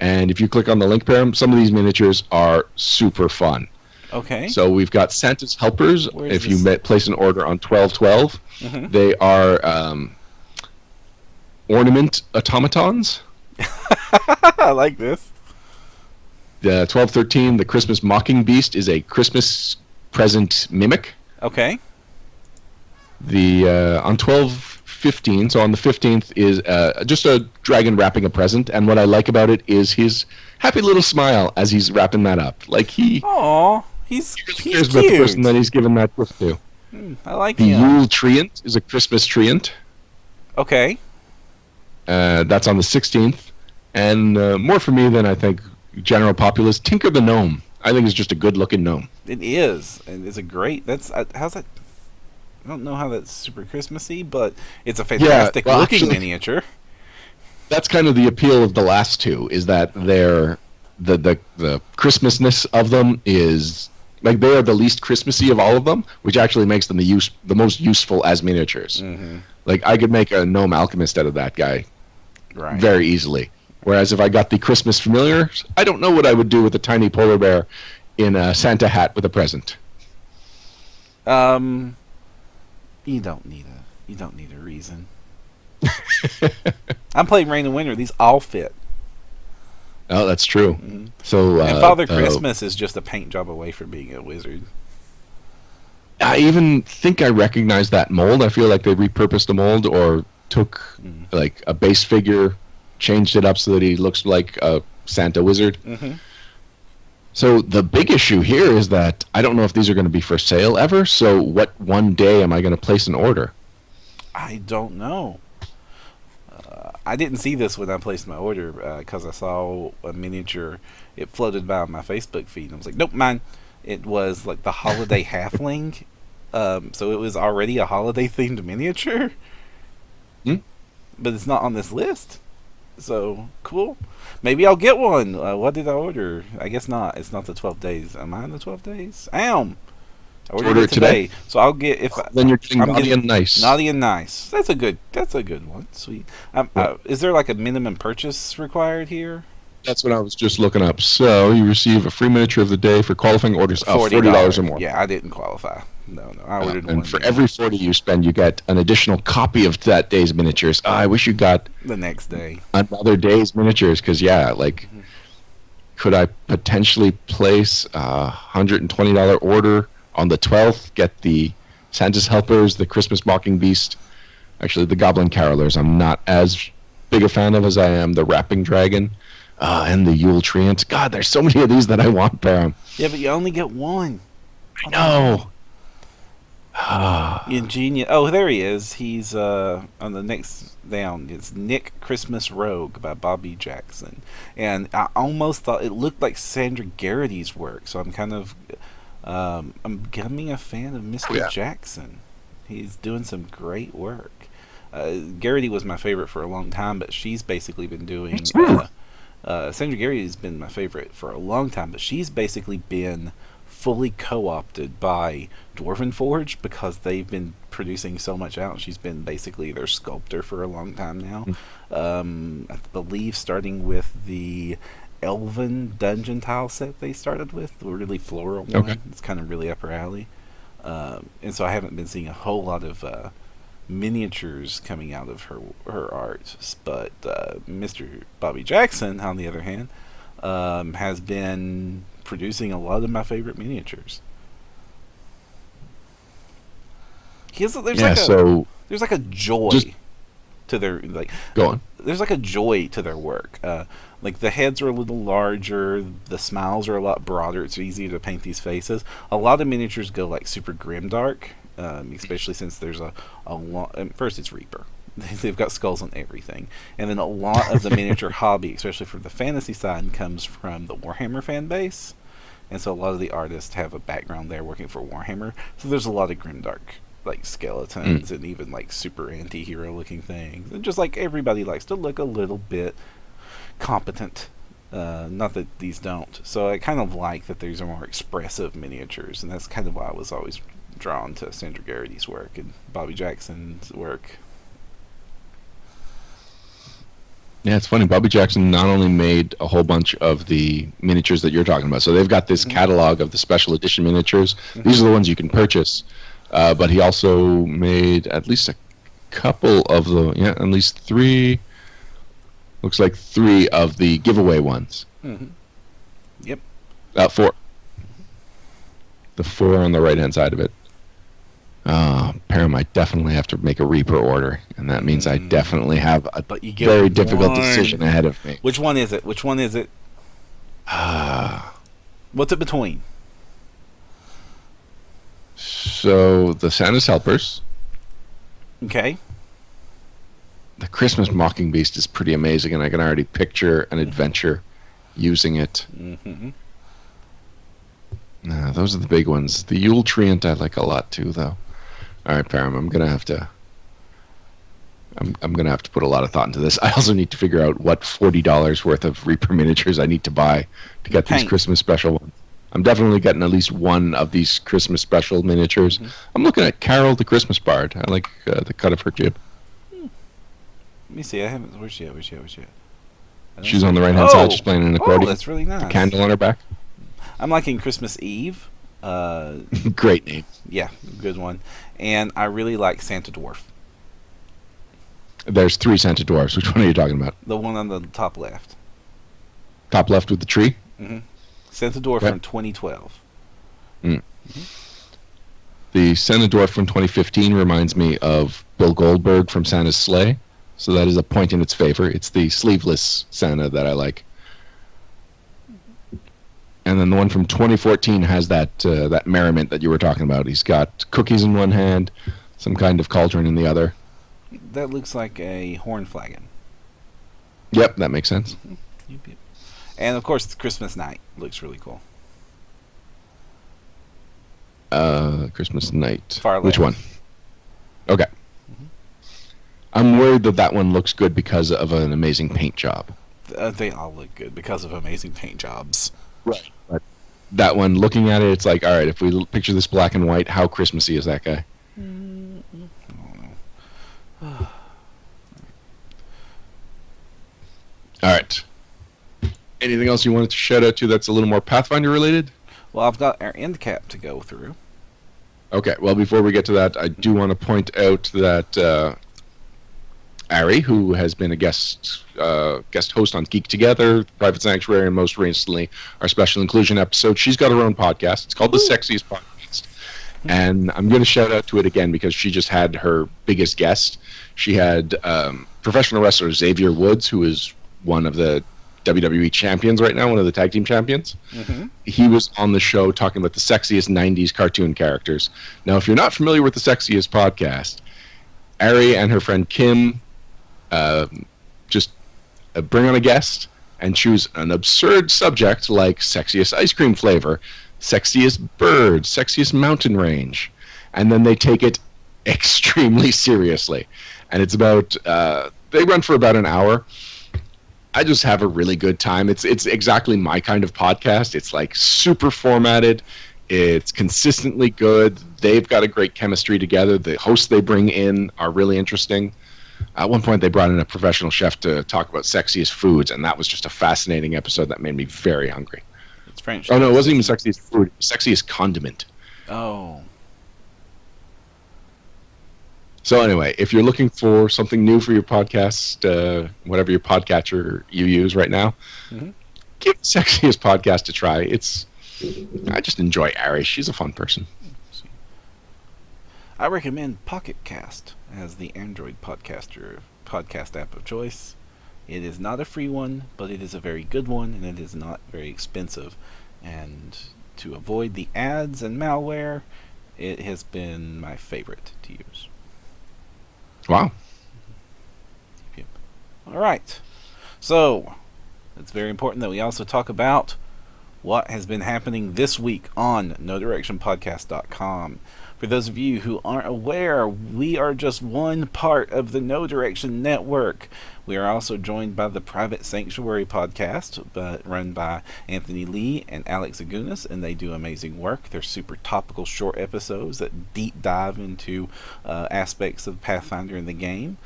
And if you click on the link, Param, some of these miniatures are super fun.
Okay.
So we've got Santa's Helpers.
Where is
If you
this?
place an order on 12/12,
Mhm.
they are ornament automatons.
I like this.
The 12/13, the Christmas Mocking Beast is a Christmas present mimic.
Okay.
The on 12/15, so on the 15th, is just a dragon wrapping a present, and what I like about it is his happy little smile as he's wrapping that up. Like he
Aw, he's
cares about the person
cute.
that he's given that gift to.
I like
The
him.
Yule Treant is a Christmas treant.
Okay.
That's on the 16th. And more for me than I think general populace, Tinker the Gnome. I think it's just a good-looking gnome.
It is, and it's a great. That's how's that? I don't know how that's super Christmassy, but it's a fantastic
well,
looking
actually-
miniature.
That's kind of the appeal of the last two, is that they're the Christmasness of them is like they are the least Christmassy of all of them, which actually makes them the most useful as miniatures.
Mm-hmm.
Like I could make a gnome alchemist out of that guy
Right.
very easily. Whereas if I got the Christmas familiars, I don't know what I would do with a tiny polar bear in a Santa hat with a present.
You don't need a reason. I'm playing Rain and Winter. These all fit.
Oh, that's true.
Mhm.
So
And Father Christmas is just a paint job away from being a wizard.
I even think I recognize that mold. I feel like they repurposed the mold or took like a base figure, changed it up so that he looks like a Santa wizard.
Mm-hmm.
So the big issue here is that I don't know if these are going to be for sale ever. So what one day am I going to place an order?
I don't know. I didn't see this when I placed my order because I saw a miniature. It floated by on my Facebook feed. And I was like, nope, mine. It was like the holiday halfling. So it was already a holiday themed miniature. but it's not on this list. So cool. Maybe I'll get one. What did I order? I guess not. It's not the 12 days. Am I in the 12 days? I am. I ordered it today. So I'll get
Then you're getting naughty and nice.
Naughty and nice. That's a good one. Sweet. Is there like a minimum purchase required here?
That's what I was just looking up. So you receive a free miniature of the day for qualifying orders of $40 or more.
Yeah, I didn't qualify. No, I ordered one.
And for every 40 you spend, you get an additional copy of that day's miniatures. I wish you got
the next day
another day's miniatures, because could I potentially place a $120 order on the 12th? Get the Santa's Helpers, the Christmas Mocking Beast, actually the Goblin Carolers. I'm not as big a fan of as I am the Rapping Dragon, and the Yule Treant. God, there's so many of these that I want, Param.
Yeah, but you only get one.
I know.
Ingenious. Oh, there he is. He's on the next down. It's Nick Christmas Rogue by Bobby Jackson, and I almost thought it looked like Sandra Garrity's work. So I'm kind of I'm becoming a fan of Mr. Jackson. He's doing some great work. Garrity was my favorite for a long time, but she's basically been doing. Sandra Garrity's been my favorite for a long time, but she's basically been fully co-opted by Dwarven Forge because they've been producing so much out. She's been basically their sculptor for a long time now. I believe starting with the Elven dungeon tile set they started with, the really floral one. It's kind of really up her alley. And so I haven't been seeing a whole lot of miniatures coming out of her art. But Mr. Bobby Jackson, on the other hand, has been producing a lot of my favorite miniatures. There's like a joy to their
Go on.
There's like a joy to their work. Like the heads are a little larger, the smiles are a lot broader. It's easier to paint these faces. A lot of miniatures go like super grimdark, especially since there's a lot. First, it's Reaper. They've got skulls on everything, and then a lot of the miniature hobby, especially for the fantasy side, comes from the Warhammer fan base. And so a lot of the artists have a background there working for Warhammer. So there's a lot of grimdark like skeletons and even like super anti-hero looking things. And just like everybody likes to look a little bit competent. Not that these don't. So I kind of like that there's more expressive miniatures, and that's kind of why I was always drawn to Sandra Garrity's work and Bobby Jackson's work.
Yeah, it's funny. Bobby Jackson not only made a whole bunch of the miniatures that you're talking about, so they've got this catalog of the special edition miniatures. These are the ones you can purchase, but he also made at least a couple of at least three. Looks like 3 of the giveaway ones.
Yep.
4. The 4 on the right-hand side of it. Param, I definitely have to make a Reaper order, and that means I definitely have a very difficult decision ahead of me.
Which one is it? What's it between?
So, the Santa's Helpers.
Okay.
The Christmas Mocking Beast is pretty amazing, and I can already picture an adventure using it. Those are the big ones. The Yule Treant I like a lot too, though. All right, Param, I'm gonna have to put a lot of thought into this. I also need to figure out what $40 worth of Reaper miniatures I need to buy to get these Christmas special ones. I'm definitely getting at least one of these Christmas special miniatures. I'm looking at Carol the Christmas Bard. I like the cut of her jib.
Let me see. I haven't. Where's she at?
She's on the right-hand side. She's playing an accordion.
Oh, that's really nice.
The candle on her back.
I'm liking Christmas Eve.
Great name.
Yeah, good one. And I really like Santa Dwarf.
There's 3 Santa Dwarfs. Which one are you talking about?
The one on the top left.
Top left with the tree?
Santa Dwarf from 2012.
The Santa Dwarf from 2015 reminds me of Bill Goldberg from Santa's Sleigh. So that is a point in its favor. It's the sleeveless Santa that I like. And then the one from 2014 has that merriment that you were talking about. He's got cookies in one hand, some kind of cauldron in the other.
That looks like a horn flagon.
Yep, that makes sense.
Yep. And of course, Christmas Night looks really cool.
Christmas Night.
Far left.
Which one? Okay. I'm worried that one looks good because of an amazing paint job.
They all look good because of amazing paint jobs.
Right. But that one, looking at it, it's like, all right, if we picture this black and white, how Christmassy is that guy?
I don't know.
All right. Anything else you wanted to shout out to that's a little more Pathfinder related?
Well, I've got our end cap to go through.
Okay, well, before we get to that, I do want to point out that Ari, who has been a guest host on Geek Together, Private Sanctuary, and most recently our special inclusion episode, she's got her own podcast. It's called The Sexiest Podcast. And I'm going to shout out to it again because she just had her biggest guest. She had professional wrestler Xavier Woods, who is one of the WWE champions right now, one of the tag team champions.
Mm-hmm.
He was on the show talking about the sexiest 90s cartoon characters. Now, if you're not familiar with the Sexiest Podcast, Ari and her friend Kim just bring on a guest and choose an absurd subject like sexiest ice cream flavor, sexiest bird, sexiest mountain range, and then they take it extremely seriously. And it's about they run for about an hour. I just have a really good time. It's exactly my kind of podcast. It's like super formatted. It's consistently good. They've got a great chemistry together. The hosts they bring in are really interesting. At one point, they brought in a professional chef to talk about sexiest foods, and that was just a fascinating episode that made me very hungry.
It's French.
Oh, no, it wasn't even sexiest food. It was sexiest condiment.
Oh.
So anyway, if you're looking for something new for your podcast, whatever your podcatcher you use right now, give Sexiest Podcast a try. I just enjoy Ari. She's a fun person.
I recommend Pocket Cast as the Android podcast app of choice. It is not a free one, but it is a very good one, and it is not very expensive. And to avoid the ads and malware, it has been my favorite to use.
Wow.
Yep. All right. So, it's very important that we also talk about what has been happening this week on NoDirectionPodcast.com. For those of you who aren't aware, we are just one part of the No Direction Network. We are also joined by the Private Sanctuary podcast, run by Anthony Lee and Alex Agunas, and they do amazing work. They're super topical short episodes that deep dive into aspects of Pathfinder in the game.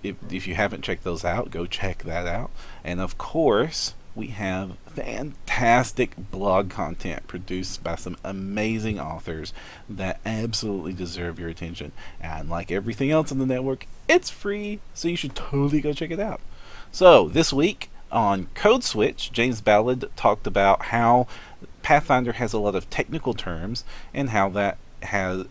If you haven't checked those out, go check that out. And of course, we have fantastic blog content produced by some amazing authors that absolutely deserve your attention. And like everything else on the network, it's free, so you should totally go check it out. So this week on Code Switch, James Ballard talked about how Pathfinder has a lot of technical terms and how that has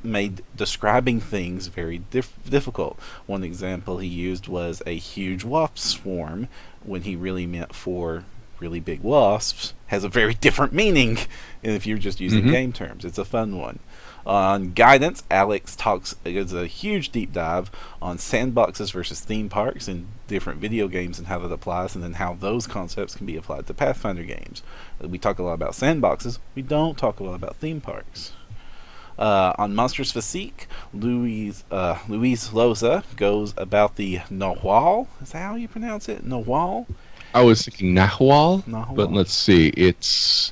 made describing things very difficult. One example he used was a huge wasp swarm, when he really meant for really big wasps, has a very different meaning if you're just using game terms. It's a fun one. On Guidance, Alex gives a huge deep dive on sandboxes versus theme parks in different video games and how that applies, and then how those concepts can be applied to Pathfinder games. We talk a lot about sandboxes. We don't talk a lot about theme parks. On Monsters Physique, Louise Loza goes about the Nahual. Is that how you pronounce it? Nahual?
I was thinking Nahual,
Nahual.
but let's see. It's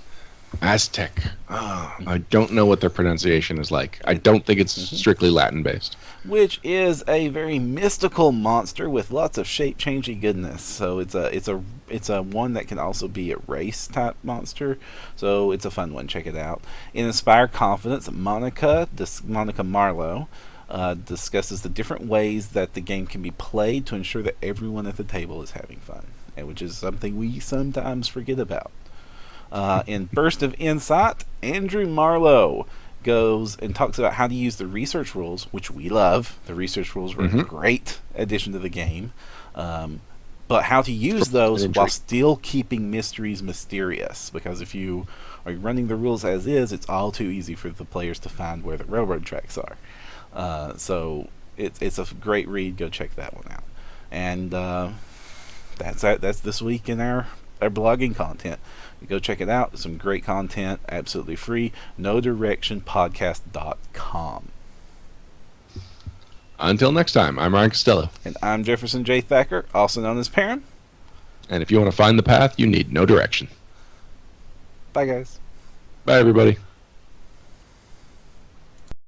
Aztec. I don't know what their pronunciation is like. I don't think it's strictly Latin-based.
Which is a very mystical monster with lots of shape-changing goodness. So it's a one that can also be a race-type monster. So it's a fun one. Check it out. In Inspire Confidence, Monica Marlowe discusses the different ways that the game can be played to ensure that everyone at the table is having fun, which is something we sometimes forget about. In Burst of Insight, Andrew Marlowe goes and talks about how to use the research rules, which we love. The research rules were a great addition to the game. But how to use those while still keeping mysteries mysterious. Because if you are running the rules as is, it's all too easy for the players to find where the railroad tracks are. So it's a great read. Go check that one out. And that's this week in our blogging content. Go check it out. Some great content, absolutely free. NoDirectionPodcast.com.
Until next time, I'm Ryan Costello.
And I'm Jefferson J. Thacker, also known as Perrin.
And if you want to find the path, you need no direction.
Bye, guys.
Bye, everybody.